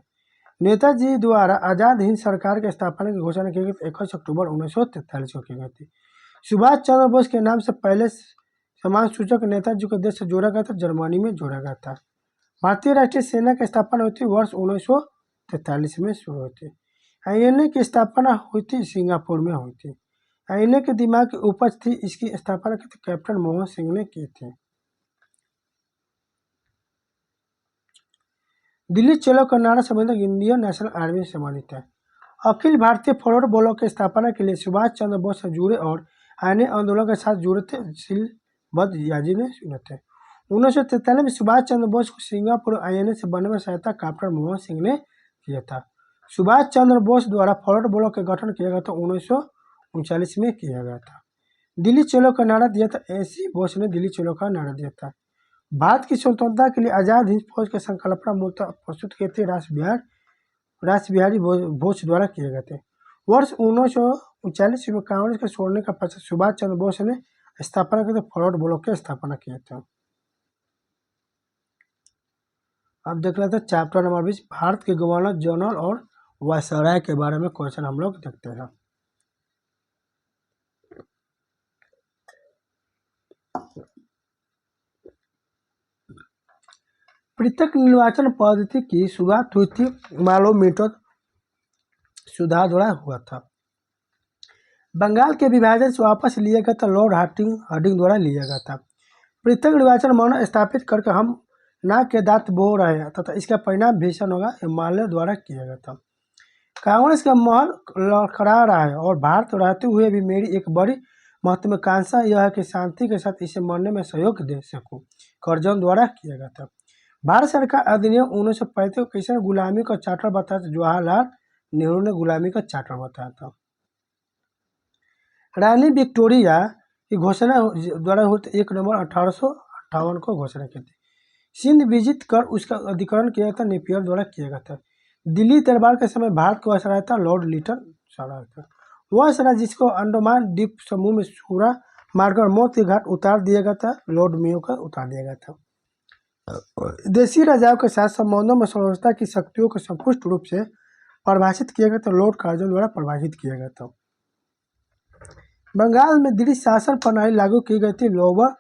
नेताजी द्वारा आजाद हिंद सरकार की स्थापना की घोषणा की गई 21 अक्टूबर 1943 को की गई थी। सुभाष चंद्र बोस के नाम से पहले समान सूचक नेताजी को देश से जोड़ा गया था, जर्मनी में जोड़ा गया था। भारतीय राष्ट्रीय सेना की स्थापना हुई थी वर्ष 1943 में शुरू हुई थी। आईएनए की स्थापना हुई थी सिंगापुर में हुई थी। आईएनए के दिमाग की उपज थी, इसकी स्थापना की कैप्टन मोहन सिंह ने की थी। दिल्ली चलो का नारा संबंधित इंडियन नेशनल आर्मी से संबंधित है। अखिल भारतीय फॉरवर्ड ब्लॉक की स्थापना के लिए सुभाष चंद्र बोस से जुड़े और आईएनए आंदोलन के साथ जुड़े थे श्रीलबद्ध याजी ने चुने थे। 1943 में सुभाष चंद्र बोस को सिंगापुर आईएनए से बनने में सहायता कैप्टन मोहन सिंह ने किया था। सुभाष चंद्र बोस द्वारा फॉरवर्ड ब्लॉक का गठन किया गया था 1939 में किया गया था। दिल्ली चलो का नारा दिया था एसी बोस ने दिल्ली चलो का नारा दिया था। भारत की स्वतंत्रता के लिए आजाद हिंद फौज की संकल्पना मूलतः प्रस्तुत किए थे रास बिहारी बोस द्वारा किए गए थे। वर्ष 1939 में कांग्रेस के छोड़ने का पश्चात सुभाष चंद्र बोस ने स्थापना की फॉरवर्ड ब्लॉक की स्थापना किए थे। अब देख लेते हैं चैप्टर नंबर 20 भारत के गवर्नर जनरल और वायसराय के बारे में क्वेश्चन हम लोग देखते हैं। पृथक निर्वाचन पद्धति की शुरुआत हुई थी मालोमीटर सुधार द्वारा हुआ था। बंगाल के विभाजन से वापस लिया गया था लॉर्ड हार्डिंग द्वारा लिया गया था। पृथक निर्वाचन मानव स्थापित करके हम नाक के दांत बो रहे हैं तथा इसका परिणाम भीषण होगा, हिमालय द्वारा किया गया था। कांग्रेस का महल लड़खड़ा रहा है और भारत रहते हुए भी मेरी एक बड़ी महत्वाकांक्षा यह है कि शांति के साथ इसे मरने में सहयोग दे सकूं, करजन द्वारा किया गया था। भारत सरकार अधिनियम 1935 को किसने गुलामी का चार्टर बताया था? जवाहरलाल नेहरू ने गुलामी का चार्टर बताया था। रानी विक्टोरिया की घोषणा द्वारा हुई 1 नवंबर 1858 को घोषणा की थी। सिंध विजित कर उसका अधिकरण किया था नेपियर द्वारा किया गया था। दिल्ली दरबार के समय भारत को वायसराय था लॉर्ड लिटन सराय था। वायसराय जिसको अंडमान द्वीप समूह में छुरा मारकर मौत के घाट उतार दिया गया था, लॉर्ड मेयो का उतार दिया गया था। देशी राजाओं के साथ संबंधों में स्वतंत्रता की शक्तियों को संपुष्ट रूप से परिभाषित किया गया था, लॉर्ड कार्जन द्वारा परिभाषित किया गया था। बंगाल में दृढ़ शासन प्रणाली लागू की गई थी, लोअर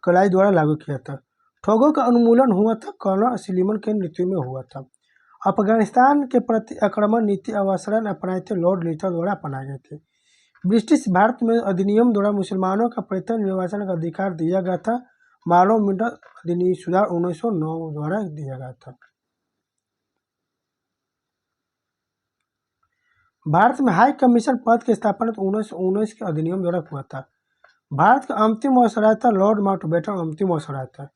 कलाई द्वारा लागू किया था। ठगों का उन्मूलन हुआ था, कर्नल सलीमन के नेतृत्व में हुआ था। अफगानिस्तान के प्रति आक्रमण नीति अवसरन अपनाए थे, लॉर्ड लिटन द्वारा अपनाए गए थे। ब्रिटिश भारत में अधिनियम द्वारा मुसलमानों का पृथक निर्वाचन का अधिकार दिया गया था, मालोमीटर अधिनियम सुधार 1909 द्वारा दिया गया था। भारत में हाई कमीशन पद की स्थापना 1919 के अधिनियम द्वारा हुआ था। भारत का अंतिम वायसराय था लॉर्ड माउंटबेटन, अंतिम वायसराय था।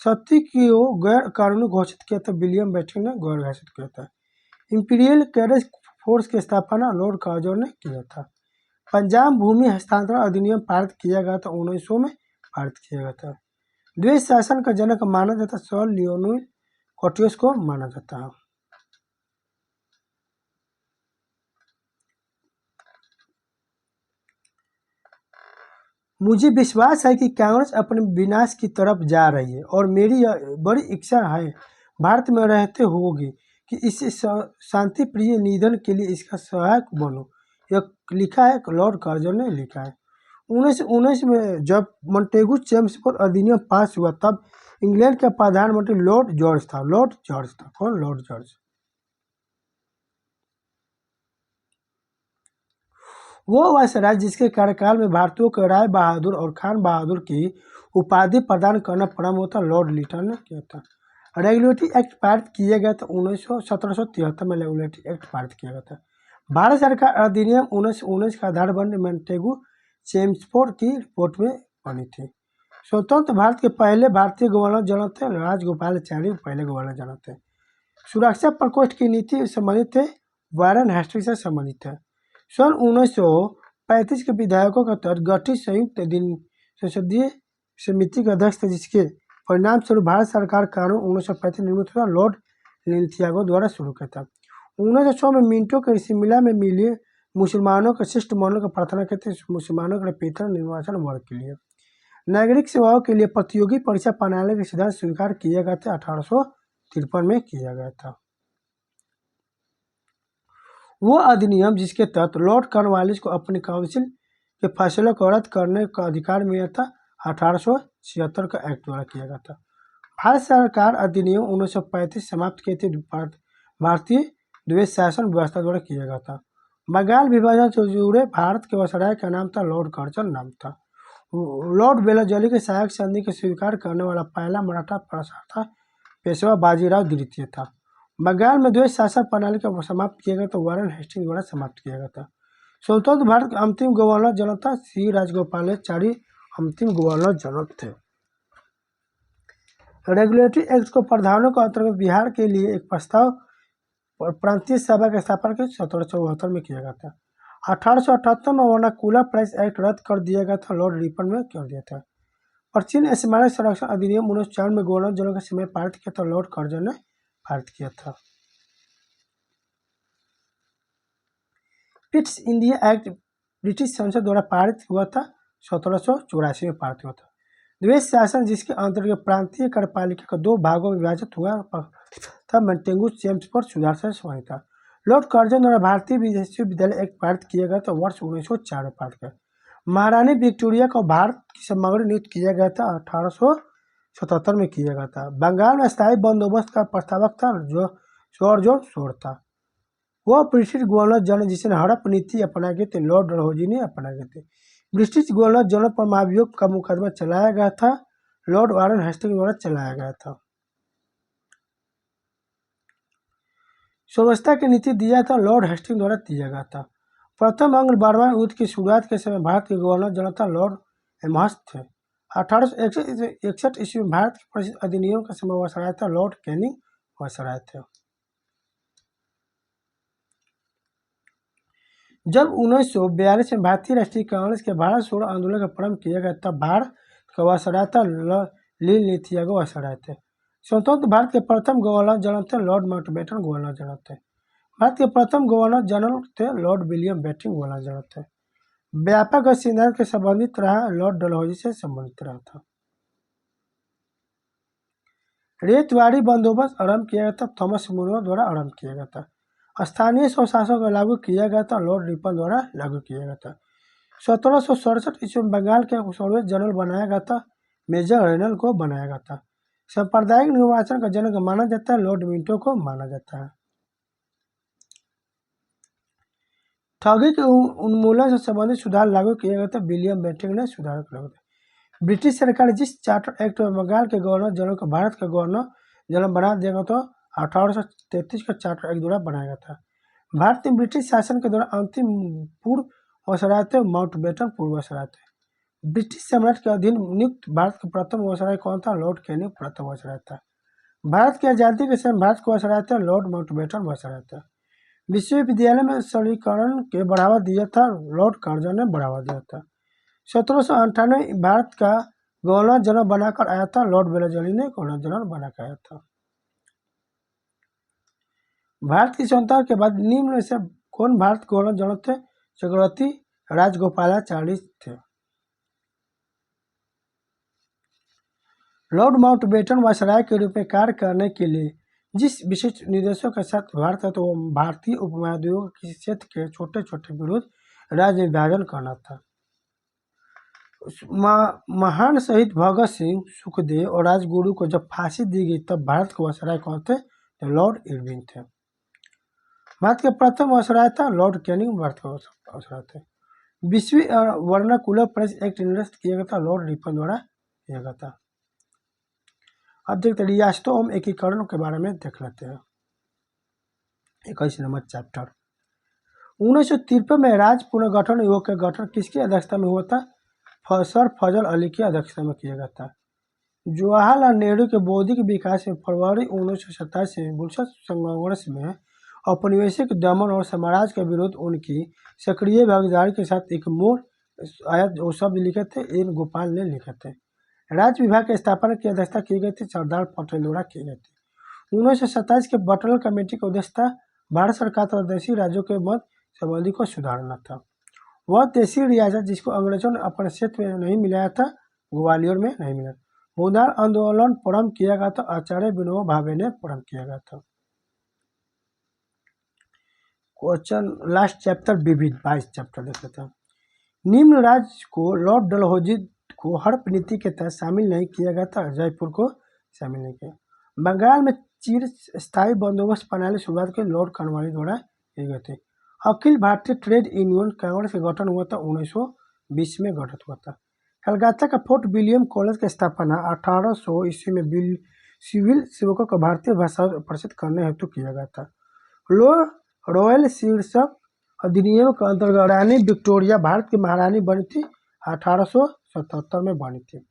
सती को गैर कानूनी घोषित किया था, विलियम बेंटिंक ने गैर घोषित किया था। इंपीरियल कैडेट फोर्स की स्थापना लॉर्ड कार्जन ने किया था। पंजाब भूमि हस्तांतरण अधिनियम पारित किया गया था 1900 में पारित किया गया था। द्वेष शासन का जनक माना जाता सर लियोनिल कॉटियस को माना जाता है। मुझे विश्वास है कि कांग्रेस अपने विनाश की तरफ जा रही है और मेरी यह बड़ी इच्छा है भारत में रहते होगी कि इस शांति प्रिय निधन के लिए इसका सहायक बनो। यह लिखा है लॉर्ड कार्जन ने लिखा है। 1919 में जब मॉन्टेगू चेम्सफोर्ड अधिनियम पास हुआ तब इंग्लैंड का प्रधानमंत्री लॉर्ड जॉर्ज था। लॉर्ड जॉर्ज था कौन? Lord George. वो वायसराय जिसके कार्यकाल में भारतीयों को राय बहादुर और खान बहादुर की उपाधि प्रदान करना प्रारंभ था लॉर्ड लिटन ने किया था। रेगुलेटरी एक्ट पारित किया गया था 1773 में रेगुलेटरी एक्ट पारित किया गया था। भारत सरकार अधिनियम 1919 का आधार बन मॉन्टेगू चेम्सफोर्ड की रिपोर्ट में बनी थी। स्वतंत्र भारत के पहले भारतीय गवर्नर जनरल थे राजगोपालाचारी, पहले गवर्नर जनरल थे। सुरक्षा प्रकोष्ठ की नीति संबंधित थे वारन हेस्टिंग्स से संबंधित है। सन 1935 के विधायकों का तहत गठित संयुक्त संसदीय समिति के अध्यक्ष थे जिसके परिणाम स्वरूप भारत सरकार कानून 1935 निर्मित हुआ लॉर्ड लिंथियागो द्वारा शुरू किया था। 1906 में मिंटो के शिमला में मिले मुसलमानों के शिष्टमंडल को प्रार्थना करते मुसलमानों के पीतल निर्वाचन वर्ग के लिए नागरिक सेवाओं के लिए प्रतियोगी परीक्षा प्रणाली के सिद्धांत स्वीकार किया गया था। 1853 में किया गया था। वो अधिनियम जिसके तहत लॉर्ड कॉर्नवालिस को अपनी काउंसिल के फैसलों को रद्द करने का अधिकार मिला था 1876 का एक्ट द्वारा किया गया था। भारत सरकार अधिनियम 1935 समाप्त किए थे भारतीय द्वेष शासन व्यवस्था द्वारा किया गया था। बंगाल विभाजन से जुड़े भारत के वायसराय का नाम था लॉर्ड कर्जन नाम था। लॉर्ड वेल्लेस्ली के सहायक संधि को स्वीकार करने वाला पहला मराठा प्रशासक था पेशवा बाजीराव द्वितीय था। बंगाल में द्वेष शासन प्रणाली का समाप्त किया गया तो वारन हेस्टिंग्स द्वारा समाप्त किया गया था। स्वतंत्र भारत के अंतिम गवर्नर जनरल था श्री राजगोपालाचारी अंतिम गवर्नर जनरल थे। रेगुलेटरी एक्ट को प्रावधानों के अंतर्गत बिहार के लिए एक प्रस्ताव प्रांतीय सभा की स्थापना के 1774 में किया गया था। 1878 में वर्नाकुलर प्राइस एक्ट रद्द कर दिया गया था, लॉर्ड रिपन में कर दिया था। प्राचीन स्मारक संरक्षण अधिनियम 1904 में गवर्नर जनरल के समय पारित किया था, लॉर्ड कर्जन ने पारित किया था। पिट्स इंडिया एक्ट ब्रिटिश संसद द्वारा पारित हुआ था, 1784 में पारित हुआ था। द्वेष शासन जिसके अंतर्गत प्रांतीय कार्यपालिका का दो भागों में विभाजित हुआ था मॉन्टेगू चेम्सफोर्ड सुधार से संबंधित था। लॉर्ड कर्जन द्वारा भारतीय विश्वविद्यालय एक्ट पारित किया गया था, वर्ष 1904 में पारित किया। महारानी विक्टोरिया को भारत की सम्राज्ञी नियुक्त किया गया था, 1877 में किया गया था। बंगाल में स्थायी बंदोबस्त का प्रस्तावक था जो सर जॉर्ज शोर था। वह ब्रिटिश गवर्नर जनरल जिसने हड़प नीति अपनाई गई थी, लॉर्ड डलहौजी ने अपनाई गई थी। ब्रिटिश गवर्नर जनरल पर महाभियोग का मुकदमा चलाया गया था, लॉर्ड वारन हेस्टिंग्स द्वारा चलाया गया था। स्वायत्तता की नीति दिया था, लॉर्ड हेस्टिंग्स द्वारा दिया गया था। प्रथम अंग्ल बर्मा युद्ध की शुरुआत के समय भारत के गवर्नर जनरल था लॉर्ड एमहर्स्ट थे। 1861 ईस्वी में भारत के प्रसिद्ध अधिनियम का समय वायसराय था, लॉर्ड कैनिंग वायसराय थे। जब 1942 में भारतीय राष्ट्रीय कांग्रेस के भारत छोड़ो आंदोलन का प्रारंभ किया गया तब भारत का वायसराय था लिंथियागो वायसराय थे। स्वतंत्र भारत के प्रथम गवर्नर जनरल थे लॉर्ड माउंटबेटन गवर्नर जनरल थे। भारत के प्रथम गवर्नर जनरल थे Lord William Bentinck governor general थे। व्यापक और सिद्धांत के संबंधित रहा, लॉर्ड डलहौजी से संबंधित रहा था। रेतवाड़ी बंदोबस्त आरंभ किया गया था, थॉमस मुनरो द्वारा आरंभ किया गया था। स्थानीय स्वशासन को लागू किया गया था, लॉर्ड रिपन द्वारा लागू किया गया था। 1767 ईस्वी में बंगाल के सर्वेयर जनरल बनाया गया था, मेजर रेनल को बनाया गया था। सांप्रदायिक निर्वाचन का जनक माना जाता है, लॉर्ड मिंटो को माना जाता है। ठगी के उन्मूलन से संबंधित सुधार लागू किया गया था, विलियम बेंटिंक ने सुधार किया था। ब्रिटिश सरकार जिस चार्टर एक्ट में बंगाल के गवर्नर जनरल को भारत का गवर्नर जनरल बना दिया गया था, 1833 का चार्टर एक्ट द्वारा बनाया गया था। भारत में ब्रिटिश शासन के दौरान अंतिम पूर्व वायसराय थे माउंटबेटन पूर्व वायसराय थे। ब्रिटिश सम्राट के अधीन नियुक्त भारत का प्रथम वायसराय कौन था, लॉर्ड कैनिंग प्रथम वायसराय था। भारत की आजादी के समय भारत का वायसराय था, लॉर्ड माउंटबेटन वायसराय था। विश्वविद्यालय में सरलीकरण के बढ़ावा दिया था, लॉर्ड कार्जन ने बढ़ावा दिया था। 1798 भारत का गवर्नर जनरल बनाकर आया था, लॉर्ड वेलेस्ली ने गवर्नर जनरल बनाकर आया था। भारत की स्वतंत्रता के बाद निम्न में से कौन भारत गवर्नर जनरल थे? चक्रवर्ती राजगोपालाचारी थे। लॉर्ड माउंटबेटन वायसराय के रूप में कार्य करने के लिए जिस विशिष्ट निर्देशों के साथ भारत तो वो भारतीय उपमहाद्वीप के किसी क्षेत्र के छोटे छोटे विरुद्ध राज्य विभाजन करना था। महान शहीद भगत सिंह, सुखदेव और राजगुरु को जब फांसी दी गई तब भारत के वायसराय कौन थे? तो लॉर्ड इरविन थे। भारत के प्रथम वायसराय था लॉर्ड कैनिंग, भारत के वायसराय थे। 20वीं वर्नाकुलर प्रेस एक्ट निर्दिष्ट किया गया था, लॉर्ड रिपन द्वारा किया गया था। अब देखते रियासतों एवं एकीकरण के बारे में देख लेते हैं। 21 नंबर चैप्टर। 1953 में राज्य पुनर्गठन आयोग का गठन किसकी अध्यक्षता में हुआ था? सर फजल अली की अध्यक्षता में किया गया था। जवाहरलाल नेहरू के बौद्धिक विकास में फरवरी 1927 से बुलशत संघर्ष में औपनिवेशिक दमन और साम्राज्य के विरुद्ध उनकी सक्रिय भागीदारी के साथ एक मोड़ आया, जो शब्द लिखे थे एन गोपाल ने लिखे थे। राज्य विभाग की स्थापना की अध्यक्षता की गई थी, सरदार पटेल द्वारा की गई थी। 1927 के बटरल कमेटी का उद्देश्य था भारत सरकार तथा देशी राज्यों के मध्य संबंधी को सुधारना था। वह देशी रियासत जिसको अंग्रेजों ने अपने क्षेत्र में नहीं मिलाया था, ग्वालियर में नहीं मिला। भूदान आंदोलन प्रारंभ किया गया था, आचार्य विनोबा भावे ने प्रारंभ किया गया था। क्वेश्चन लास्ट चैप्टर विविध 22 चैप्टर देख लेते हैं। निम्न राज्य को लॉर्ड डलहौजी को हड़प नीति के तहत शामिल नहीं किया गया था, जयपुर को शामिल नहीं किया। बंगाल में चिर स्थायी बंदोबस्त प्रणाली शुरुआत के लॉर्ड कॉर्नवालिस द्वारा किए गए थे। अखिल भारतीय ट्रेड यूनियन कांग्रेस का गठन हुआ था 1920 में गठित हुआ था। कलकत्ता का फोर्ट विलियम कॉलेज की स्थापना 1800 ईस्वी में सिविल सेवकों को भारतीय भाषा प्रसिद्ध करने हेतु किया गया था। रॉयल शीर्षक अधिनियम के अंतर्गत रानी विक्टोरिया भारत की महारानी बनी थी, 1877 में बनी थी।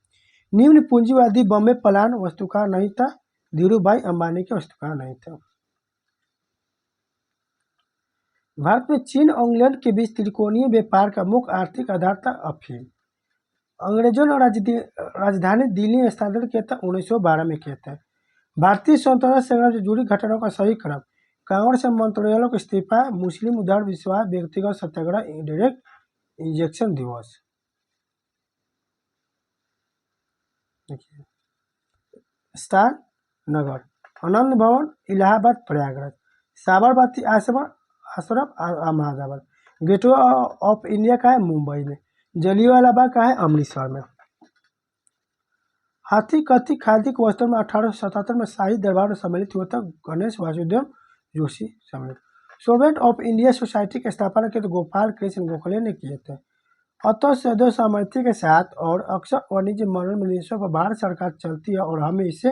निम्न पूंजीवादी बॉम्बे प्लान वास्तुकार नहीं था, धीरूभाई अंबानी के वास्तुकार नहीं था। भारत में चीन और इंग्लैंड के बीच त्रिकोणीय व्यापार का मुख्य आर्थिक आधार था अफीम। अंग्रेजों ने राजधानी दिल्ली में स्थानांतरित किया था, 1912 में किया था। भारतीय स्वतंत्रता संग्राम से जुड़ी घटनाओं का सही क्रम: कांग्रेस मंत्रियों को इस्तीफा, मुस्लिम उदार विश्वास, व्यक्तिगत सत्याग्रह, डायरेक्ट इंजेक्शन दिवस। स्थान नगर, आनंद भवन इलाहाबाद प्रयागराज, साबरमती आश्रम अहमदाबाद, गेटवे ऑफ इंडिया का है मुंबई में, जलियांवाला बाग का है अमृतसर में। हाथी कथी खादी के वस्त्र में 1877 में शाही दरबार में सम्मिलित हुआ था, गणेश वासुदेव जोशी सम्मिलित। सोवियत ऑफ इंडिया सोसाइटी की स्थापना की तो गोपाल कृष्ण गोखले ने किए थे। अतः सदैव सहमति के साथ और अक्सर वाणिज्य मनोरंजन निवेशों पर भारत सरकार चलती है और हमें इसे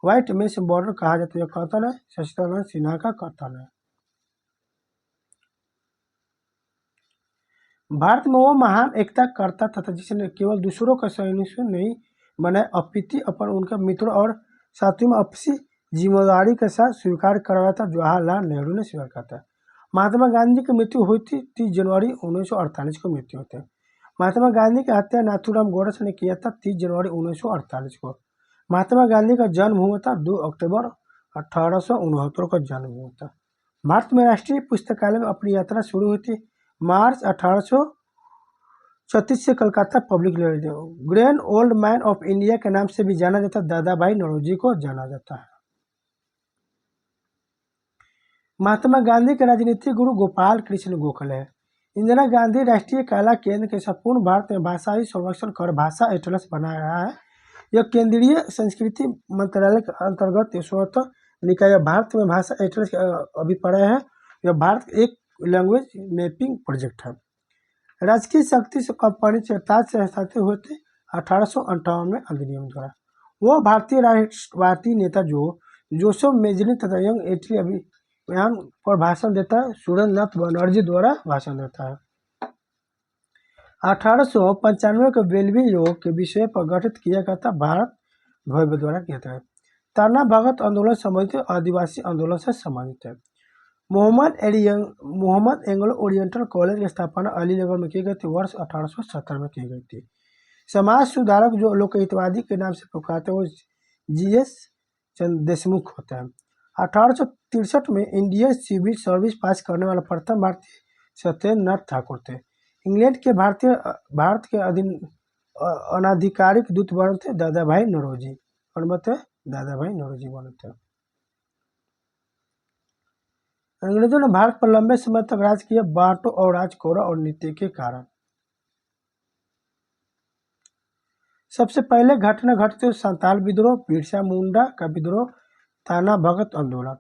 व्हाइट मेस बॉर्डर कहा जाता है। कथन है शशिधर सिन्हा का कथन है। भारत में वो महान एकता करता था जिसने केवल दूसरों का सैनिक नहीं बनाए, अपितु अपन उनके मित्रों और साथियों में आपसी जिम्मेदारी के साथ स्वीकार करवाया था। जवाहरलाल नेहरू ने स्वीकार किया था। महात्मा गांधी की मृत्यु हुई थी 30 जनवरी 1948 को मृत्यु होती है। महात्मा गांधी की हत्या नाथूराम गोडसे ने किया था 30 जनवरी 1948 को। महात्मा गांधी का जन्म हुआ था 2 अक्टूबर 1869 को जन्म हुआ था। भारत में राष्ट्रीय पुस्तकालय में अपनी यात्रा शुरू हुई थी मार्च 1836 से Calcutta public library. Grand old man of India के नाम से भी जाना जाता है, दादा भाई नौरोजी को जाना जाता है। महात्मा गांधी के राजनीतिक गुरु गोपाल कृष्ण गोखले है। इंदिरा गांधी राष्ट्रीय कला केंद्र के संपूर्ण भारत में भाषाई संरक्षण कर भाषा एटलस बनाया रहा है। यह केंद्रीय संस्कृति मंत्रालय के अंतर्गत स्वतः निकाय भारत में भाषा एटलस अभिप्राय है। यह भारत एक लैंग्वेज मैपिंग प्रोजेक्ट है। राजकीय शक्ति से कंपनी से स्थापित हुए थे 1858 में अधिनियम द्वारा। वह भारतीय राष्ट्रवादी नेता जोसेफ मेजनी तथा यंग इटली अभियान पर भाषण देता है। सुरेंद्रनाथ बनर्जी द्वारा भाषण देता है। 1895 के बेलवी योग के विषय पर गठित किया गया था, भारत भव्य द्वारा किया था। तरना भगत आंदोलन संबंधित आदिवासी आंदोलन से संबंधित है। मोहम्मद एंग्लो ओरिएंटल कॉलेज की स्थापना अलीनगर में की गई थी, वर्ष 1870 में की गई थी। समाज सुधारक जो लोकहितवादी के नाम से पुकारते हैं वो GS चंद्र देशमुख होता है। 1863 में इंडियन सिविल सर्विस पास करने वाला प्रथम भारतीय सत्येंद्रनाथ ठाकुर थे। इंग्लैंड के भारत के अनाधिकारिक दूत बने थे दादा भाई नौरोजी। और बते दादा भाई नौरोजी बने थे। अंग्रेजों ने भारत पर लंबे समय तक राज किया, बांटो और राजकोरा और नीति के कारण। सबसे पहले घटना घटते संताल विद्रोह, बिरसा मुंडा का विद्रोह, थाना भगत आंदोलन।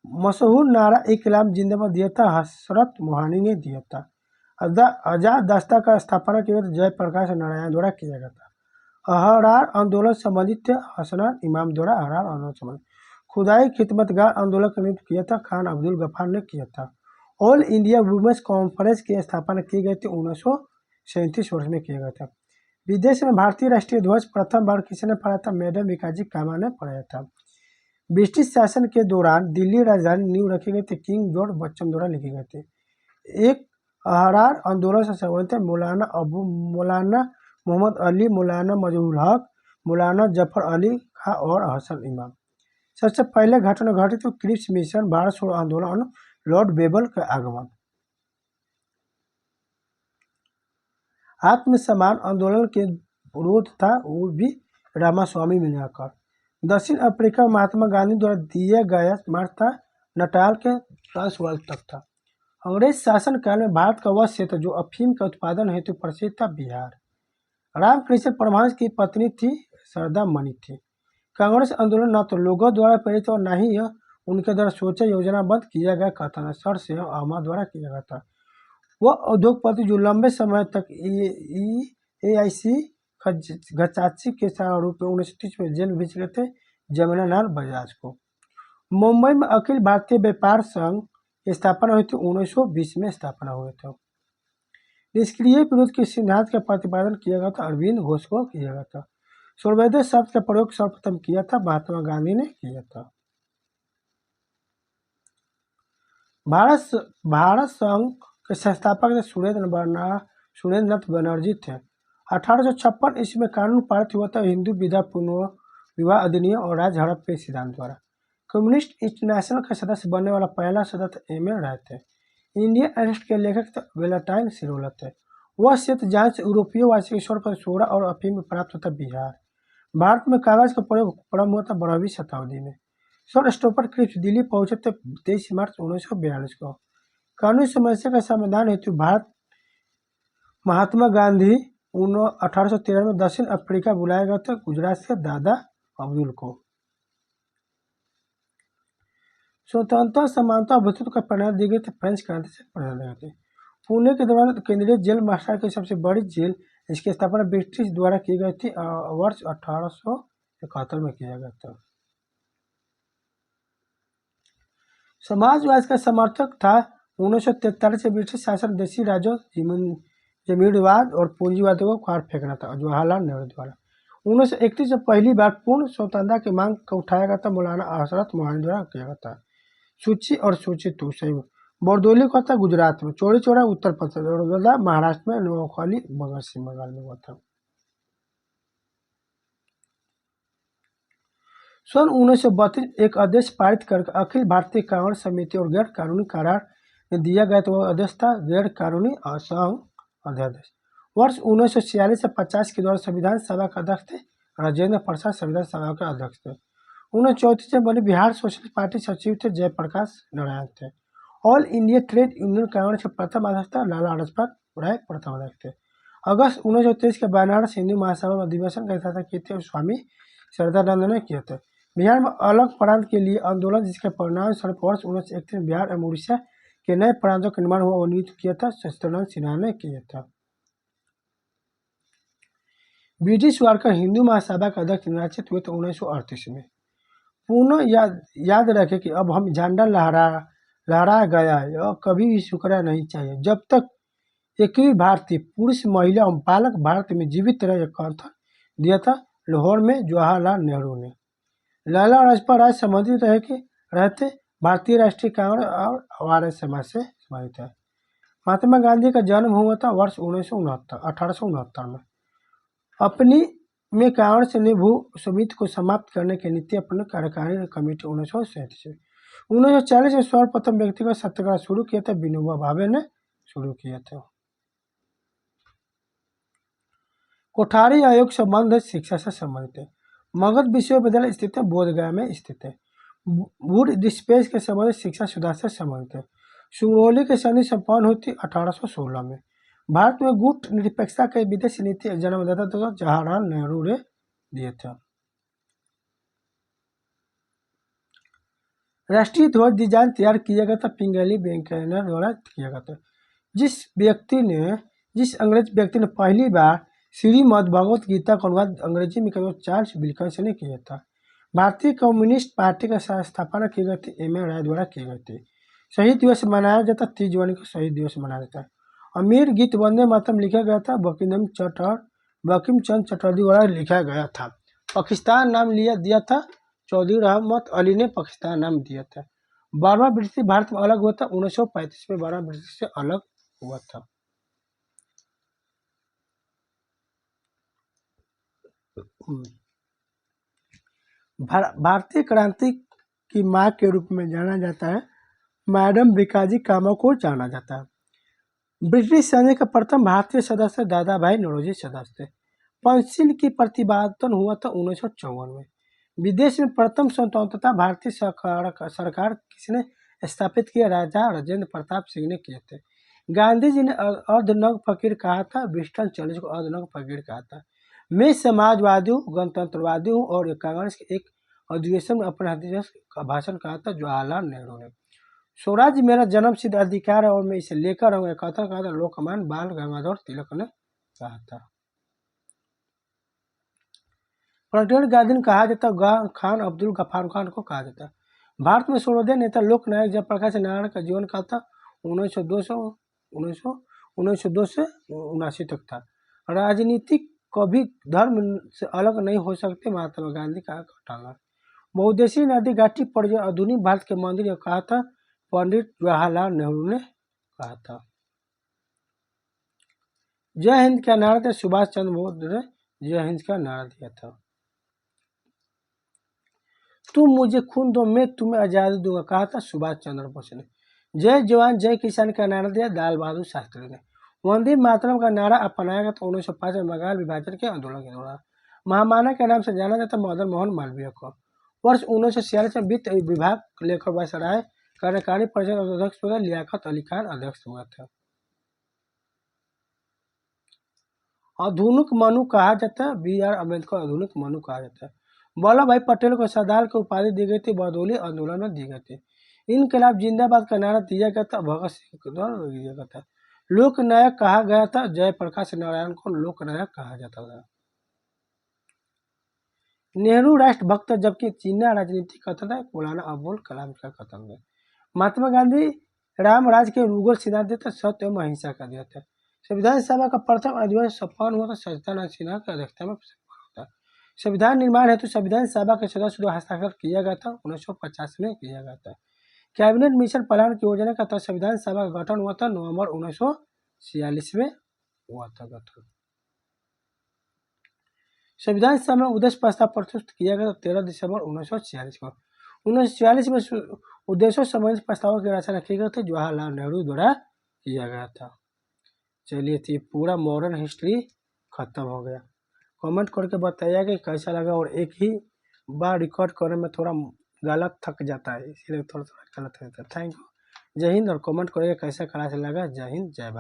मशहूर नारा इकलाम जिंदाबाद दिया था हसरत मोहानी ने दिया था। आजाद दस्ता का स्थापना किया था जयप्रकाश नारायण द्वारा किया गया था। अहरार आंदोलन संबंधित थे हसनैन इमाम द्वारा अहरार आंदोलन संबंधित। खुदाई खिदमतगार आंदोलन का नेतृत्व किया था खान अब्दुल गफ्फार ने किया था। ऑल इंडिया वुमेन्स कॉन्फ्रेंस की स्थापना की गई थी 1937 वर्ष में किया गया था। विदेश में भारतीय राष्ट्रीय ध्वज प्रथम बार किसने फहराया था? मैडम भिकाजी कामा ने फहराया था। ब्रिटिश शासन के दौरान दिल्ली राजधानी नींव रखी गई थी किंग जॉर्ज बच्चन द्वारा लिखी गई थी। एक अहरार आंदोलन से संबंधित है मौलाना मोहम्मद अली, मौलाना मजहूर हक, मौलाना जफर अली खां और हसन इमाम। सबसे पहले घटना घटित क्रिप्स मिशन, भारत छोड़ो आंदोलन और लॉर्ड बेबल का आगमन। आत्मसम्मान आंदोलन के विरोध था वो भी रामास्वामी मिलाकर। दक्षिण अफ्रीका में महात्मा गांधी द्वारा दिया गया मार्च था नटाल के ट्रांसवाल तक था। अंग्रेज शासन काल में भारत का वह क्षेत्र जो अफीम के उत्पादन हेतु प्रसिद्ध था बिहार। रामकृष्ण परमहंस की पत्नी थी शारदा मणि थी। कांग्रेस आंदोलन न तो लोगों द्वारा प्रेरित और न ही यह उनके द्वारा सोचा योजनाबद्ध किया गया कथन सर से अहमद द्वारा किया गया था। वह उद्योगपति जो लंबे समय तक AIC गचाची के रूप में 1930 में जेल भेज गए थे जमुनालाल बजाज को। मुंबई में अखिल भारतीय व्यापार संघ की स्थापना हुई थी 1920 में स्थापना हुए थे। निष्क्रिय विरोध के सिद्धांत का प्रतिपादन किया गया था अरविंद घोष को किया गया था। सूर्योदय शब्द का प्रयोग सर्वप्रथम किया था महात्मा गांधी ने किया था। भारत संघ के संस्थापक सुरेंद्रनाथ बनर्जी थे। 1856 ईस्वी में कानून पारित हुआ था हिंदू विधा पुनर्विवाह अधिनियम और राज हड़प के सिद्धांत द्वारा। कम्युनिस्ट इंटरनेशनल का सदस्य बनने वाला पहला सदस्य ML राय थे। इंडियन एरेस्ट के लेखक वेलेंटाइन सिरोला थे। वह क्षेत्र जहाँ से यूरोपीय वासी के स्वर पर सोडा और अफीम प्राप्त होता बिहार। भारत में कागज का प्रयोग प्रारंभ हुआ था 12वीं शताब्दी में। सर स्टोफर्ड क्रिप्स दिल्ली पहुंचे थे 23 मार्च 1942 को। कानूनी समस्या का समाधान हेतु भारत महात्मा गांधी 1813 में दक्षिण अफ्रीका बुलाया गया था गुजरात से दादा अब्दुल को। स्वतंत्रता समानता भूतत्व का परिणाम दी गई थी फ्रेंच क्रांति से परिणाम दी गई थी। पुणे के दौरान केंद्रीय जेल महाराष्ट्र की सबसे बड़ी जेल इसकी स्थापना ब्रिटिश द्वारा की गई थी वर्ष 1871 में किया गया था। समाजवाद का समर्थक था 1943 से ब्रिटिश शासन देशी राज्यों जमींदारवाद और पूंजीवाद को खार फेंकना था जवाहरलाल नेहरू द्वारा। 1931 में पहली बार पूर्ण स्वतंत्रता की मांग को उठाया गया था मौलाना हसरत मोहानी द्वारा किया गया था। सूची और सूची टू सही बरदौली का था गुजरात में, चौड़ी चौड़ा उत्तर प्रदेश, वडोदरा महाराष्ट्र में, नोआखाली पश्चिम बंगाल में हुआ था। सन 1932 एक आदेश पारित कर अखिल भारतीय कांग्रेस समिति और गैर कानूनी करार ने दिया गया तो वह आदेश था गैर कानूनी असंघ अध्यादेश। वर्ष 1946 से 50 के दौरान संविधान सभा के अध्यक्ष थे राजेंद्र प्रसाद संविधान सभा के अध्यक्ष थे। 1934 में बने बिहार सोशलिस्ट पार्टी सचिव थे जयप्रकाश नारायण थे। All India trade union Congress के प्रथम अध्यक्ष था लाला लाजपत राय प्रथम अध्यक्ष थे। अगस्त 1923 के बनारस हिंदू महासभा में अधिवेशन का स्थापना किए थे स्वामी श्रद्धानंद ने किए थे। बिहार में अलग प्रांत के लिए आंदोलन जिसके परिणाम स्वरूप वर्ष 1931 में बिहार एवं उड़ीसा के नए प्रांतों का निर्माण हुआ और नियुक्त किया था सत्येंद्रनाथ सिन्हा ने किया था। ब्रिटिश वार्कर हिंदू महासभा का अध्यक्ष निर्वाचित हुए थे 1938 में। पुनः याद रखें कि अब हम झंडा लहराया गया है और कभी भी शुक्रिया नहीं चाहिए जब तक एक भी भारतीय पुरुष महिला और बालक भारत में जीवित रहे कथन दिया था लाहौर में जवाहरलाल नेहरू ने। लाला लाजपत राय संबंधित रहते भारतीय राष्ट्रीय कांग्रेस और आर्य समाज से संबंधित है। महात्मा गांधी का जन्म हुआ था वर्ष 1869 में। अपनी में कांग्रेस ने भू समिति को समाप्त करने की नीति अपने कार्यकारी कमेटी 1940 में सर्वप्रथम व्यक्तिगत सत्याग्रह शुरू किया था, विनोबा भावे ने शुरू किया था। कोठारी आयोग संबंध शिक्षा से संबंधित है। मगध विश्वविद्यालय स्थित है, बोधगया में स्थित है। वुड डिस्पेच के संबंधित शिक्षा सुधार से संबंधित है। सुगरौली की संधि संपन्न हुई थी 1816 में। भारत में गुट निरपेक्षता के विदेशी नीति जन्मदाता तो जवाहरलाल नेहरू ने दिए थे। राष्ट्रीय ध्वज डिजाइन तैयार किया गया था पिंगली वेंकैया द्वारा किया गया था। जिस अंग्रेज व्यक्ति ने पहली बार श्रीमद् भगवत गीता का अनुवाद अंग्रेजी में किया चार्ल्स विल्किंस ने किया था। भारतीय कम्युनिस्ट पार्टी का स्थापना की गई थी एम ए राय द्वारा की गई थी। शहीद दिवस मनाया जाता 30 जनवरी को शहीद दिवस मनाया जाता है। अमीर गीत वंदे मातरम लिखा गया था बंकिम चंद्र चटर्जी द्वारा लिखा गया था। पाकिस्तान नाम दिया था चौधरी रहमत अली ने पाकिस्तान नाम दिया था। 12वां ब्रिटिश भारत में अलग हुआ था 1935 में 12वां ब्रिटिश से अलग हुआ था। भारतीय क्रांति की मां के रूप में जाना जाता है मैडम भिकाजी कामा को जाना जाता है। ब्रिटिश सैन्य का प्रथम भारतीय सदस्य दादा भाई नौरोजी सदस्य थे। पंचशील की प्रतिपादन हुआ था 1954 में। विदेश में प्रथम स्वतंत्रता भारतीय सरकार किसने स्थापित किया? राजा राजेंद्र प्रताप सिंह ने किए थे। गांधी जी ने अर्धनग्न फकीर कहा था, विंस्टन चर्चिल को अर्धनग्न फकीर कहा था। मैं समाजवादी हूँ, गणतंत्रवादी हूँ और कांग्रेस के एक अधिवेशन में अपने भाषण कहा था जवाहरलाल नेहरू ने। स्वराज मेरा जन्म सिद्ध अधिकार है और मैं इसे लेकर रहूंगा, कहा था लोकमान्य बाल गंगाधर तिलक ने कहा था। फ्रंटियर गांधी कहा जाता खान अब्दुल गफ्फार खान को कहा जाता। भारत में सर्वोदय नेता लोकनायक जयप्रकाश नारायण का जीवन काल था 1902 से 1979 तक था। राजनीति कभी धर्म से अलग नहीं हो सकते, महात्मा गांधी का कहना। बहुउद्देशीय नदी घाटी परियोजना आधुनिक भारत के मंदिर कहा था पंडित जवाहरलाल नेहरू ने कहा था। जय हिंद का नारा था सुभाष चंद्र बोस ने जय हिंद का नारा दिया था। तुम मुझे खून दो मैं तुम्हें आजादी दूंगा, कहा था सुभाष चंद्र बोस ने। जय जवान जय किसान का नारा दिया लाल बहादुर शास्त्री ने। वंदे मातरम का नारा अपनाया गया था 1905 में बंगाल विभाजन के आंदोलन के दौरान। महामानव के नाम से जाना जाता मदन मोहन मालवीय को। वर्ष 1946 में वित्त विभाग लेखक वायसराय कार्यकारी परिषद अध्यक्ष पद लियाकत अली खान अध्यक्ष हुआ था। आधुनिक मनु कहा जाता है BR अम्बेडकर आधुनिक मनु कहा जाता है। वल्लभ भाई पटेल को सरदार की उपाधि दी गई थी, बरदोली आंदोलन में दी गई थी। इनकलाब जिंदाबाद का नारा दिया गया था, भगत सिंह द्वारा दिया गया था। लोकनायक कहा गया था, जयप्रकाश नारायण को लोकनायक कहा जाता था। नेहरू राष्ट्रभक्त जबकि चीना राजनीति कथन है, मौलाना अबुल कलाम का कथन है। महात्मा गांधी राम राज के रुगल सिद्धांत देता, सत्य एवं अहिंसा का दिया था। संविधान सभा का प्रथम अधिवेशन संपन्न हुआ था सच्चिदानंद सिन्हा की अध्यक्षता में संपन्न हुआ था। संविधान निर्माण हेतु संविधान सभा के सदस्य द्वारा हस्ताक्षर किया गया था 1950 में किया गया था। कैबिनेट मिशन प्लान की योजना का तहत संविधान सभा का गठन हुआ था नवंबर 1946 में हुआ था गठन। संविधान सभा में उद्देश्य प्रस्ताव प्रस्तुत किया गया 13 दिसंबर 1946 को। 1946 में उद्देश्यों संबंधित प्रस्तावों की रचना की गई थी, जवाहरलाल नेहरू द्वारा किया गया था। चलिए थी पूरा मॉडर्न हिस्ट्री खत्म हो गया। कमेंट करके बताइएगा कि कैसा लगा, और एक ही बार रिकॉर्ड करने में थोड़ा गलत थक जाता है, इसीलिए थोड़ा गलत हो जाता है। थैंक यू, जय हिंद, और कमेंट करिएगा कैसा क्लास लगा। जय हिंद जय भारत।